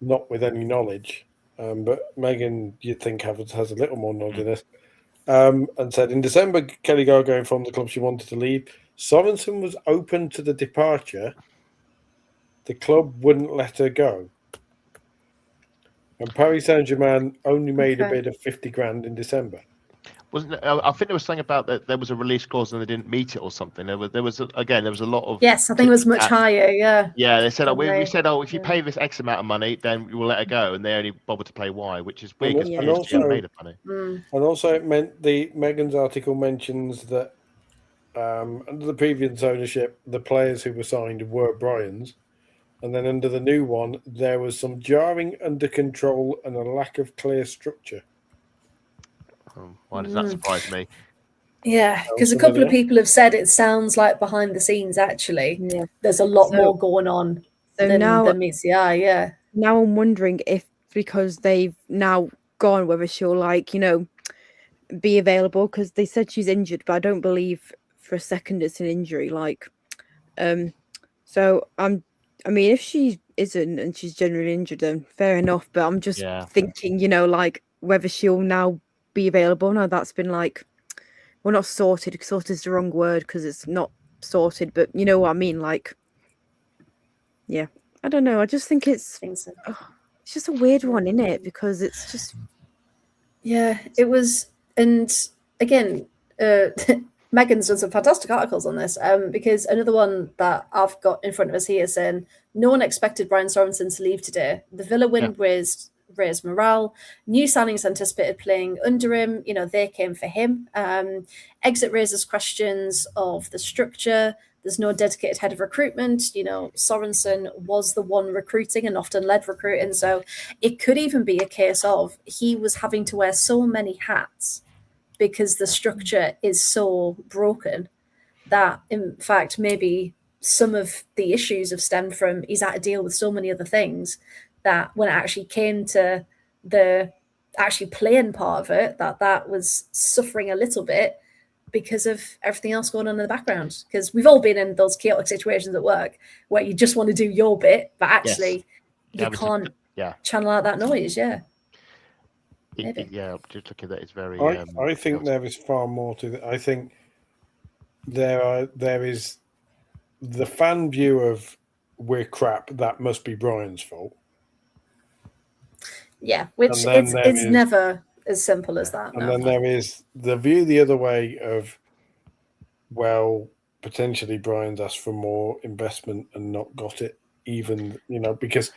S4: not with any knowledge, but Megan, you'd think has a little more knowledge in this, and said in December, Kelly Gago informed the club she wanted to leave. Sorensen was open to the departure. The club wouldn't let her go. And Paris Saint-Germain only made a bid of 50 grand in December.
S2: Wasn't it, I think there was something about that there was a release clause and they didn't meet it or something. There was a lot of
S1: I think it was much higher. Yeah,
S2: they said we said if you pay this X amount of money, then we will let her go, and they only bothered to pay Y, which is weird because PSG made of money.
S4: And also, it meant Megan's article mentions that under the previous ownership, the players who were signed were Brian's. And then under the new one, there was some jarring under control and a lack of clear structure.
S2: Why does that surprise me?
S1: Yeah, because a couple of people have said it sounds like behind the scenes, actually. Yeah. There's a lot more going on than meets the eye, yeah.
S3: Now I'm wondering if, because they've now gone, whether she'll, be available, because they said she's injured, but I don't believe for a second it's an injury. So I mean, if she isn't and she's generally injured, then fair enough. But I'm just thinking, whether she'll now be available. Now that's been well, not sorted. Sorted is the wrong word because it's not sorted. But you know what I mean? I don't know. I just think it's just a weird one, isn't it? Because it's just
S1: it was. And again, Megan's done some fantastic articles on this because another one that I've got in front of us here saying no one expected Brian Sorensen to leave today. The Villa win raised morale. New signings anticipated playing under him. They came for him. Exit raises questions of the structure. There's no dedicated head of recruitment. Sorensen was the one recruiting and often led recruiting. So it could even be a case of he was having to wear so many hats because the structure is so broken that, in fact, maybe some of the issues have stemmed from he's had to deal with so many other things that when it actually came to the actually playing part of it, that was suffering a little bit because of everything else going on in the background. Because we've all been in those chaotic situations at work where you just want to do your bit, but actually you can't channel out that noise.
S2: Just looking at that, it's very.
S4: I think there is far more to that. I think there is the fan view of we're crap. That must be Brian's fault.
S1: Yeah, which it's never as simple as that.
S4: And then there is the view the other way of, well, potentially Brian's asked for more investment and not got it, even, because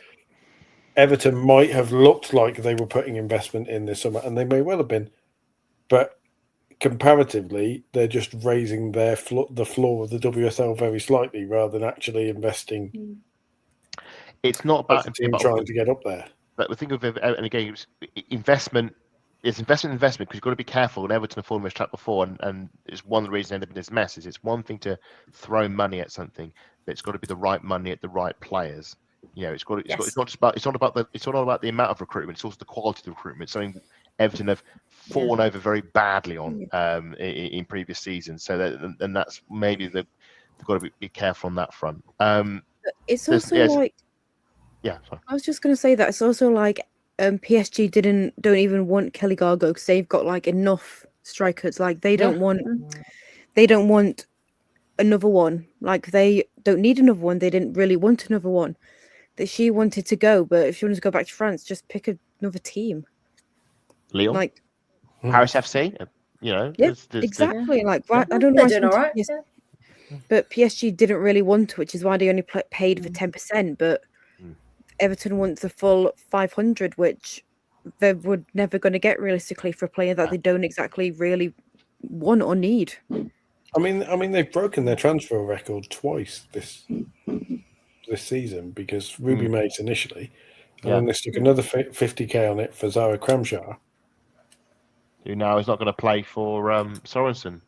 S4: Everton might have looked like they were putting investment in this summer, and they may well have been, but comparatively, they're just raising the floor of the WSL very slightly rather than actually investing.
S2: It's not about
S4: the team trying to get up there.
S2: But we think of it, and again, investment. It's investment because you've got to be careful. And Everton have fallen this trap before, and it's one of the reasons they end up in this mess. Is it's one thing to throw money at something, but it's got to be the right money at the right players. It's not about the amount of recruitment. It's also the quality of the recruitment. Something Everton have fallen over very badly on in previous seasons. So that's maybe they've got to be careful on that front.
S3: It's also like.
S2: Yeah, sorry.
S3: I was just going to say that it's also like PSG don't even want Kelly Gargo because they've got like enough strikers. Like they don't want another one. Like they don't need another one. They didn't really want another one. That she wanted to go, but if she wanted to go back to France, just pick another team.
S2: Lyon,
S3: like
S2: Paris FC.
S3: Exactly. Like I don't know.
S1: They're doing all right.
S3: But PSG didn't really want to, which is why they only paid for 10%. But Everton wants the full 500, which they were never going to get realistically for a player that they don't exactly really want or need.
S4: I mean, they've broken their transfer record twice this season because Ruby Mace initially, and then they stuck another 50k on it for Zara Kramshar,
S2: who now is not going to play for Sorensen.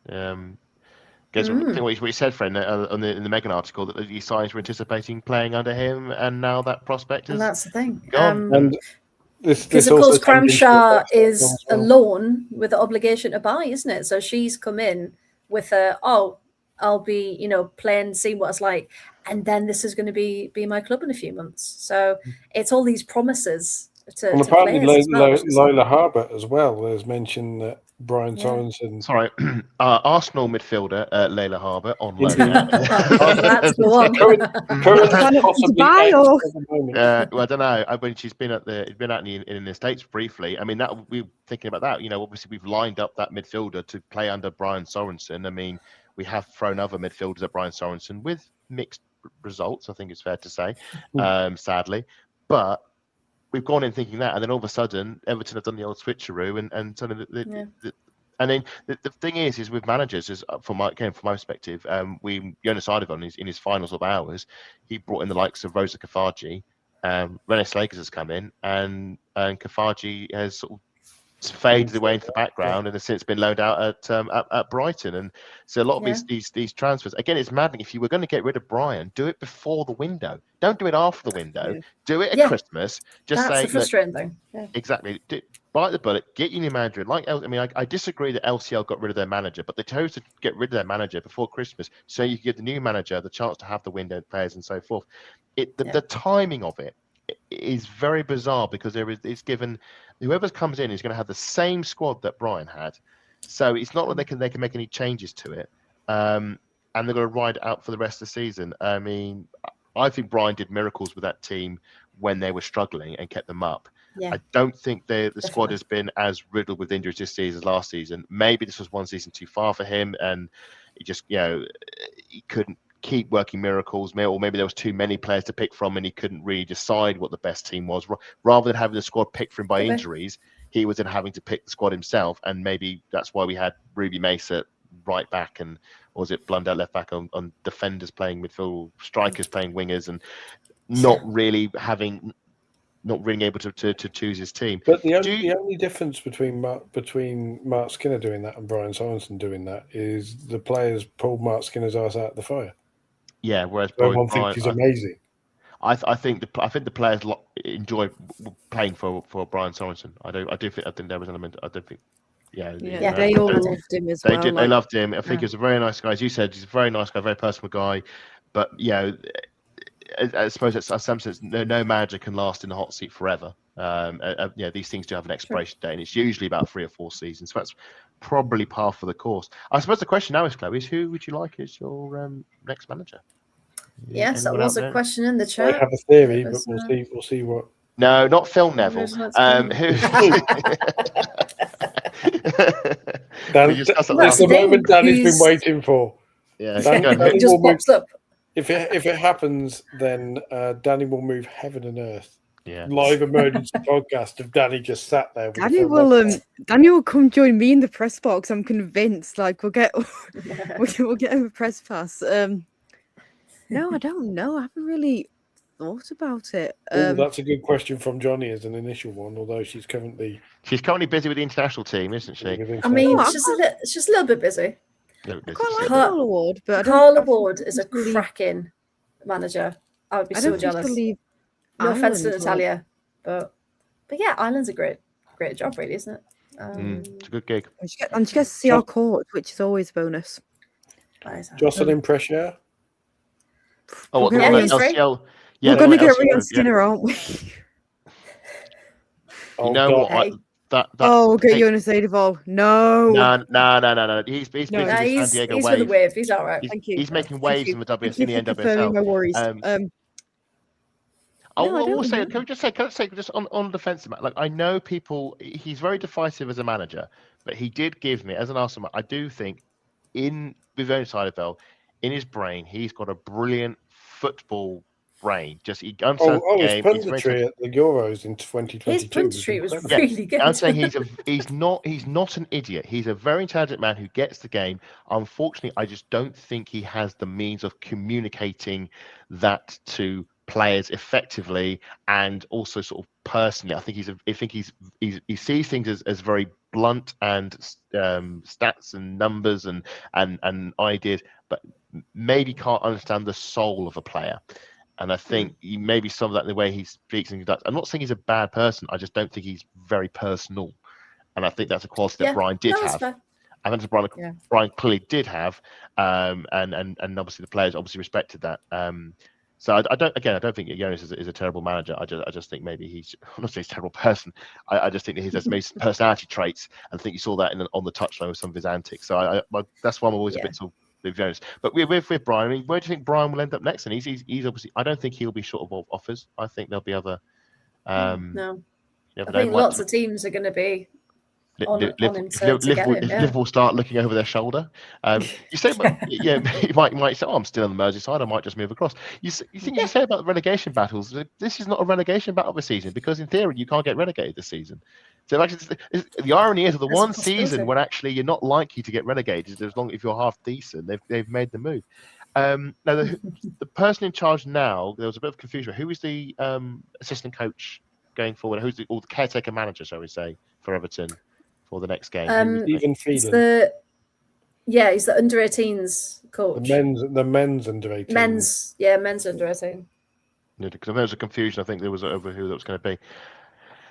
S2: Guess what he said, friend, in the Megan article, that these sides were anticipating playing under him, and now that prospect is.
S1: And that's the thing.
S2: Gone.
S1: Because of course, Kramshar is a loan with the obligation to buy, isn't it? So she's come in with I'll be, playing, seeing what it's like, and then this is going to be my club in a few months. So it's all these promises to
S4: apparently
S1: players
S4: Lila Harbert as well. There's mention that Brian Sorensen.
S2: Sorry, Arsenal midfielder Leila Harbert on loan.
S1: That's the one.
S2: Well, I don't know. When she's been out in the States briefly, I mean, that we're thinking about that. Obviously we've lined up that midfielder to play under Brian Sorensen. I mean, we have thrown other midfielders at Brian Sorensen with mixed results. I think it's fair to say, sadly, but. We've gone in thinking that, and then all of a sudden, Everton have done the old switcheroo, and suddenly, and then the thing is with managers, from my perspective, Jonas Ardovan in his finals of hours, he brought in the likes of Rosa Kafaji, Renée Slakers has come in, and Kafaji has sort of faded away into the background and has since been loaned out at Brighton. And so a lot of these transfers, again, it's maddening. If you were going to get rid of Brian, do it before the window. Don't do it after the window. Do it at Christmas. Just
S1: that's
S2: say,
S1: the frustrating thing. Yeah.
S2: Exactly. Bite the bullet. Get your new manager. I disagree that LCL got rid of their manager, but they chose to get rid of their manager before Christmas so you could give the new manager the chance to have the window players and so forth. The timing of it is very bizarre because it's given whoever comes in is going to have the same squad that Brian had, so it's not like they can make any changes to it, and they're going to ride it out for the rest of the season. I mean, I think Brian did miracles with that team when they were struggling and kept them up. I don't think the squad has been as riddled with injuries this season as last season. Maybe this was one season too far for him, and he just he couldn't keep working miracles, or maybe there was too many players to pick from and he couldn't really decide what the best team was. Rather than having the squad picked for him by injuries, he was then having to pick the squad himself, and maybe that's why we had Ruby Mace at right back and was it Blundell left back on defenders playing midfield, strikers playing wingers, and not really able to choose his team.
S4: But the only difference between Mark Skinner doing that and Brian Sorensen doing that is the players pulled Mark Skinner's ass out of the fire.
S2: Yeah, whereas
S4: everyone thinks he's amazing.
S2: I think the players enjoy playing for Brian Sorensen. I think there was an element. I don't think.
S3: They all loved him as well.
S2: They loved him. I think he was a very nice guy. As you said, he's a very nice guy, very personal guy. But I suppose in some sense, no manager can last in the hot seat forever. These things do have an expiration date, and it's usually about 3 or 4 seasons. So that's probably par for the course. I suppose the question now is, Chloe, is who would you like as your next manager?
S1: Yes, that was a question in the chat.
S4: I have a theory, but we'll see what.
S2: No, not Phil Neville. Who?
S4: That's the moment Danny's been waiting for.
S2: Yeah,
S1: It just pops up.
S4: If it happens, then Danny will move heaven and earth.
S2: Yeah.
S4: Live emergency podcast of Danny just sat there.
S3: Danny will come join me in the press box. I'm convinced. Like we'll get a press pass. No, I don't know. I haven't really thought about it.
S4: That's a good question from Johnny as an initial one. Although she's currently
S2: busy with the international team, isn't she?
S1: I mean, it's just a little bit busy.
S3: I quite like Carla Ward, but
S1: Carla Ward is a cracking manager. I would be so jealous. No offense to Natalia, but yeah, Ireland's a great job, really, isn't it?
S2: It's a good gig.
S3: And she gets to see our court, which is always a bonus.
S4: Jocelyn Pressure.
S2: Oh, what,
S3: we're going to get Rion Skinner, aren't we?
S2: You know what?
S3: We'll get Jonas Eidevall. No.
S2: He's busy with San Diego
S1: he's
S2: Wave.
S1: with the Wave. He's all right.
S3: Thank you.
S2: He's making waves in the NWSL.
S3: My worries.
S2: I will say, can I say just on defensive, like I know people, he's very decisive as a manager, but he did give me, as an Arsenal, I do think with Eidevall, in his brain, he's got a brilliant football brain. Just he understands the game.
S4: His punditry at the Euros in 2022.
S1: His punditry was really good.
S2: I'm saying he's not an idiot. He's a very intelligent man who gets the game. Unfortunately, I just don't think he has the means of communicating that to players effectively and also sort of personally. I think he sees things as very blunt and stats and numbers and ideas, but maybe can't understand the soul of a player. And I think maybe some of that in the way he speaks and conducts. I'm not saying he's a bad person. I just don't think he's very personal. And I think that's a quality that Brian did have. Fair. I think Brian clearly did have. And obviously the players obviously respected that. So I don't think Jonas is a terrible manager. I just think maybe he's not saying he's a terrible person. I just think that he has maybe some personality traits, and I think you saw that on the touchline with some of his antics. So that's why I'm always a bit sort of with Jonas. But with Brian, I mean, where do you think Brian will end up next? And he's obviously, I don't think he'll be short of offers. I think there'll be other.
S1: No, I think lots of teams are going to be.
S2: Liverpool start looking over their shoulder. You say, you might say, I'm still on the Merseyside. I might just move across. You say about the relegation battles. This is not a relegation battle this season because in theory you can't get relegated this season. So actually, the irony is the one season when actually you're not likely to get relegated as long if you're half decent. They've made the move. Now the person in charge now, there was a bit of confusion. Who is the assistant coach going forward? Who's the caretaker manager, shall we say, for Everton? For the next game,
S1: he's the under 18s coach.
S4: The men's under 18.
S1: Men's under 18.
S2: Because there was a confusion. I think there was over who that was going to be.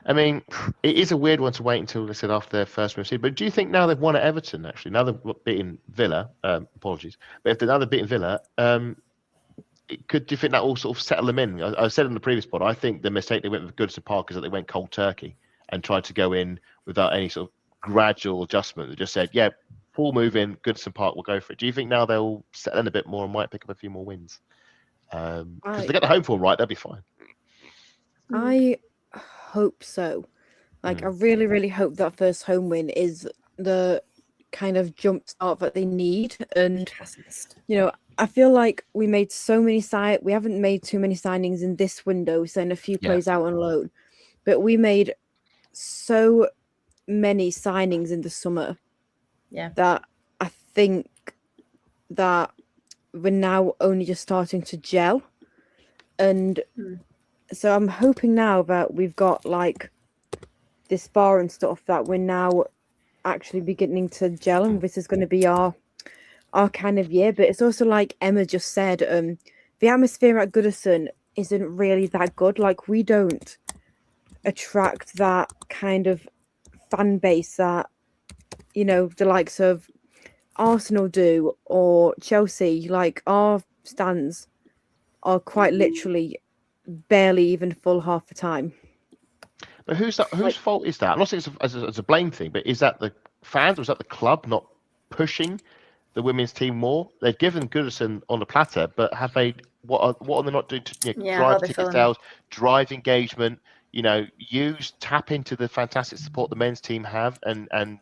S2: I mean, it is a weird one to wait until they said after their first move. But do you think now they've won at Everton? Actually, now they've beaten Villa. Apologies, but if they're beating Villa, do you think that will sort of settle them in? I said in the previous pod, I think the mistake they went with Goodison Park is that they went cold turkey and tried to go in without any sort of gradual adjustment. They just said, full move in, Goodison Park, we'll go for it. Do you think now they'll settle in a bit more and might pick up a few more wins? Because they get the home form right, they'll be fine.
S3: I hope so. I really, really hope that first home win is the kind of jump start that they need. And, I feel like we made so many we haven't made too many signings in this window, sent a few players out on loan, but we made so many signings in the summer that I think that we're now only just starting to gel, and so I'm hoping now that we've got like this bar and stuff that we're now actually beginning to gel, and this is going to be our kind of year. But it's also like Emma just said, the atmosphere at Goodison isn't really that good. Like we don't attract that kind of fan base that the likes of Arsenal do or Chelsea. Like our stands are quite literally barely even full half the time.
S2: But whose fault is that? I'm not saying it's as a blame thing, but is that the fans or is that the club not pushing the women's team more? They've given Goodison on the platter, but have they? What are they not doing to drive ticket sales, drive engagement? Tap into the fantastic support the men's team have and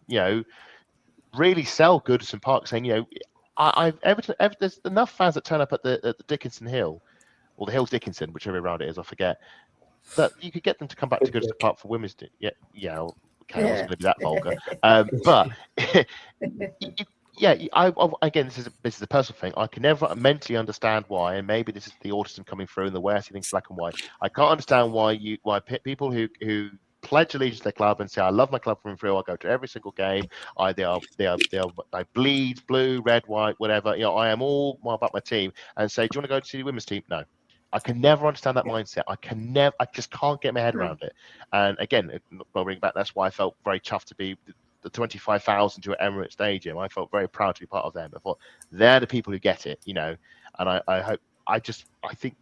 S2: really sell Goodison Park, saying, Everton, there's enough fans that turn up at the Dickinson Hill, or the Hills Dickinson, whichever round it is, I forget, that you could get them to come back to Goodison Park for women's. Yeah. Okay, I wasn't going to be that vulgar, but again, this is a personal thing. I can never mentally understand why, and maybe this is the autism coming through and the way I see things black and white. I can't understand why people who pledge allegiance to their club and say, I love my club from through, I go to every single game, I bleed blue, red, white, whatever, I am all about my team, and say, do you want to go to see the women's team? No. I can never understand that mindset. I just can't get my head around it. And again, I'll bring back, that's why I felt very chuffed to be the 25,000 to Emirates Stadium. I felt very proud to be part of them. I thought they're the people who get it, and I think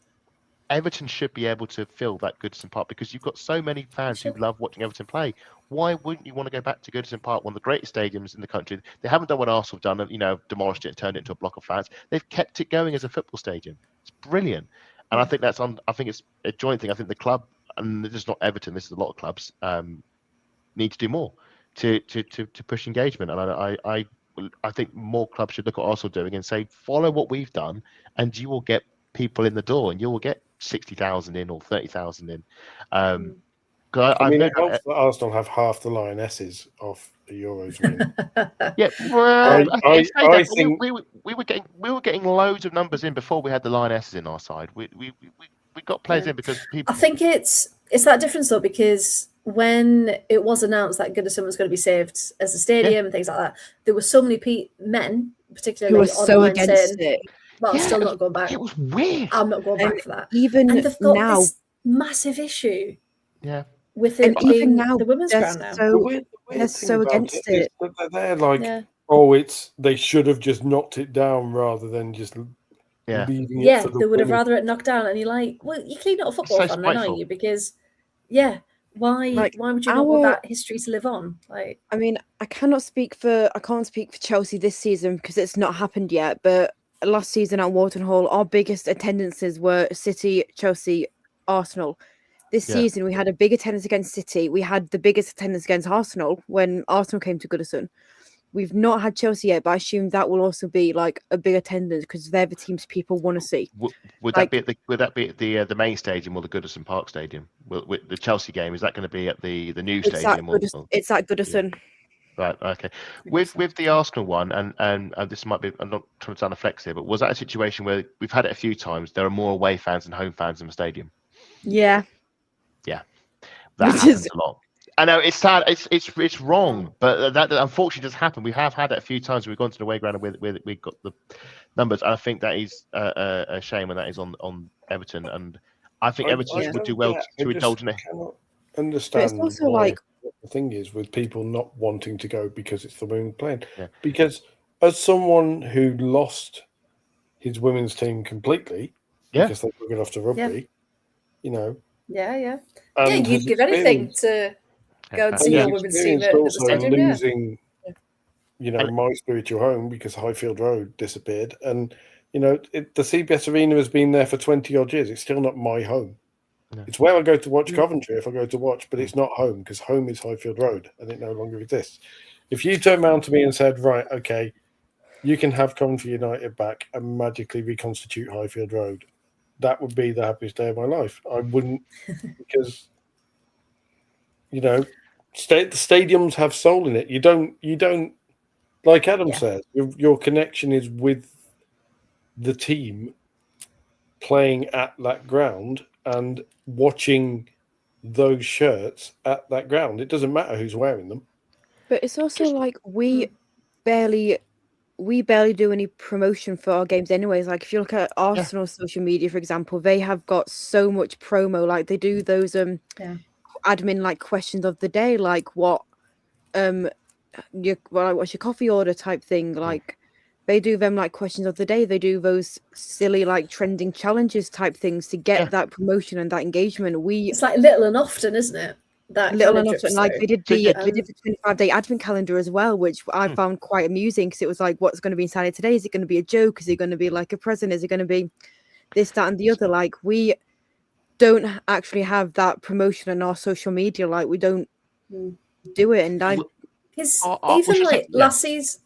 S2: Everton should be able to fill that Goodison Park, because you've got so many fans who love watching Everton play. Why wouldn't you want to go back to Goodison Park, one of the greatest stadiums in the country? They haven't done what Arsenal have done, demolished it and turned it into a block of flats. They've kept it going as a football stadium. It's brilliant. And I think I think it's a joint thing. I think the club, and this is not Everton, this is a lot of clubs, need to do more to push engagement. And I think more clubs should look at what Arsenal doing and say, follow what we've done, and you will get people in the door, and you will get 60,000 in or 30,000 in.
S4: I mean, it helps that Arsenal have half the Lionesses off the Euros win.
S2: Yeah, well, I think we were getting loads of numbers in before we had the Lionesses in our side. We got players in because people.
S1: I think it's that difference though, because when it was announced that Goodison was going to be saved as a stadium and things like that, there were so many men, particularly
S3: who were so against it.
S1: Well, I'm still not going back.
S2: It was weird.
S1: I'm not going back for that.
S3: Even
S1: and they've got
S3: now,
S1: this massive issue.
S2: Yeah.
S1: With it being the women's ground now.
S3: They're so against it.
S4: They're like, they should have just knocked it down rather than just leaving it for the
S1: they would have
S4: women.
S1: rather it knocked down. And you're like, well, you're clearly not a football fan, then, are you? Because, why would you not want that history to live on? Like,
S3: I mean, I can't speak for Chelsea this season because it's not happened yet. But last season at Wharton Hall, our biggest attendances were City, Chelsea, Arsenal. This season, we had a big attendance against City. We had the biggest attendance against Arsenal when Arsenal came to Goodison. We've not had Chelsea yet, but I assume that will also be like a big attendance because they're the teams people want to see.
S2: Would that be at the main stadium or the Goodison Park Stadium? With the Chelsea game, is that going to be at the new stadium?
S3: It's at Goodison.
S2: Yeah. Right. Okay. With the Arsenal one, and this might be, I'm not trying to sound a flex here, but was that a situation where we've had it a few times? There are more away fans than home fans in the stadium.
S3: Yeah.
S2: Yeah, that happens a lot. I know it's sad. It's wrong, but that unfortunately does happen. We have had it a few times. We've gone to the away ground and we got the numbers. And I think that is a shame when that is on Everton. And I think Everton would do well to indulge in it.
S4: I cannot understand.
S3: But it's also like
S4: the thing is with people not wanting to go because it's the women playing. Yeah. Because as someone who lost his women's team completely because they took it off to rugby,
S1: Yeah, you'd give anything to go and see your women's team at the stadium.
S4: Losing, my spiritual home because Highfield Road disappeared, and the CBS Arena has been there for 20 odd years. It's still not my home. No. It's where I go to watch Coventry if I go to watch, but it's not home because home is Highfield Road, and it no longer exists. If you turned around to me and said, "Right, okay, you can have Coventry United back and magically reconstitute Highfield Road," that would be the happiest day of my life. I wouldn't, because the stadiums have soul in it. You don't like Adam says. Your connection is with the team playing at that ground and watching those shirts at that ground. It doesn't matter who's wearing them.
S3: But it's also like we barely do any promotion for our games anyways. Like if you look at Arsenal's social media, for example, they have got so much promo. Like they do those admin like questions of the day, like what's your coffee order type thing. Like they do them like questions of the day. They do those silly like trending challenges type things to get that promotion and that engagement. It's
S1: like little and often, isn't it? That
S3: little and often, like they did the 25-day advent calendar as well, which I found quite amusing because it was like, what's going to be inside it today? Is it going to be a joke? Is it going to be like a present? Is it going to be this, that, and the other? Like we don't actually have that promotion on our social media. Like we don't do it, and
S1: because even like last season.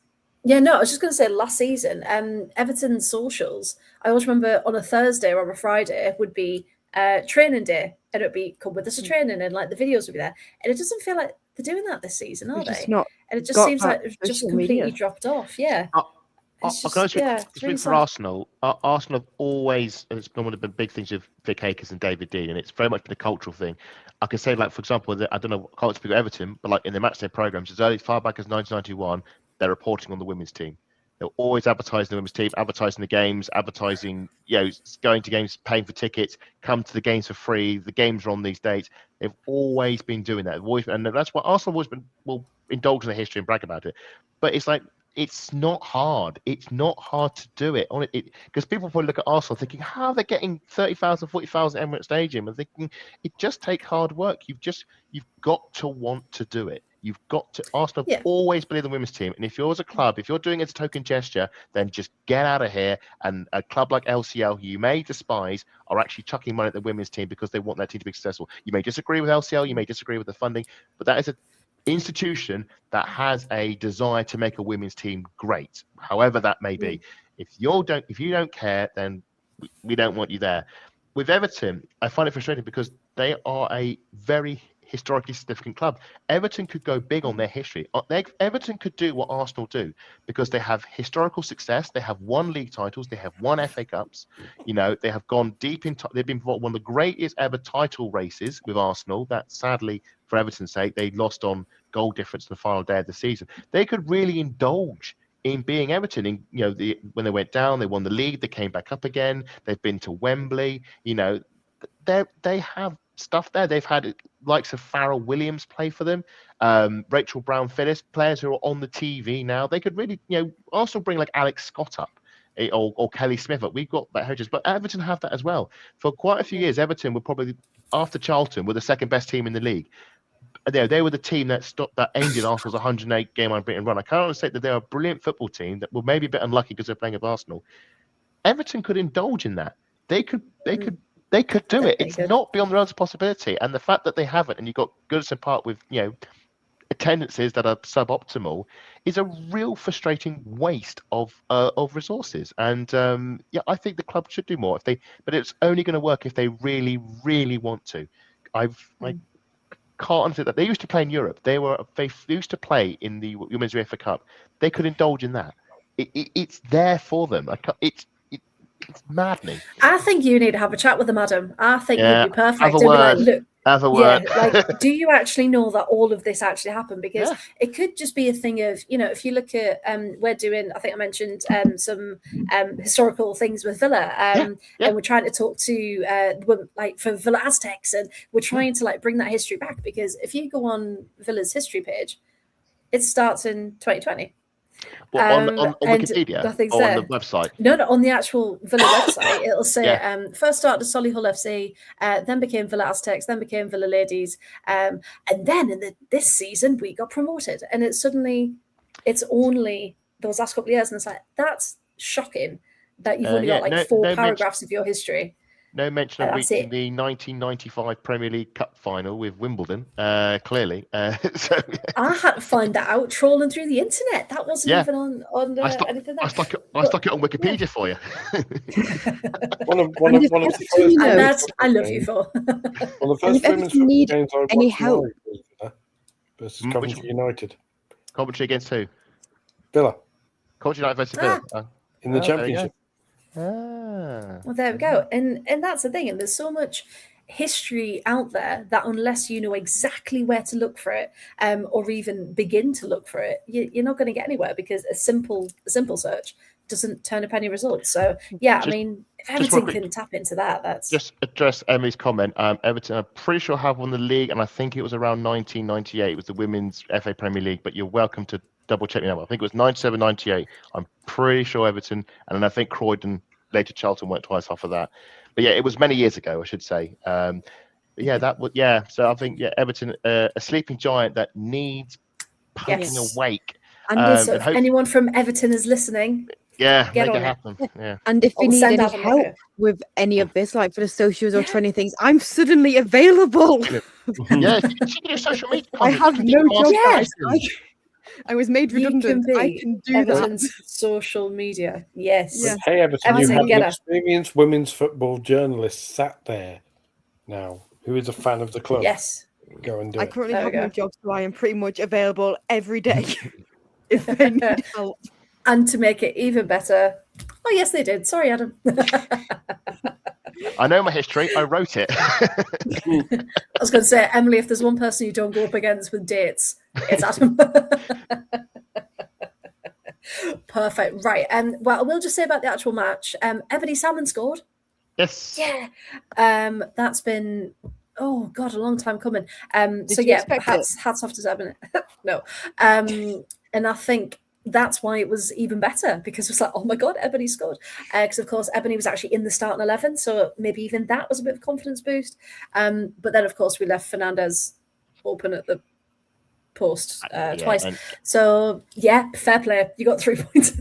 S1: Yeah, no, I was just going to say last season, Everton's socials, I always remember on a Thursday or on a Friday would be training day, and it would be come with us to training, and like the videos would be there. And it doesn't feel like they're doing that this season, are
S3: It's just
S1: they?
S3: not
S1: And it just
S3: got
S1: seems
S3: that
S1: like it's just
S3: social
S1: completely
S3: media.
S1: dropped off. Yeah.
S2: I
S1: It's
S2: can
S1: just,
S2: only speak,
S1: yeah, it's
S2: speak
S1: really
S2: for
S1: sad.
S2: Arsenal. Arsenal have always, and it's been one of the big things with Vic Akers and David Dean, and it's very much been a cultural thing. I can say, like, for example, I don't know, I can't speak of Everton, but like in the matchday programs, as early as far back as 1991, they're reporting on the women's team. They're always advertising the women's team, advertising the games, advertising, going to games, paying for tickets, come to the games for free. The games are on these dates. They've always been doing that. And that's why Arsenal always will indulge in the history and brag about it. But it's like, it's not hard. It's not hard to do it on it because people probably look at Arsenal thinking, how are they getting 30,000, 40,000 Emirates Stadium? And thinking it just takes hard work. You've got to want to do it. You've got to. Arsenal always believe in the women's team, and if you're as a club, if you're doing it as a token gesture, then just get out of here. And a club like LCL, who you may despise, are actually chucking money at the women's team because they want their team to be successful. You may disagree with LCL, you may disagree with the funding, but that is an institution that has a desire to make a women's team great, however that may be. If you don't care, then we don't want you there. With Everton, I find it frustrating because they are a very historically significant club. Everton could go big on their history. Everton could do what Arsenal do because they have historical success. They have won league titles. They have won FA Cups. They have gone deep into. They've been involved in one of the greatest ever title races with Arsenal. That sadly, for Everton's sake, they lost on goal difference in the final day of the season. They could really indulge in being Everton. When they went down, they won the league. They came back up again. They've been to Wembley. They have stuff there. They've had likes of Farrell Williams play for them, Rachel Brown-Phillips, players who are on the TV now. They could really, also bring like Alex Scott up or Kelly Smith up. We've got that heritage, but Everton have that as well. For quite a few years, Everton were probably, after Charlton, were the second best team in the league. They were the team that ended Arsenal's 108 game unbeaten run. I can't honestly say that they're a brilliant football team that were maybe a bit unlucky because they're playing with Arsenal. Everton could indulge in that. They could do it. It's not beyond the realms of possibility. And the fact that they haven't, and you've got Goodison Park with attendances that are suboptimal, is a real frustrating waste of resources. And I think the club should do more but it's only going to work if they really, really want to. I can't understand that. They used to play in Europe. They used to play in the Women's UEFA Cup. They could indulge in that. It's there for them. It's maddening.
S1: I think you need to have a chat with them, Adam. I think you'd be perfect.
S2: Have a word.
S1: Look,
S2: have a word.
S1: Like, do you actually know that all of this actually happened? Because it could just be a thing of, if you look at, we're doing, I think I mentioned some historical things with Villa, and we're trying to talk to, for Villa Aztecs, and we're trying to bring that history back. Because if you go on Villa's history page, it starts in 2020.
S2: On Wikipedia or on the website?
S1: No, on the actual Villa website. It'll say first started as Solihull FC, then became Villa Aztecs, then became Villa Ladies, and then in this season we got promoted. And it's only those last couple of years, and it's like, that's shocking that you've only got 4 paragraphs of your history.
S2: No mention of reaching the 1995 Premier League Cup final with Wimbledon, clearly. I
S1: had to find that out trolling through the internet. That wasn't even on anything there.
S2: I stuck it on Wikipedia for you.
S1: I love you for.
S4: Well, the first women's football games I watched help versus Coventry United.
S2: Coventry against who?
S4: Villa.
S2: Coventry United versus Villa.
S4: In the Championship.
S1: Well, there we go. And that's the thing. And there's so much history out there that unless you know exactly where to look for it, or even begin to look for it, you're not going to get anywhere, because a simple search doesn't turn up any results. So if Everton can tap into that, that's
S2: just address Emily's comment. Everton, I'm pretty sure have won the league, and I think it was around 1998. It was the Women's FA Premier League, but you're welcome to double check me now. I think it was 97, 98. I'm pretty sure Everton, and then I think Croydon, later Charlton went twice after that. But it was many years ago, I should say. So I think Everton, a sleeping giant that needs poking awake.
S1: And if anyone from Everton is listening,
S2: make it happen. Yeah.
S3: And if you need any help with any of this, like for the socials or training things, I'm suddenly available.
S2: If you can do social media,
S3: I have no job. I was made redundant. I can do
S1: Everton's
S3: that.
S1: social media. Yes.
S3: Yes.
S4: Hey, Everton, you
S1: Everton,
S4: have
S1: get
S4: an
S1: her.
S4: experienced women's football journalist sat there now who is a fan of the club.
S1: Yes.
S4: Go and do
S3: I
S4: it.
S3: currently
S1: There we
S3: have no
S1: go.
S3: job, so I am pretty much available every day if they need help.
S1: And to make it even better, oh yes, they did. Sorry, Adam.
S2: I know my history. I wrote it.
S1: I was going to say, Emily, if there's one person you don't go up against with dates, it's Adam. Perfect. Right. Well, I will just say about the actual match. Ebony Salmon scored.
S2: Yes.
S1: Yeah. That's been, oh God, a long time coming.
S3: Did
S1: So
S3: you
S1: yeah,
S3: expect
S1: hats off to Ebony. No. And I think that's why it was even better, because it was like, oh my God, Ebony scored. Because of course, Ebony was actually in the starting 11. So maybe even that was a bit of a confidence boost. But then of course we left Fernandez open at the post twice. So yeah, fair play. You got 3 points.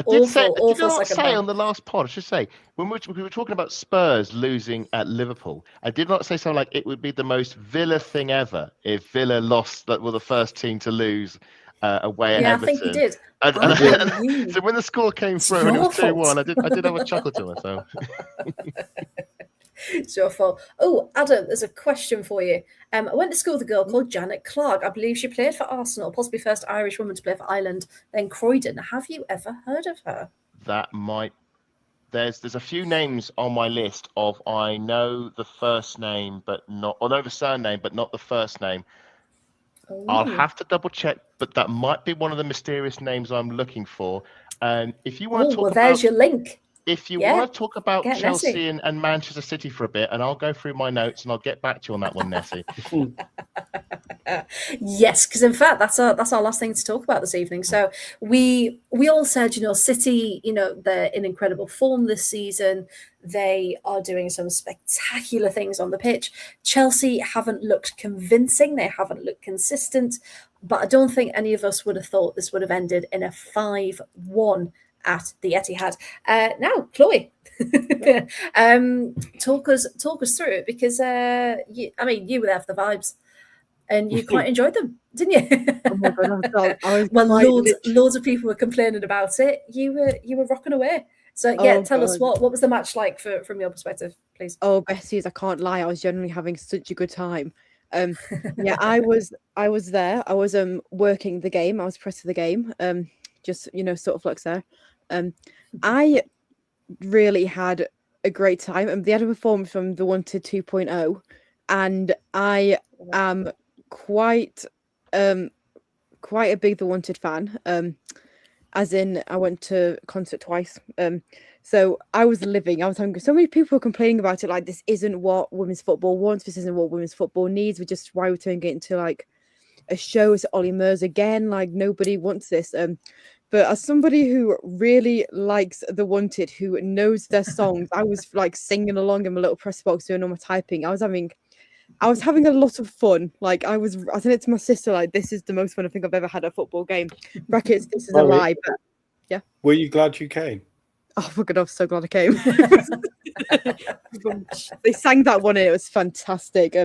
S2: I say on the last pod, I should say, when we were talking about Spurs losing at Liverpool, I did not say something like it would be the most Villa thing ever if Villa lost, that were the first team to lose away at Everton.
S1: I think you did.
S2: So when the score came through and it was 2-1, I did have a chuckle to myself.
S1: It's your fault. Oh, Adam, there's a question for you. I went to school with a girl called Janet Clark. I believe she played for Arsenal, possibly first Irish woman to play for Ireland, then Croydon. Have you ever heard of her?
S2: That might. There's a few names on my list of I know the first name, but not, or know the surname, but not the first name.
S1: Ooh.
S2: I'll have to double check, but that might be one of the mysterious names I'm looking for. And if you want to talk
S1: there's your link.
S2: If you want to talk about Chelsea and Manchester City for a bit, and I'll go through my notes and I'll get back to you on that one, Nessie.
S1: Yes, because in fact that's our last thing to talk about this evening. So we all said, City, they're in incredible form this season. They are doing some spectacular things on the pitch. Chelsea haven't looked convincing. They haven't looked consistent. But I don't think any of us would have thought this would have ended in a 5-1 at the Etihad. Now, Chloe, talk us through it, because you were there for the vibes and you quite enjoyed them, didn't you?
S3: Oh my God,
S1: loads of people were complaining about it. You were rocking away. So tell us what was the match like from your perspective, please.
S3: Oh, Bessies, I can't lie. I was generally having such a good time. I was there. I was working the game. I was pressing the game. Just sort of like there. I really had a great time. They had a performance from The Wanted 2.0, and I am quite a big The Wanted fan. As in, I went to concert twice. So I was having so many people were complaining about it, like this isn't what women's football wants, this isn't what women's football needs. Why we're turning it into like a show. It's Ollie Murs again, like nobody wants this. But as somebody who really likes The Wanted, who knows their songs, I was like singing along in my little press box doing all my typing. I was having a lot of fun. Like I said it to my sister, like this is the most fun I think I've ever had at a football game. Brackets, this is a lie, but yeah.
S4: Were you glad you came?
S3: Oh my God, I'm so glad I came. They sang that one and it was fantastic.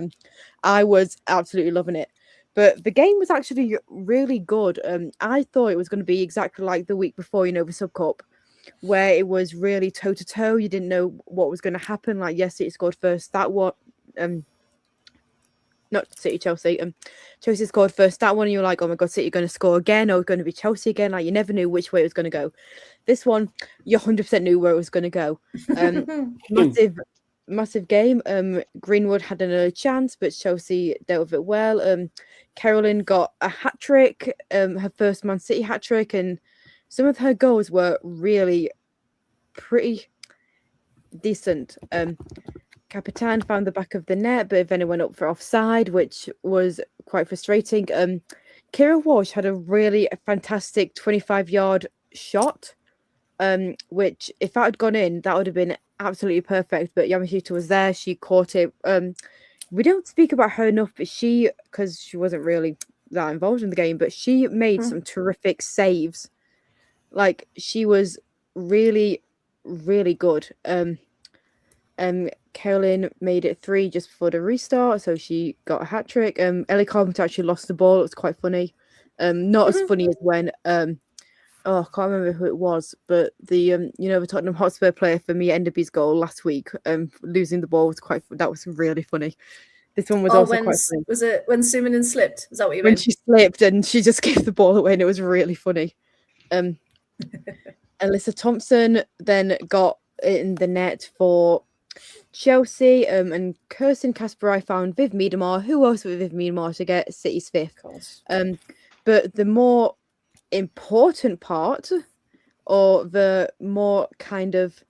S3: I was absolutely loving it. But the game was actually really good. I thought it was going to be exactly like the week before, the Sub Cup, where it was really toe-to-toe. You didn't know what was going to happen. Like, yes, City scored first. That one, not City, Chelsea. Chelsea scored first. That one, and you were like, oh my God, City are going to score again, or it's going to be Chelsea again. Like, you never knew which way it was going to go. This one, you 100% knew where it was going to go. Massive game. Greenwood had another chance, but Chelsea dealt with it well. Carolyn got a hat-trick, her first Man City hat-trick, and some of her goals were really pretty decent. Capitan found the back of the net, but then it went up for offside, which was quite frustrating. Kira Walsh had a really fantastic 25-yard shot, which if that had gone in, that would have been absolutely perfect. But Yamashita was there, she caught it. We don't speak about her enough, but because she wasn't really that involved in the game, but she made some terrific saves. Like, she was really, really good. Carolyn made it 3 just before the restart, so she got a hat-trick. Ellie Carpenter actually lost the ball. It was quite funny. Not as funny as when I can't remember who it was, but the the Tottenham Hotspur player for me Enderby's goal last week, losing the ball was that was really funny. This one was also quite funny.
S1: Was it when Sumanen slipped? Is that what you
S3: mean?
S1: When
S3: she slipped and she just gave the ball away, and it was really funny. Alyssa Thompson then got it in the net for Chelsea, and Kirsten Casper. I found Viv Miedemar, who else with Viv Miedemar to get City's fifth. But the more important part, or the more kind of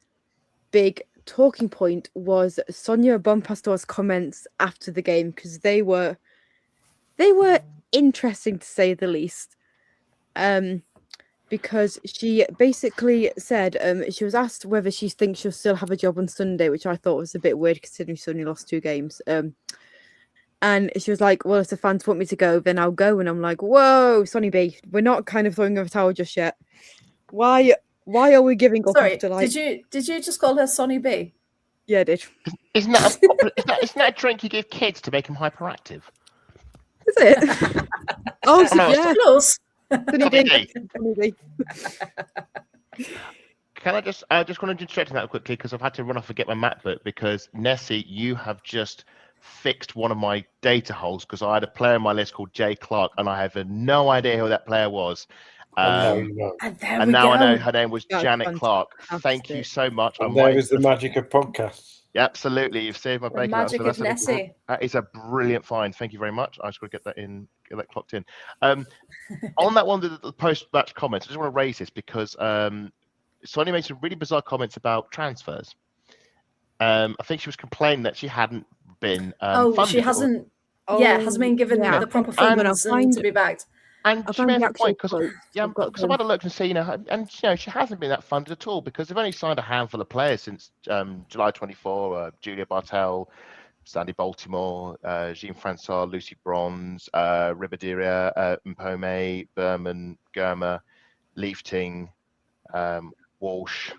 S3: big talking point, was Sonia Bonpastor's comments after the game, because they were interesting to say the least. Because she basically said she was asked whether she thinks she'll still have a job on Sunday, which I thought was a bit weird considering she only lost 2 games. And she was like, well, if the fans want me to go, then I'll go. And I'm like, whoa, Sonny B, we're not kind of throwing over a towel just yet. Why are we giving up after like...
S1: Did you just call her Sonny B?
S3: Yeah, I did.
S2: Isn't that a drink you give kids to make them hyperactive?
S3: Is it? Oh, so, yeah.
S1: Close.
S2: Can I just want to interject in that quickly, because I've had to run off and get my MacBook, because Nessie, you have just fixed one of my data holes, because I had a player on my list called Jay Clark and I have no idea who that player was. And now I know her name was Janet Clark. Thank you so much.
S4: And there is the magic of podcasts.
S2: Yeah, absolutely. You've saved my bacon.
S1: Magic of Nessie.
S2: That is a brilliant find. Thank you very much. I just got to get that clocked in. On that one, the post-match comments, I just want to raise this because Sonia made some really bizarre comments about transfers. I think she was complaining that she hadn't been funded.
S1: She hasn't. Hasn't been given the proper funds to be backed.
S2: And she made a point because I've had a look and see, she hasn't been that funded at all, because they've only signed a handful of players since July 24. Julia Bartel, Sandy Baltimore, Jean-Francois, Lucy Bronze, Ribadira, Mpome, Berman, Germer, Leafting, Walsh,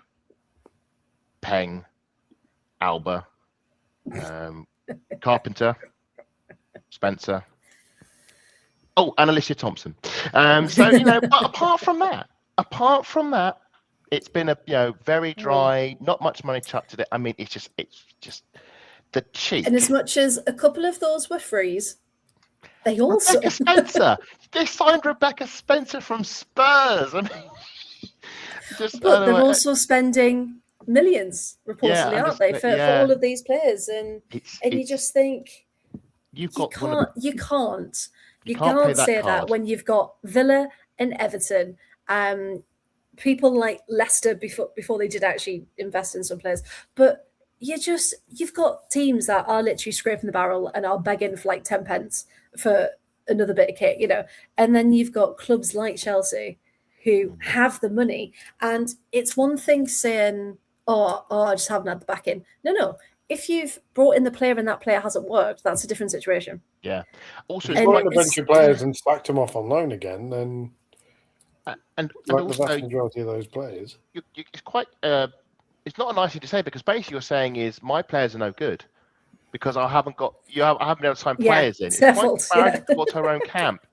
S2: Peng, Alba, Carpenter, Spencer. Oh, and Alicia Thompson. But apart from that, it's been a very dry, not much money chucked at it. I mean, it's just the cheek.
S1: And as much as a couple of those were frees, they also
S2: Rebecca Spencer. They signed Rebecca Spencer from Spurs. I mean,
S1: but they're also spending millions, reportedly, aren't they, for all of these players? And you just think you can't say that when you've got Villa and Everton, people like Leicester before they did actually invest in some players. But you've got teams that are literally scraping the barrel and are begging for like 10 pence for another bit of kit, And then you've got clubs like Chelsea who have the money. And it's one thing saying, I just haven't had the backing. No. If you've brought in the player and that player hasn't worked, that's a different situation.
S2: Yeah. Also,
S4: if you brought in a bunch of players and slacked them off on loan again, then
S2: and
S4: also, the vast majority of those players,
S2: it's quite. It's not a nice thing to say, because basically you're saying is my players are no good because I haven't been able to sign players in. It's quite towards her own camp.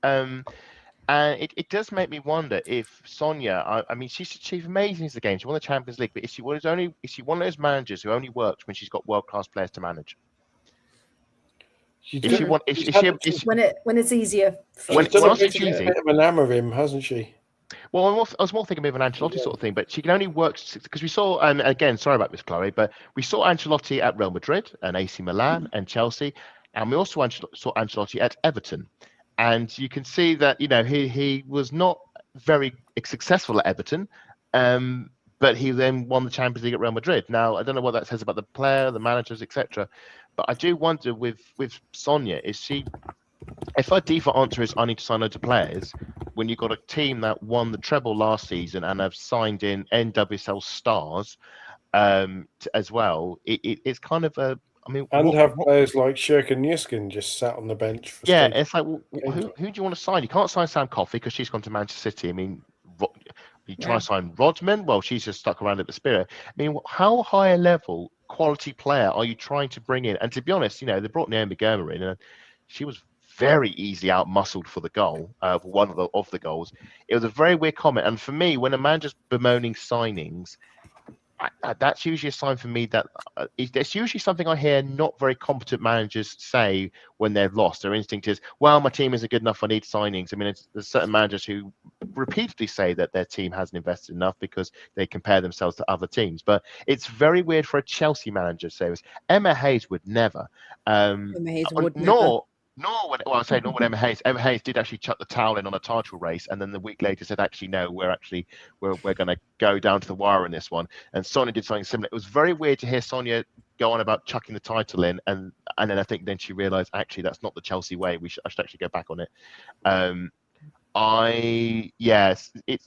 S2: And it does make me wonder if Sonia, I mean, she's amazing in the game. She won the Champions League, but is she one of those managers who only works when she's got world-class players to manage?
S1: When it's easier.
S4: She's done a bit of an hammer him, hasn't she?
S2: Well, I was more thinking of an Ancelotti sort of thing, but she can only work because we saw, and again, sorry about this, Chloe, but we saw Ancelotti at Real Madrid and AC Milan and Chelsea, and we also saw Ancelotti at Everton. And you can see that, he was not very successful at Everton, but he then won the Champions League at Real Madrid. Now, I don't know what that says about the player, the managers, etc. But I do wonder with Sonia, if her default answer is I need to sign loads of players, when you've got a team that won the treble last season and have signed in NWSL stars as well, it's kind of a... I mean,
S4: have players like Shirk and Nuskin just sat on the bench.
S2: It's like, who do you want to sign? You can't sign Sam Coffey because she's gone to Manchester City. I mean, you try to sign Rodman. Well, she's just stuck around at the Spirit. I mean, how high a level quality player are you trying to bring in? And to be honest, they brought Naomi Gurma in, and she was very easily out-muscled for the goal, for one of the goals. It was a very weird comment. And for me, when a manager's bemoaning signings, that's usually a sign for me that it's usually something I hear not very competent managers say when they've lost. Their instinct is, well, my team isn't good enough, I need signings. I mean, there's certain managers who repeatedly say that their team hasn't invested enough because they compare themselves to other teams. But it's very weird for a Chelsea manager to say this. Emma Hayes would never.
S3: Emma Hayes would never.
S2: Nor when Emma Hayes did actually chuck the towel in on a title race, and then the week later said, actually, no, we're going to go down to the wire in this one. And Sonia did something similar. It was very weird to hear Sonia go on about chucking the title in, and then I think then she realised, actually, that's not the Chelsea way. I should actually go back on it.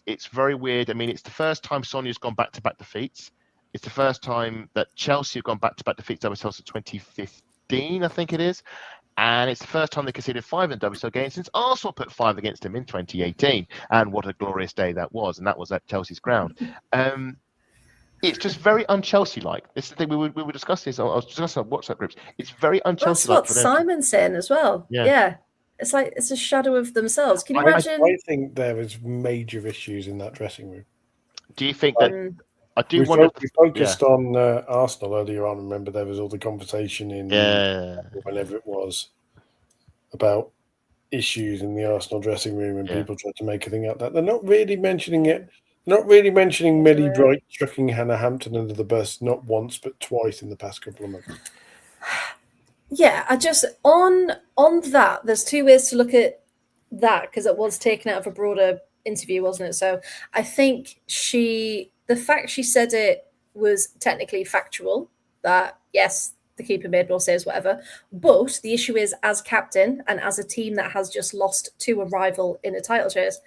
S2: It's very weird. I mean, it's the first time Sonia's gone back-to-back defeats. It's the first time that Chelsea have gone back-to-back defeats. WSL 2015, I think it is. And it's the first time they conceded 5 in WSL games since Arsenal put 5 against them in 2018. And what a glorious day that was. And that was at Chelsea's ground. It's just very un-Chelsea-like. This is the thing we were discussing. I was discussing on WhatsApp groups. It's very un-Chelsea-like.
S1: That's what Simon's saying as well. Yeah. It's like it's a shadow of themselves. Can you imagine?
S4: I think there is major issues in that dressing room.
S2: Do you think that... I do
S4: we
S2: wonder.
S4: We focused on Arsenal earlier on. Remember, there was all the conversation in whenever it was about issues in the Arsenal dressing room, and people tried to make a thing out of that. They're not really mentioning it. Not really mentioning Millie Bright chucking Hannah Hampton under the bus, not once but twice in the past couple of months.
S1: Yeah, I just on that. There's two ways to look at that because it was taken out of a broader interview, wasn't it? So I think the fact she said it was technically factual, that yes, the keeper made more saves, whatever. But the issue is, as captain and as a team that has just lost to a rival in a title chase,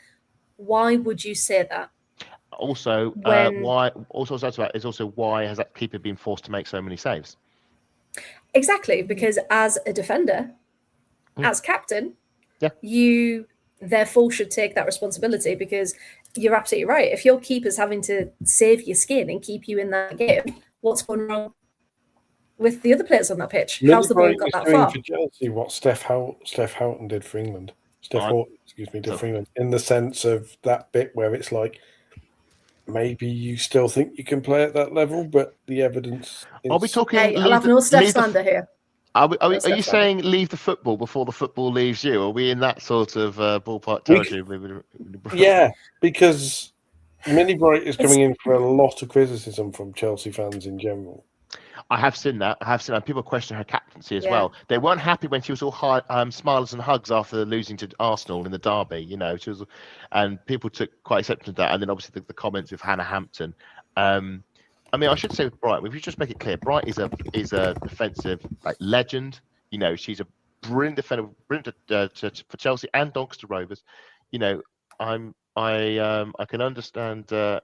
S1: why would you say that?
S2: Also, why has that keeper been forced to make so many saves?
S1: Exactly, because as a defender, as captain, you therefore should take that responsibility, because you're absolutely right. If your keeper's having to save your skin and keep you in that game, what's going wrong with the other players on that pitch? How's the ball got that far?
S4: For Chelsea, what Steph Houghton did for England. Steph Houghton, did for England, in the sense of that bit where it's like, maybe you still think you can play at that level, but the evidence is...
S2: Are we talking...
S1: Hey, I'll have no Steph slander here.
S2: Are you saying leave the football before the football leaves you? Are we in that sort of ballpark territory?
S4: Yeah, because Millie Bright is coming in for a lot of criticism from Chelsea fans in general.
S2: I have seen that. People question her captaincy as well. They weren't happy when she was all smiles and hugs after losing to Arsenal in the derby. You know, and people took quite exception to that. And then obviously the comments with Hannah Hampton. I mean, I should say with Bright, if you just make it clear, Bright is a defensive legend. You know, she's a brilliant defender, for Chelsea and Doncaster Rovers. You know, I can understand. I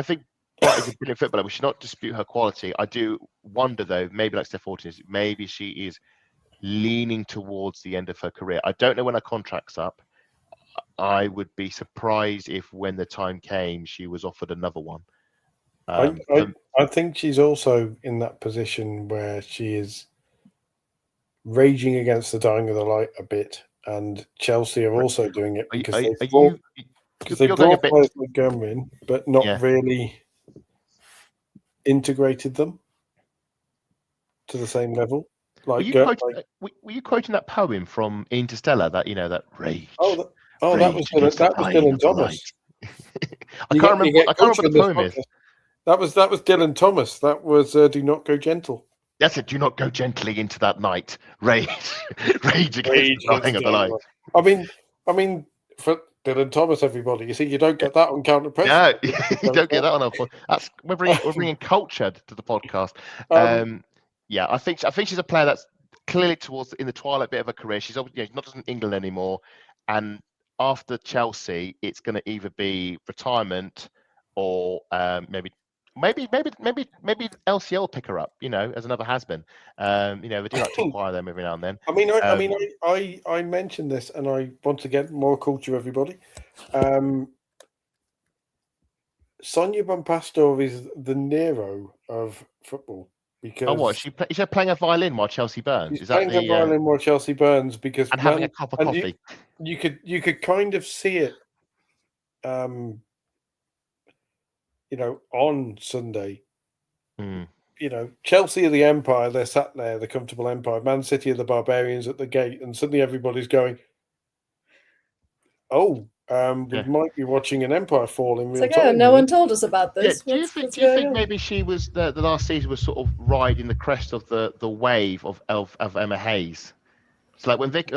S2: think Bright is a brilliant footballer. We should not dispute her quality. I do wonder, though, maybe like Steph Houghton is, maybe she is leaning towards the end of her career. I don't know when her contract's up. I would be surprised if, when the time came, she was offered another one.
S4: I think she's also in that position where she is raging against the dying of the light a bit, and Chelsea are also doing it because they brought players like Gummer in, but not really integrated them to the same level.
S2: Were you quoting that poem from Interstellar? That that rage.
S4: That was Dylan Thomas.
S2: I can't remember what the poem is.
S4: That was Dylan Thomas. That was "Do Not Go Gentle."
S2: That's it. Do not go gently into that night. Rage against the dying of the light.
S4: I mean, for Dylan Thomas, everybody. You see, you don't get that on Counter Press.
S2: No, you don't get that on our podcast. We're bringing culture to the podcast. I think she's a player that's clearly in the twilight bit of her career. She's obviously not just in England anymore, and after Chelsea, it's going to either be retirement or maybe LCL will pick her up, as another has-been. They do like to acquire them every now and then.
S4: I mentioned this, and I want to get more culture, everybody. Sonia Bompastor is the Nero of football, Because
S2: what? Is she playing a violin while Chelsea burns?
S4: Is that playing a violin while Chelsea burns? Because
S2: and having a cup of coffee.
S4: You could kind of see it, on Sunday. Chelsea are the Empire. They're sat there, the comfortable Empire. Man City are the barbarians at the gate, and suddenly everybody's going, "Oh, we might be watching an Empire fall in real time."
S1: No one told us about this.
S2: Do you think maybe she was the last season was sort of riding the crest of the wave of Emma Hayes? So like when Vic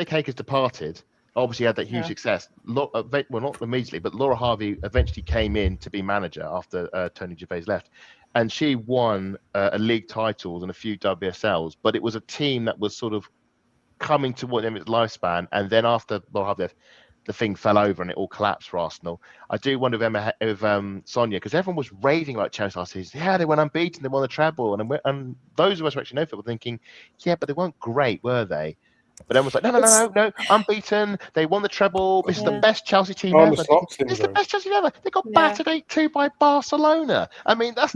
S2: Hakers departed, obviously had that huge success. Well, not immediately, but Laura Harvey eventually came in to be manager after Tony Gervais left, and she won a league title and a few WSLs. But it was a team that was sort of coming toward the end of its lifespan, and then after Laura Harvey left, the thing fell over and it all collapsed for Arsenal. I do wonder if Sonia, because everyone was raving about Chelsea last season. Yeah, they went unbeaten, they won the treble, and those of us who actually know football thinking, yeah, but they weren't great, were they? But everyone's like, no, unbeaten. They won the treble. This is the best Chelsea team ever. It's the best Chelsea ever. They got battered 8-2 by Barcelona. I mean, that's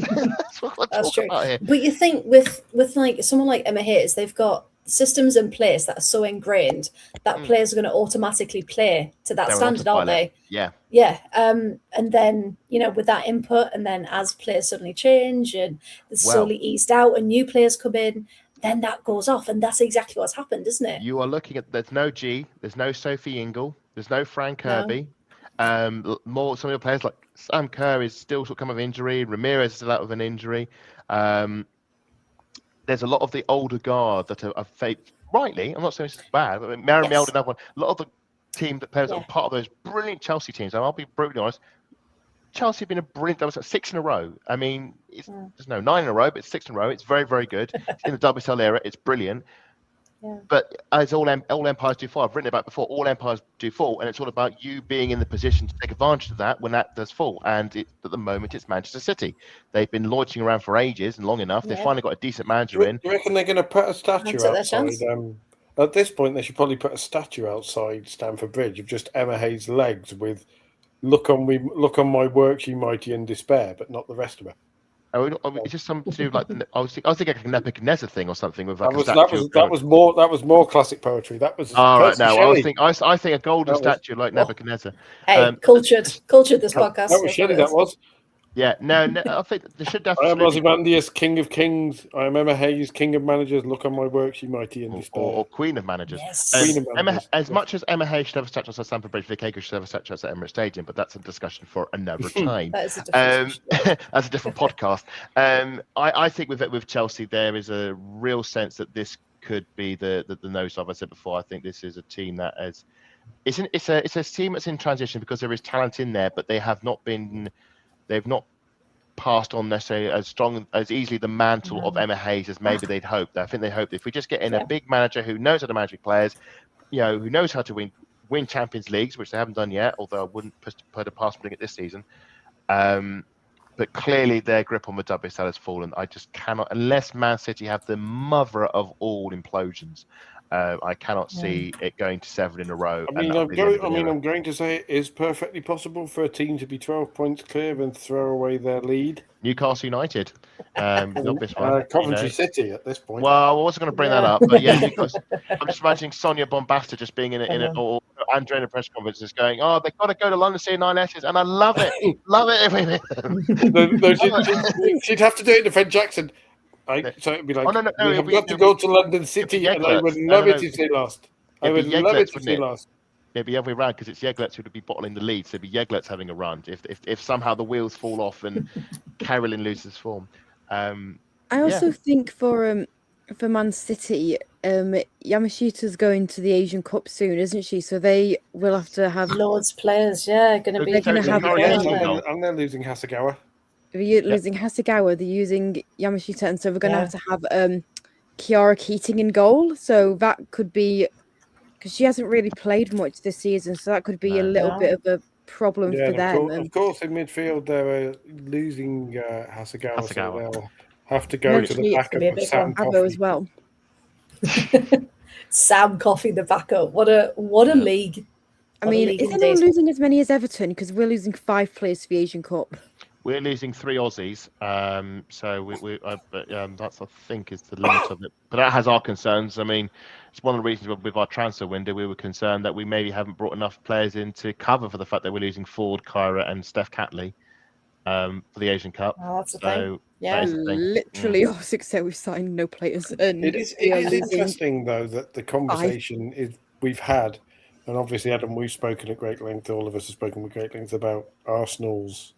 S2: what we're talking about here.
S1: But you think with like someone like Emma Hayes, they've got systems in place that are so ingrained that players are going to automatically play to that standard, aren't they?
S2: Yeah.
S1: And then with that input, and then as players suddenly change and they're slowly eased out, and new players come in, then that goes off, and that's exactly what's happened, isn't it?
S2: You are looking at there's no G, there's no Sophie Ingle, there's no Fran Kirby. Some of your players like Sam Kerr is still sort of come of injury. Ramirez is still out of an injury. There's a lot of the older guard that are faked. Rightly, I'm not saying it's bad, but Mary Meld, another one. A lot of the team that players are part of those brilliant Chelsea teams. And I'll be brutally honest, Chelsea have been a brilliant. That was 6 in a row. I mean, there's no 9 in a row, but it's 6 in a row. It's very, very good. It's in the WSL era. It's brilliant.
S1: Yeah.
S2: But as all empires do fall, I've written about before, all empires do fall, and it's all about you being in the position to take advantage of that when that does fall. And at the moment, it's Manchester City. They've been launching around for ages and long enough. They finally got a decent manager in.
S4: Do you reckon they're going to put a statue outside? At this point, they should probably put a statue outside Stamford Bridge of just Emma Hayes' legs with "Look on my works, you mighty in despair," but not the rest of her.
S2: It's just something to do like I was thinking like a Nebuchadnezzar thing or something with like
S4: that was more classic poetry. That was
S2: right. No, I think a golden statue like Nebuchadnezzar.
S1: Hey, cultured this podcast.
S4: That was Shelley. That was.
S2: Yeah, no, I think they should definitely.
S4: I am Ozymandias, King of Kings. I am Emma Hayes, King of Managers. Look on my works, you mighty in despair.
S2: Or Queen of Managers.
S1: Yes.
S4: Queen of Managers.
S2: As much as Emma Hayes should have a statue at Stamford Bridge, Vic Hakers should have a statue at Emirates Stadium, but that's a discussion for another time.
S1: That is a different
S2: that's a different podcast. I think with Chelsea, there is a real sense that this could be the nose of. I said before, I think this is a team that is. It's a team that's in transition because there is talent in there, but they've not passed on necessarily as easily the mantle of Emma Hayes as maybe they'd hoped. I think they hoped if we just get in a big manager who knows how to manage players, who knows how to win Champions Leagues, which they haven't done yet, although I wouldn't put a past doing it this season. But clearly their grip on the WSL has fallen. I just cannot, unless Man City have the mother of all implosions. I cannot see it going to 7 in a row.
S4: I'm going to say it is perfectly possible for a team to be 12 points clear and throw away their lead.
S2: Newcastle United, the obvious one.
S4: Coventry City at this point.
S2: Well, I wasn't going to bring that up, but yeah, I'm just imagining Sonia Bombasta just being in it, or Andrea in a press conference just going, "Oh, they've got to go to London to see 9 S's," and I love it, love it.
S4: She'd have to do it in the French accent. So it'd be like, we have got to go to London City, and I would love it if they lost. I would love it if they lost.
S2: It'd be every round because it's Yeglets who would be bottling the lead. So it'd be Yeglets having a run if somehow the wheels fall off and Carolyn loses form.
S3: I also think for Man City, Yamashita's going to the Asian Cup soon, isn't she? So they will have to have
S1: loads of players. Yeah, going to be.
S4: And they're losing Hasegawa.
S3: They're losing Hasegawa, they're using Yamashita, and so we're going to have Kiara Keating in goal. So that could be, because she hasn't really played much this season, so that could be a little bit of a problem for them.
S4: Of course, in midfield, they're losing Hasegawa, so they'll have to go to the backup of Sam Coffey
S3: as well.
S1: Sam Coffey, the backup. What a league.
S3: I mean, is anyone losing as many as Everton? Because we're losing 5 players for the Asian Cup.
S2: We're losing 3 Aussies, so that's I think is the limit of it. But that has our concerns. I mean, it's one of the reasons with our transfer window we were concerned that we maybe haven't brought enough players in to cover for the fact that we're losing Ford, Kyra, and Steph Catley for the Asian Cup.
S1: Oh, that's the thing.
S3: Yeah, literally, all 6 say we've signed no players. And
S4: it is interesting though that the conversation we've had, and obviously Adam, we've spoken at great length. All of us have spoken with great length about Arsenal's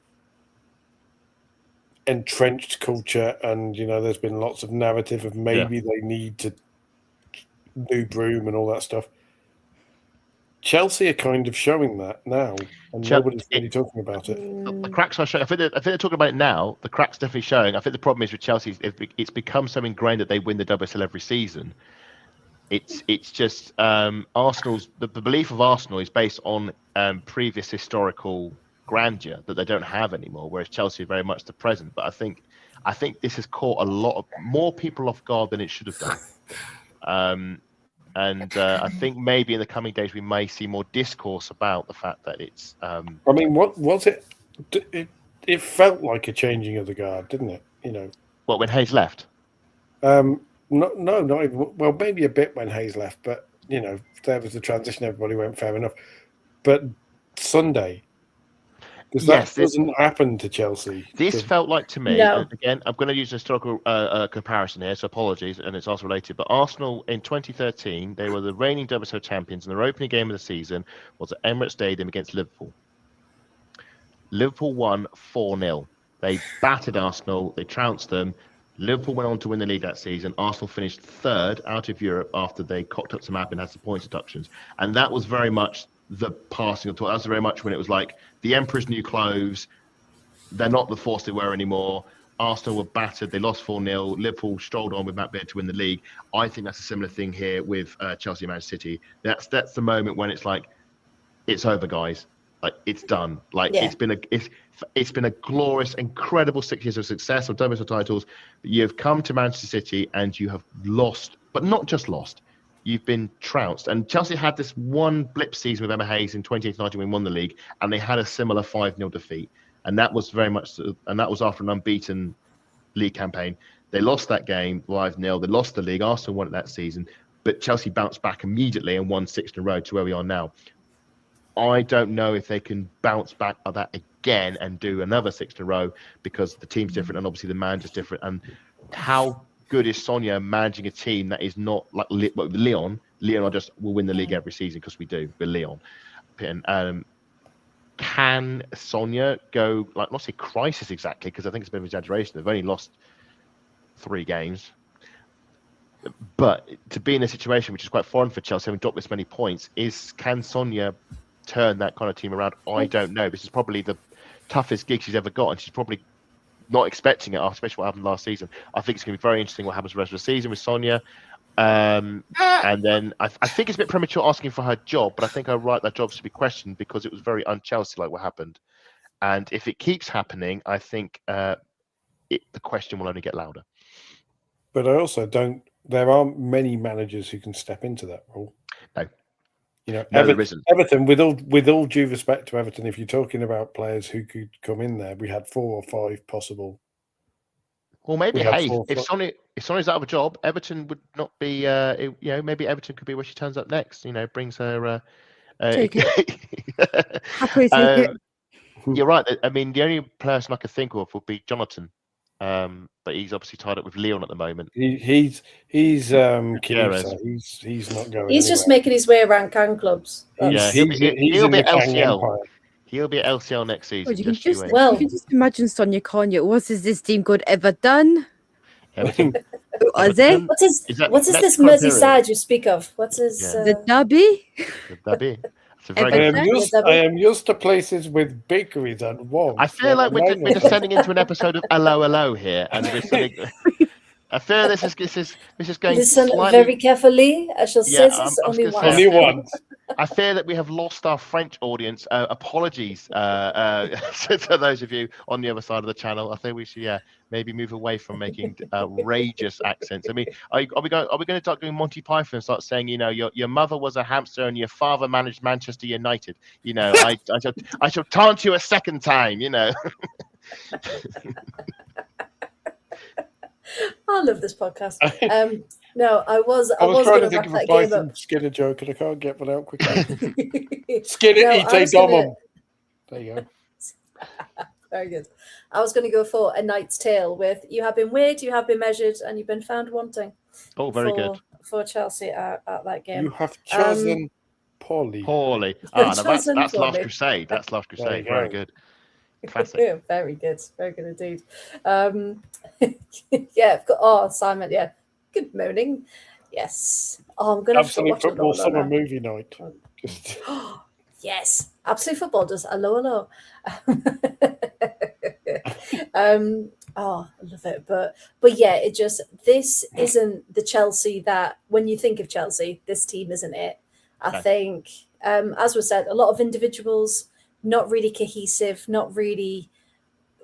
S4: entrenched culture, and there's been lots of narrative of maybe they need to new broom and all that stuff. Chelsea are kind of showing that now, and nobody's really talking about it.
S2: The cracks are showing. I think they're talking about it now. The cracks definitely showing. I think the problem is with Chelsea, it's become so ingrained that they win the WSL every season. It's just Arsenal's the belief of Arsenal is based on previous historical grandeur that they don't have anymore, whereas Chelsea are very much the present. But I think this has caught a lot of more people off guard than it should have done. I think maybe in the coming days we may see more discourse about the fact that it's.
S4: I mean, what was it? It felt like a changing of the guard, didn't it?
S2: What, when Hayes left?
S4: No, not even. Well, maybe a bit when Hayes left, but there was the transition. Everybody went fair enough, but Sunday. Because that doesn't happen to Chelsea.
S2: This felt like to me, again, I'm going to use a historical comparison here, so apologies, and it's also related, but Arsenal in 2013, they were the reigning WSL champions, and their opening game of the season was at Emirates Stadium against Liverpool. Liverpool won 4-0. They battered Arsenal, they trounced them. Liverpool went on to win the league that season. Arsenal finished 3rd out of Europe after they cocked up some app and had some points deductions. And that was very much the passing of torch. That was very much when it was like the Emperor's new clothes. They're not the force they were anymore. Arsenal were battered. They lost 4-0. Liverpool strolled on with Matt Beard to win the league. I think that's a similar thing here with Chelsea and Manchester City. That's the moment when it's like, it's over, guys. Like, it's done. Like, it's been a glorious, incredible 6 years of success of WSL titles. But you've come to Manchester City and you have lost, but not just lost. You've been trounced. And Chelsea had this one blip season with Emma Hayes in 2018-19 when we won the league, and they had a similar 5-0 defeat. And that was after an unbeaten league campaign. They lost that game 5-0. They lost the league. Arsenal won it that season. But Chelsea bounced back immediately and won 6 in a row to where we are now. I don't know if they can bounce back on that again and do another 6 in a row because the team's different and obviously the manager's different. And how good is Sonia managing a team that is not like Leon? Leon will win the league every season because we do. We're Leon. And can Sonia go, like, not say crisis exactly, because I think it's a bit of an exaggeration. They've only lost 3 games. But to be in a situation which is quite foreign for Chelsea, having dropped this many points, can Sonia turn that kind of team around? I don't know. This is probably the toughest gig she's ever got, and she's probably not expecting it, especially what happened last season. I think it's going to be very interesting what happens the rest of the season with Sonia. And then I think it's a bit premature asking for her job, but I think her right that job should be questioned because it was very un-Chelsea like what happened. And if it keeps happening, I think the question will only get louder.
S4: But I also there aren't many managers who can step into that role.
S2: No.
S4: There isn't. Everton, with all due respect to Everton, if you're talking about players who could come in there, we had 4 or 5 possible.
S2: Well, maybe if Sonya's out of a job, Everton would not be. Maybe Everton could be where she turns up next. Brings her.
S3: Take it. Happily take it.
S2: You're right. I mean, the only person I could think of would be Jonathan. But he's obviously tied up with Leon at the moment.
S4: He's he's not going.
S1: He's just making his way around Can clubs.
S2: Yeah, he'll be at LCL. He'll be at LCL next season.
S3: You can just imagine Sonia Konya. What has this team good ever done?
S1: What's this Merseyside you speak of? What's his
S3: the Derby?
S2: The Derby.
S4: I am used to places with bakeries and walls.
S2: I feel like we're descending into an episode of Hello here, and I feel this is going.
S1: Listen very carefully. I shall say this only once.
S2: I fear that we have lost our French audience. Apologies to those of you on the other side of the channel. I think we should, maybe move away from making outrageous accents. I mean, are we going to start doing Monty Python and start saying, your mother was a hamster and your father managed Manchester United? I shall taunt you a second time.
S1: I love this podcast. No, I was
S4: trying to
S1: going
S4: think
S1: to
S4: of
S1: wrap
S4: a
S1: that game
S4: Python
S1: up.
S4: Skinner joke, and I can't get one out quickly.
S1: No,
S4: Skinner
S1: I
S4: eat
S1: was
S4: a
S1: gonna-
S4: domum. There you go.
S1: Very good. I was going to go for A Knight's Tale with "You have been weighed, you have been measured, and you've been found wanting."
S2: Oh, very good.
S1: For Chelsea at that game.
S4: You have chosen poorly.
S2: Poorly. Now that's
S1: Chosen
S2: Last
S1: poorly.
S2: Crusade. That's Last
S4: There
S2: Crusade.
S4: you
S2: Very
S4: go.
S2: good. Classic.
S1: Yeah, very good indeed. Yeah, Simon. Yeah, good morning. Yes. Oh, I'm going to have to
S4: Absolute
S1: watch it.
S4: football summer movie night. Just
S1: Yes, Absolute Football does. Hello. Oh, I love it. But yeah, this isn't the Chelsea that when you think of Chelsea, this team isn't it. I think, as was said, a lot of individuals not really cohesive, not really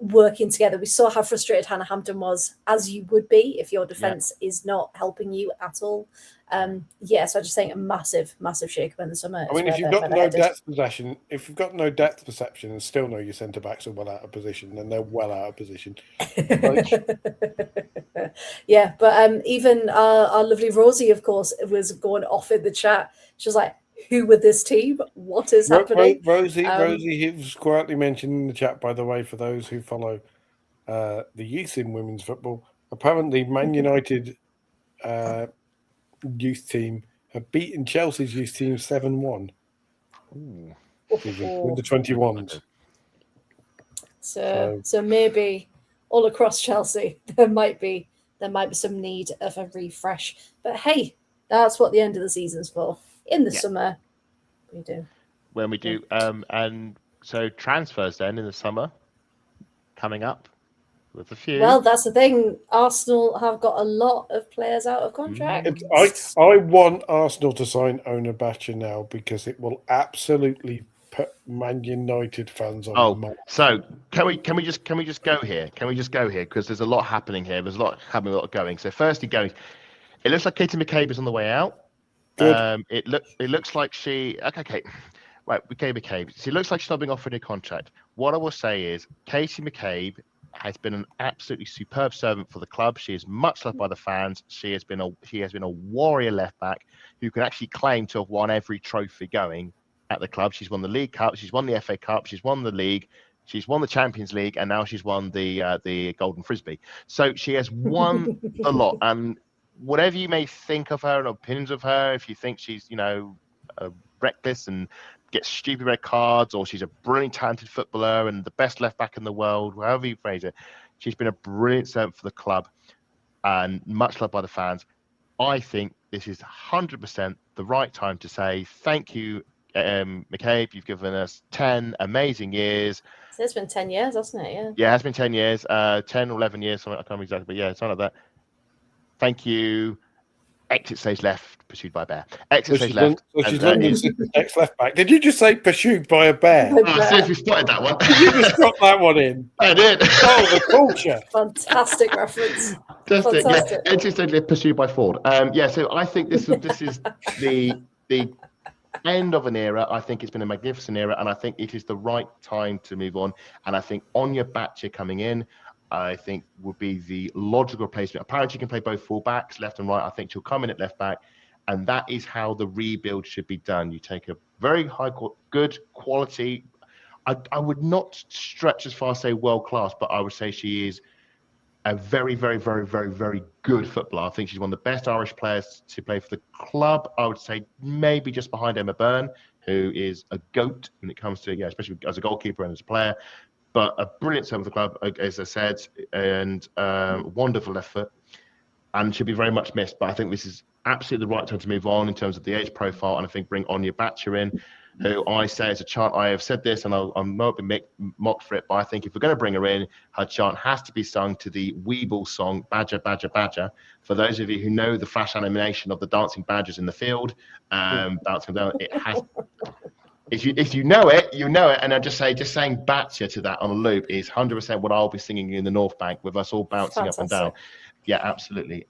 S1: working together. We saw how frustrated Hannah Hampton was, as you would be if your defense is not helping you at all. So I just think a massive shake up in the summer.
S4: I mean, if you've got no depth possession, if you've got no depth perception and still know your centre backs are well out of position, then they're well out of position.
S1: Yeah, but even our lovely Rosie, of course, was going off in the chat. She was like, "Who with this team? What is happening?"
S4: Rosie was quietly mentioned in the chat, by the way, for those who follow the youth in women's football. Apparently, Man United youth team have beaten Chelsea's youth team 7-1 with the 21s.
S1: So maybe all across Chelsea there might be some need of a refresh. But hey, that's what the end of the season's for. In the summer, we do.
S2: When we do, and so transfers then in the summer coming up with a few.
S1: Well, that's the thing. Arsenal have got a lot of players out of contract.
S4: I want Arsenal to sign Onabacha now because it will absolutely put Man United fans on.
S2: Oh, so can we just go here? Can we just go here because there's a lot happening here. There's a lot going. So firstly, it looks like Katie McCabe is on the way out.
S4: Good.
S2: It looks like she. Okay. Right, McCabe. She looks like she's not being offered a contract. What I will say is, Katie McCabe has been an absolutely superb servant for the club. She is much loved by the fans. She has been a warrior left back who can actually claim to have won every trophy going at the club. She's won the League Cup. She's won the FA Cup. She's won the league. She's won the Champions League, and now she's won the Golden Frisbee. So she has won a lot. And whatever you may think of her and opinions of her, if you think she's reckless and gets stupid red cards, or she's a brilliant talented footballer and the best left back in the world, however you phrase it, she's been a brilliant servant for the club and much loved by the fans. I think this is 100% the right time to say thank you, McCabe. You've given us 10 amazing years.
S1: So it's been 10 years, hasn't it?
S2: Yeah, it has been 10 years, 10 or 11 years, something I can't remember exactly, but yeah, something like that. Thank you. Exit stage left, pursued by a bear. Exit stage left.
S4: So she's London's ex left back. Did you just say pursued by a bear?
S2: I see if you spotted that one.
S4: Did you just drop that one in?
S2: I did.
S4: Oh, the culture.
S1: Fantastic reference.
S2: Fantastic. Yeah. Exit stage left, pursued by Ford. So I think this is the end of an era. I think it's been a magnificent era, and I think it is the right time to move on. And I think Anya Batcher coming in, I think would be the logical replacement. Apparently, she can play both full backs, left and right. I think she'll come in at left back, and that is how the rebuild should be done. You take a very good quality. I would not stretch as far as say world class, but I would say she is a very, very, very, very, very good footballer. I think she's one of the best Irish players to play for the club. I would say maybe just behind Emma Byrne, who is a goat when it comes to especially as a goalkeeper and as a player. But a brilliant servant of the club, as I said, and wonderful effort, and should be very much missed. But I think this is absolutely the right time to move on in terms of the age profile, and I think bring Anya Batcher in, who I say is a chant. I have said this, and I'm not being mocked for it, but I think if we're going to bring her in, her chant has to be sung to the Weeble song, Badger, Badger, Badger. For those of you who know the flash animation of the dancing badgers in the field, bouncing down, it has... If you know it, you know it. And I just saying Batcher to that on a loop is 100% what I'll be singing in the North Bank with us all bouncing up and down. Yeah, absolutely.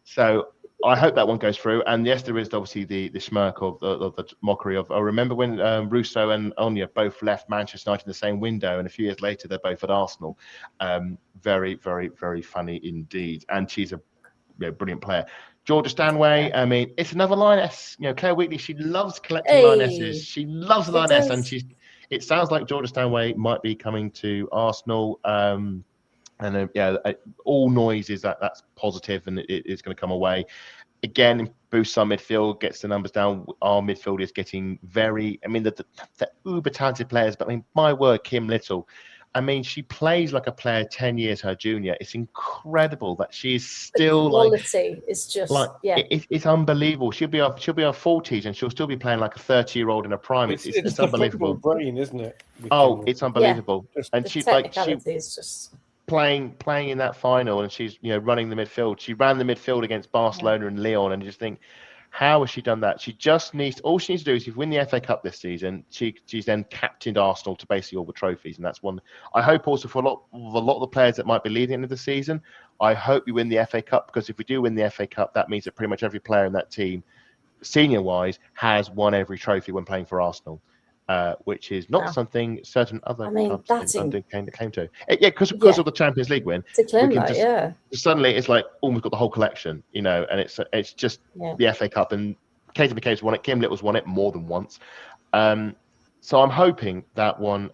S2: So I hope that one goes through. And yes, there is obviously the smirk of the mockery of. I remember when Russo and Anya both left Manchester United in the same window, and a few years later they're both at Arsenal. Very, very, very funny indeed. And she's a brilliant player. Georgia Stanway, I mean, it's another lioness. Claire Wheatley, she loves collecting lionesses. She loves the lioness, and it sounds like Georgia Stanway might be coming to Arsenal. And all noise is that's positive, and it's going to come away. Again, boosts our midfield, gets the numbers down. Our midfield is getting the uber talented players. But I mean, my word, Kim Little. I mean, she plays like a player 10 years her junior. It's incredible that she is still
S1: quality is just
S2: it's unbelievable. She'll be our 40s and she'll still be playing like a 30-year-old in her prime. It's unbelievable.
S4: Brain, isn't it?
S2: It's unbelievable.
S1: Yeah.
S2: And she's
S1: just
S2: playing in that final, and she's running the midfield. She ran the midfield against Barcelona and Lyon, and you just think, how has she done that? All she needs to do is win the FA Cup this season. She's then captained Arsenal to basically all the trophies, and that's one. I hope also for a lot of the players that might be leading into the season, I hope we win the FA Cup, because if we do win the FA Cup, that means that pretty much every player in that team, senior-wise, has won every trophy when playing for Arsenal. Which is not something certain other clubs came to. Because of the Champions League win. Suddenly it's like almost got the whole collection, and it's just the FA Cup, and Katie McCabe's won it. Kim Little's won it more than once. So I'm hoping that one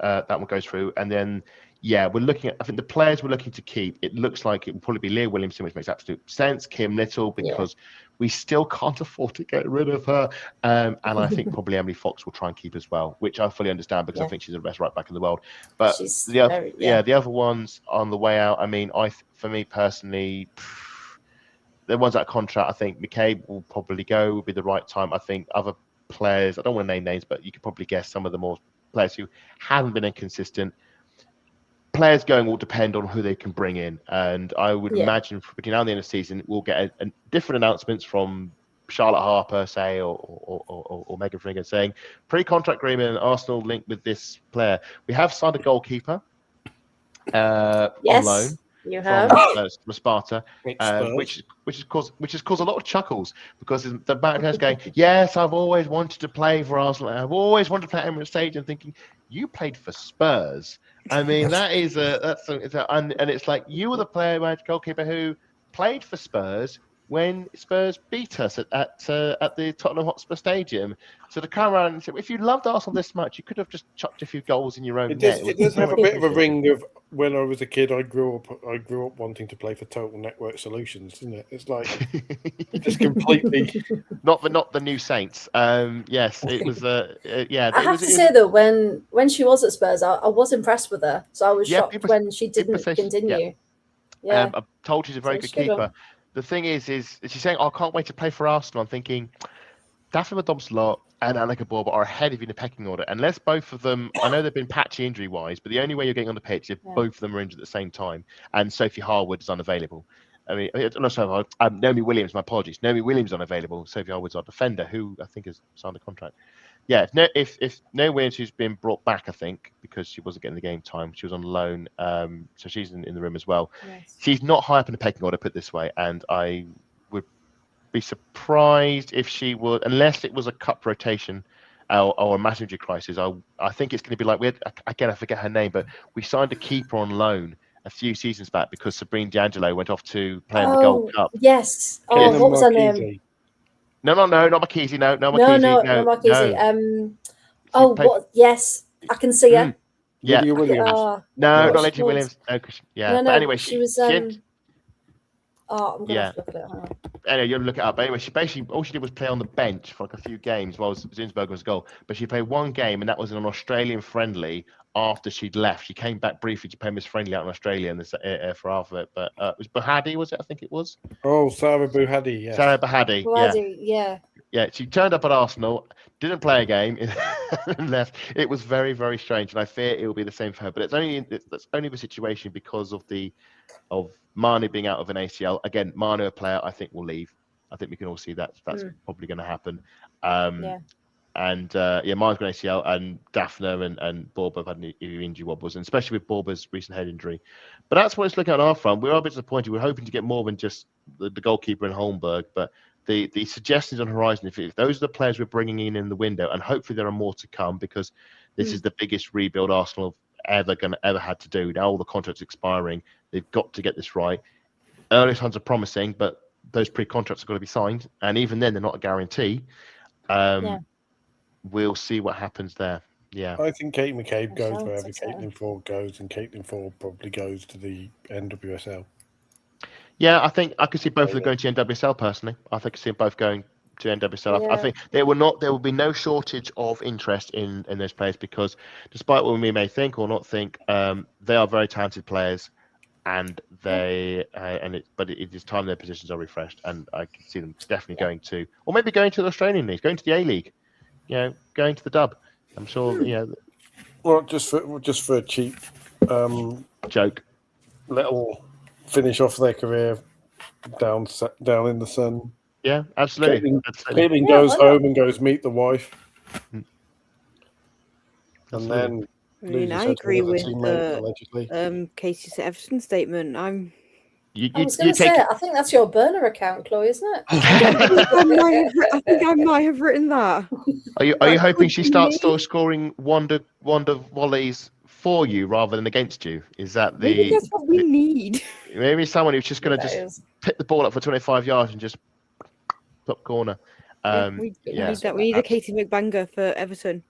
S2: goes through, and then we're looking at. I think the players we're looking to keep. It looks like it will probably be Leah Williamson, which makes absolute sense. Kim Little, because we still can't afford to get rid of her, and I think probably Emily Fox will try and keep as well, which I fully understand, because I think she's the best right back in the world. But the other ones on the way out. I mean, for me personally, the ones that contract, I think McCabe will probably go. Will be the right time. I think other players. I don't want to name names, but you could probably guess some of the more players who haven't been inconsistent. Players going will depend on who they can bring in, and I would imagine between now and the end of the season we'll get a different announcements from Charlotte Harper, say, or Megan Fringer saying pre-contract agreement and Arsenal linked with this player. We have signed a goalkeeper on loan.
S1: You have
S2: from Sparta, which has caused a lot of chuckles, because the back is going, yes, I've always wanted to play for Arsenal. I've always wanted to play at Emirates Stadium. Thinking, you played for Spurs. I mean, and it's like, you were the player, goalkeeper, who played for Spurs when Spurs beat us at the Tottenham Hotspur Stadium. So to come around and say, if you loved Arsenal this much, you could have just chucked a few goals in your own net.
S4: It does have a bit of a ring of when I was a kid. I grew up wanting to play for Total Network Solutions, isn't it? It's like just completely
S2: not the new Saints. Yes, it was. I
S1: have to say though, when she was at Spurs, I was impressed with her. So I was shocked when she didn't continue.
S2: I told she's a very good keeper. The thing is she's saying, I can't wait to play for Arsenal. I'm thinking, Daphne Madomslot and Annika Borba are ahead of you in the pecking order. Unless both of them, I know they've been patchy injury-wise, but the only way you're getting on the pitch is if both of them are injured at the same time, and Sophie Harwood is unavailable. I mean, not Sophie Harwood, Naomi Williams, my apologies. Naomi Williams is unavailable. Sophie Harwood's our defender, who I think has signed a contract. Yeah, if Naomi Williams, who's been brought back, I think, because she wasn't getting the game time, she was on loan, so she's in the room as well. Yes. She's not high up in the pecking order, put it this way, and I would be surprised if she would, unless it was a cup rotation or a massive injury crisis. I think it's going to be like, I forget her name, but we signed a keeper on loan a few seasons back because Sabrina D'Angelo went off to play in the Gold Cup.
S1: Yes. Oh, what was her name?
S2: No, not Marchese. No,
S1: Marchese. What? Yes, I can see her.
S2: Yeah.
S4: Lydia Williams.
S2: No, not Lydia Williams. No,
S1: No,
S2: but anyway,
S1: she was. I'm gonna have to look at it.
S2: Anyway, you'll look it up. But anyway, she basically all she did was play on the bench for like a few games while Zinsberger was goal. But she played one game, and that was in an Australian friendly. After she'd left, she came back briefly to play Miss Friendly out in Australia for half of it. But it was Bahadi, was it? I think it was.
S4: Oh, Sarah Bahadi, yes.
S2: Sarah Bahadi,
S1: yeah.
S2: Yeah, she turned up at Arsenal, didn't play a game, and left. It was very, very strange, and I fear it will be the same for her. But that's only the situation because of Manu being out of an ACL. Again, Manu, a player, I think will leave. I think we can all see that's probably going to happen. And Manu's got an ACL, and Daphne and Borba have had injury wobbles, and especially with Borba's recent head injury. But that's what it's looking at on our front. We're a bit disappointed. We're hoping to get more than just the goalkeeper in Holmberg, but the suggestions on the horizon, if those are the players we're bringing in the window, and hopefully there are more to come, because this is the biggest rebuild Arsenal have ever had to do. Now all the contracts expiring, they've got to get this right. Early signs are promising, but those pre-contracts are going to be signed, and even then they're not a guarantee. We'll see what happens there. Yeah,
S6: I think Kate McCabe goes wherever Caitlin Ford goes, and Caitlin Ford probably goes to the NWSL.
S2: Yeah, I think I could see both of them going to NWSL personally. I think I see them both going to NWSL.
S1: Yeah.
S2: I think there will be no shortage of interest in those players, because despite what we may think or not think, they are very talented players, and but it is time their positions are refreshed, and I can see them definitely going to, or maybe going to the Australian league, going to the A-League, going to the dub. I'm sure,
S6: Well, just for a cheap
S2: joke,
S6: little finish off their career down in the sun.
S2: Yeah, absolutely.
S6: Caitlin goes home and goes meet the wife, and then.
S3: I agree with Casey's Everton statement.
S1: I was going to say, I think that's your burner account, Chloe, isn't it?
S3: I think I might have written that.
S2: Are you hoping she starts scoring wonder volleys for you rather than against you? Is that
S3: maybe that's what we need?
S2: Maybe someone who's just going to just pick the ball up for 25 yards and just top corner.
S3: We need that. We need a Katie McBanger for Everton.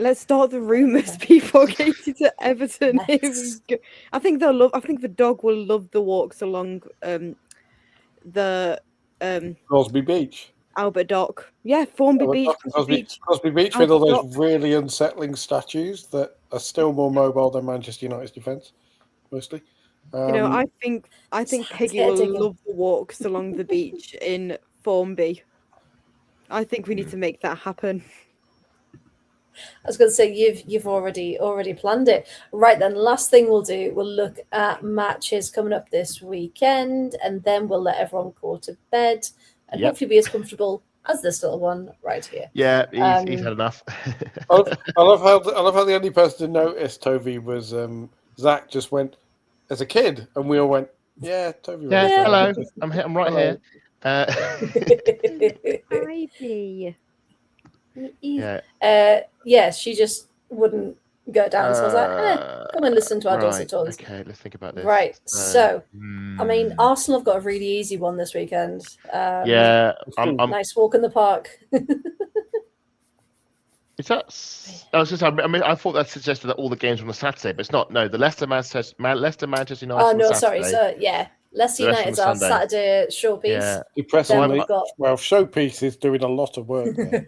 S3: Let's start the rumours before Katie to Everton. Here we go. I think the dog will love the walks along the
S6: Crosby Beach.
S3: Albert Dock. Yeah, Formby Beach.
S6: Crosby Beach with all those really unsettling statues that are still more mobile than Manchester United's defence, mostly.
S3: I think Peggy will love the walks along the beach in Formby. I think we need to make that happen.
S1: I was going to say you've already planned it. Right then, last thing we'll do, we'll look at matches coming up this weekend, and then we'll let everyone go to bed and hopefully be as comfortable as this little one right here.
S2: Yeah, he's had enough.
S6: I love how the only person to notice Toby was Zach. Just went as a kid, and we all went, "Yeah, Toby."
S2: Yeah, hello, I'm right here.
S3: Ivy.
S1: She just wouldn't go down. So I was like, come and listen to our dulcet tones.
S2: Okay, let's think about this.
S1: Right. So, I mean, Arsenal have got a really easy one this weekend. Nice walk in the park.
S2: Is that? I thought that suggested that all the games were on a Saturday, but it's not. No, the Leicester Manchester United.
S1: Oh no, sorry. So Leicester United's our Saturday showpiece.
S6: Yeah. Depressingly, showpiece is doing a lot of work there.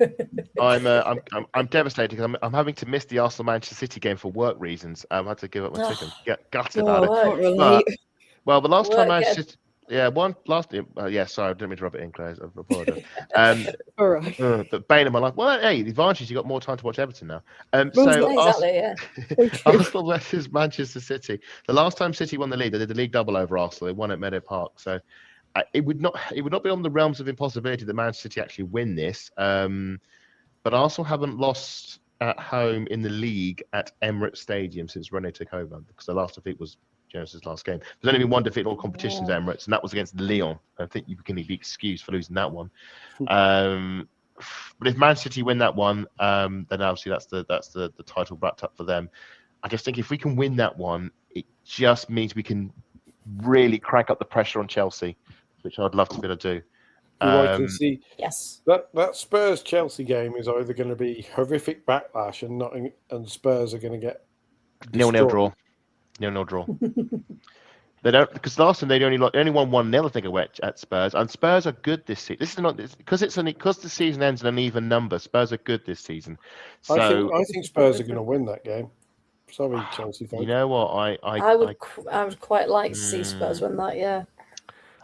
S2: I'm devastated because I'm having to miss the Arsenal Manchester City game for work reasons. I've had to give up my ticket. Get gutted about it. The last time Manchester City. Sorry, I didn't mean to rub it in, Claire. I apologize.
S3: All right.
S2: The bane of my life. Well, hey, the advantage, you got more time to watch Everton now. Arsenal versus Manchester City. The last time City won the league, they did the league double over Arsenal. They won at Meadow Park. So it would not be on the realms of impossibility that Manchester City actually win this. But Arsenal haven't lost at home in the league at Emirates Stadium since Rene took over, because the last defeat was Jones's last game. There's only been one defeat in all competitions at Emirates, and that was against Lyon. I think you can be excused for losing that one. But if Man City win that one, then obviously that's the title wrapped up for them. I just think if we can win that one, it just means we can really crank up the pressure on Chelsea, which I'd love to be able to do.
S6: I can see that Spurs Chelsea game is either going to be horrific backlash and Spurs are going to get
S2: 0-0 draw. 0-0 draw. They don't, because last time they only won 1-0, I think, at Spurs, and Spurs are good this season. This is not because the season ends in an even number. Spurs are good this season. So
S6: I think Spurs are going to win that game. Sorry, Chelsea fans.
S2: You know what?
S1: I would quite like to see Spurs win that. Yeah.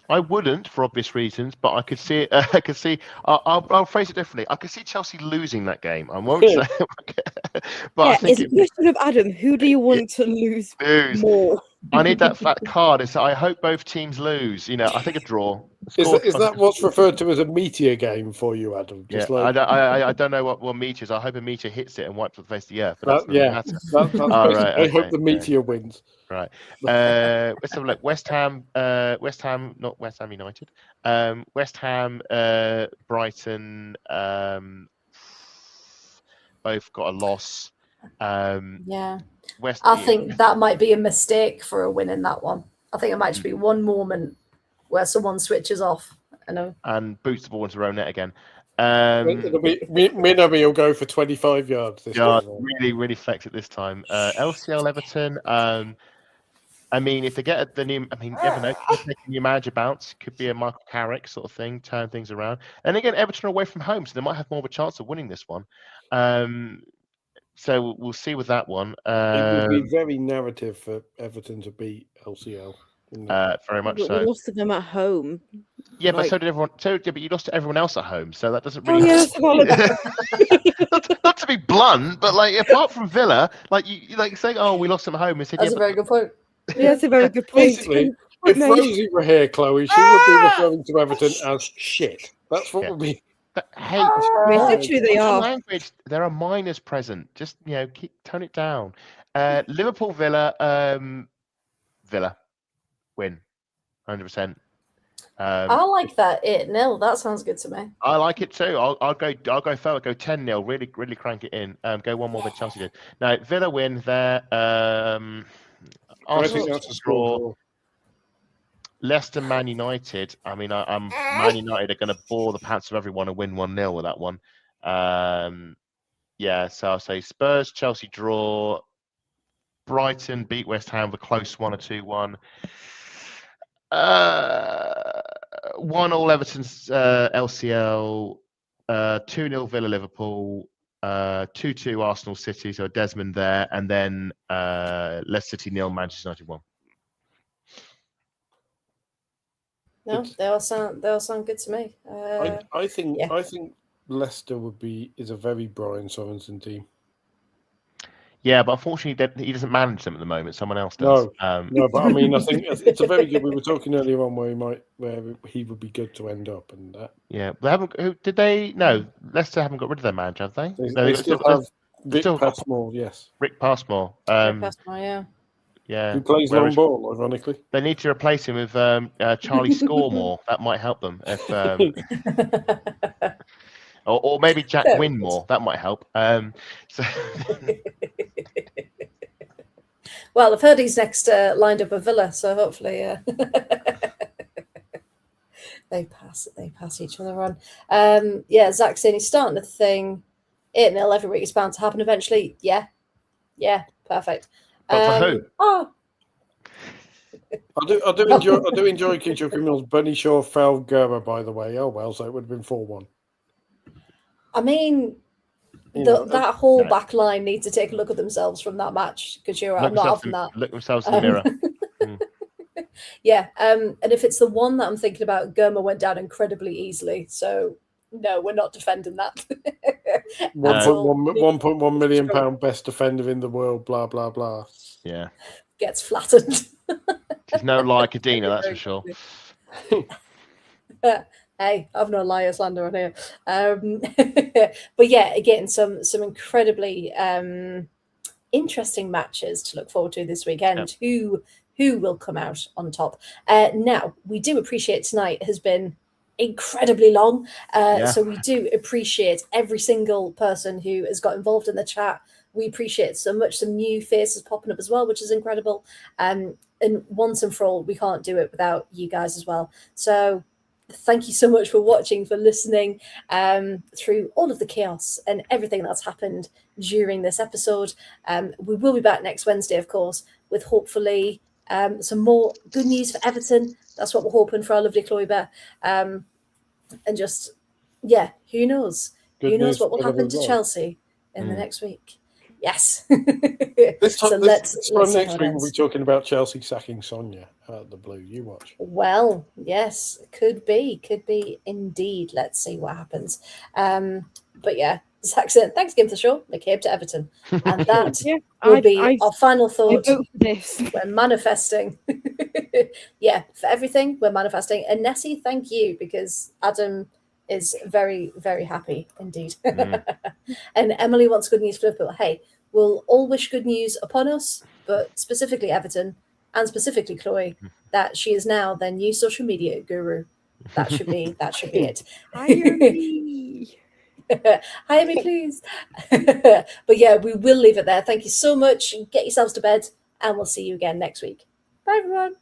S2: I wouldn't, for obvious reasons, but I could see it. I'll phrase it differently. I could see Chelsea losing that game. I won't say. But I think
S3: it's a question of Adam. Who do you want to lose more?
S2: I need that fat card. I hope both teams lose. I think a draw.
S4: Is that what's referred to as a meteor game for you, Adam?
S2: Just I don't know what meteor is. I hope a meteor hits it and wipes the face of the earth. But
S4: that's right. I hope the meteor wins.
S2: Right. Let's have a look. West Ham, not West Ham United. West Ham, Brighton, both got a loss.
S1: I think that might be a mistake for a win in that one. I think it might just be one moment where someone switches off. I know.
S2: And boots the ball into their own net again.
S4: It'll be Minami will go for 25 yards this time.
S2: Really flex it this time. LCL Everton. I mean, if they get the new, you never know. Taking new manager bounce could be a Michael Carrick sort of thing, turn things around. And again, Everton are away from home, so they might have more of a chance of winning this one. So we'll see with that one.
S4: It would be very narrative for Everton to beat LCL.
S2: Very much so.
S3: We lost to them at home.
S2: Yeah, but so did everyone. But you lost to everyone else at home, so that doesn't really. Not to be blunt, but apart from Villa, you saying, "Oh, we lost them at home," and said,
S1: "That's a very good point."
S3: Yeah, that's a very good point.
S4: Basically, if Rosie were here, Chloe, she would be referring to Everton as shit. That's what would be.
S2: Hey,
S3: literally they are.
S2: Language, there are minors present. Just tone it down. Liverpool, Villa, Villa win, 100%.
S1: I like that 8-0. That sounds good to me.
S2: I like it too. I'll go further. Go 10-0. Really crank it in. Go one more than Chelsea did. Now Villa win there.
S4: I think that's a draw.
S2: Leicester, Man United. Man United are going to bore the pants of everyone and win 1-0 with that one. So I'll say Spurs, Chelsea draw. Brighton beat West Ham with a close 1 or 2-1. 1-1 Everton's LCL. 2-0 Villa Liverpool. 2-2 Arsenal City. So Desmond there, and then Leicester City 0, Manchester United 1.
S1: No, they all sound good to me.
S4: I think Leicester is a very Brian Sorensen team.
S2: Yeah, but unfortunately, he doesn't manage them at the moment. Someone else does.
S4: No, but I think it's a very good. We were talking earlier on where he would be good to end up, and that.
S2: Yeah, they haven't. Did they? No, Leicester haven't got rid of their manager, have they?
S4: They still have Rick Passmore. Yes,
S2: Rick Passmore.
S1: Rick Passmore, yeah.
S2: Yeah,
S4: who plays long ball, ironically.
S2: They need to replace him with Charlie Scoremore. That might help them. If, or maybe Jack Winmore. That might help.
S1: Well, I've heard he's next lined up a Villa, so hopefully they pass each other on. Zach's saying he's starting the thing. 8-0 every week is bound to happen eventually. Yeah, perfect.
S2: But for who?
S4: I do enjoy Keisha Criminals. Bunny Shaw fell Gerber, by the way. Oh well, so it would have been 4-1.
S1: That whole back line needs to take a look at themselves from that match, because I'm not having that.
S2: Look themselves in the mirror.
S1: Yeah, and if it's the one that I'm thinking about, Germa went down incredibly easily. So no, we're not defending that.
S4: 1.1 million pound best defender in the world. Blah blah blah.
S2: Yeah,
S1: gets flattened.
S2: She's no Laia Cadena, that's for sure.
S1: Hey, I've no liar slander on here. But yeah, again, some incredibly interesting matches to look forward to this weekend. Yep. Who will come out on top? Now, we do appreciate tonight has been incredibly long. So we do appreciate every single person who has got involved in the chat. We appreciate so much some new faces popping up as well, which is incredible. And once and for all, we can't do it without you guys as well. So thank you so much for watching, for listening through all of the chaos and everything that's happened during this episode. We will be back next Wednesday, of course, with hopefully some more good news for Everton. That's what we're hoping for our lovely Chloe Bear. And just, who knows? Who knows what will happen to Chelsea in the next week? Yes.
S4: This time next week, we'll be talking about Chelsea sacking Sonia out of the blue. You watch.
S1: Well, yes, could be indeed. Let's see what happens. But yeah, Zach said, thanks again for the show. McCabe to Everton. And that will be our final thought.
S3: I vote for this.
S1: We're manifesting. Yeah, for everything we're manifesting. And Nessie, thank you, because Adam is very, very happy indeed. And Emily wants good news for Liverpool. Hey, we'll all wish good news upon us, but specifically Everton and specifically Chloe, that she is now their new social media guru. That should be it.
S3: Hire me.
S1: Hire me, please. But yeah, we will leave it there. Thank you so much. Get yourselves to bed, and we'll see you again next week. Bye, everyone.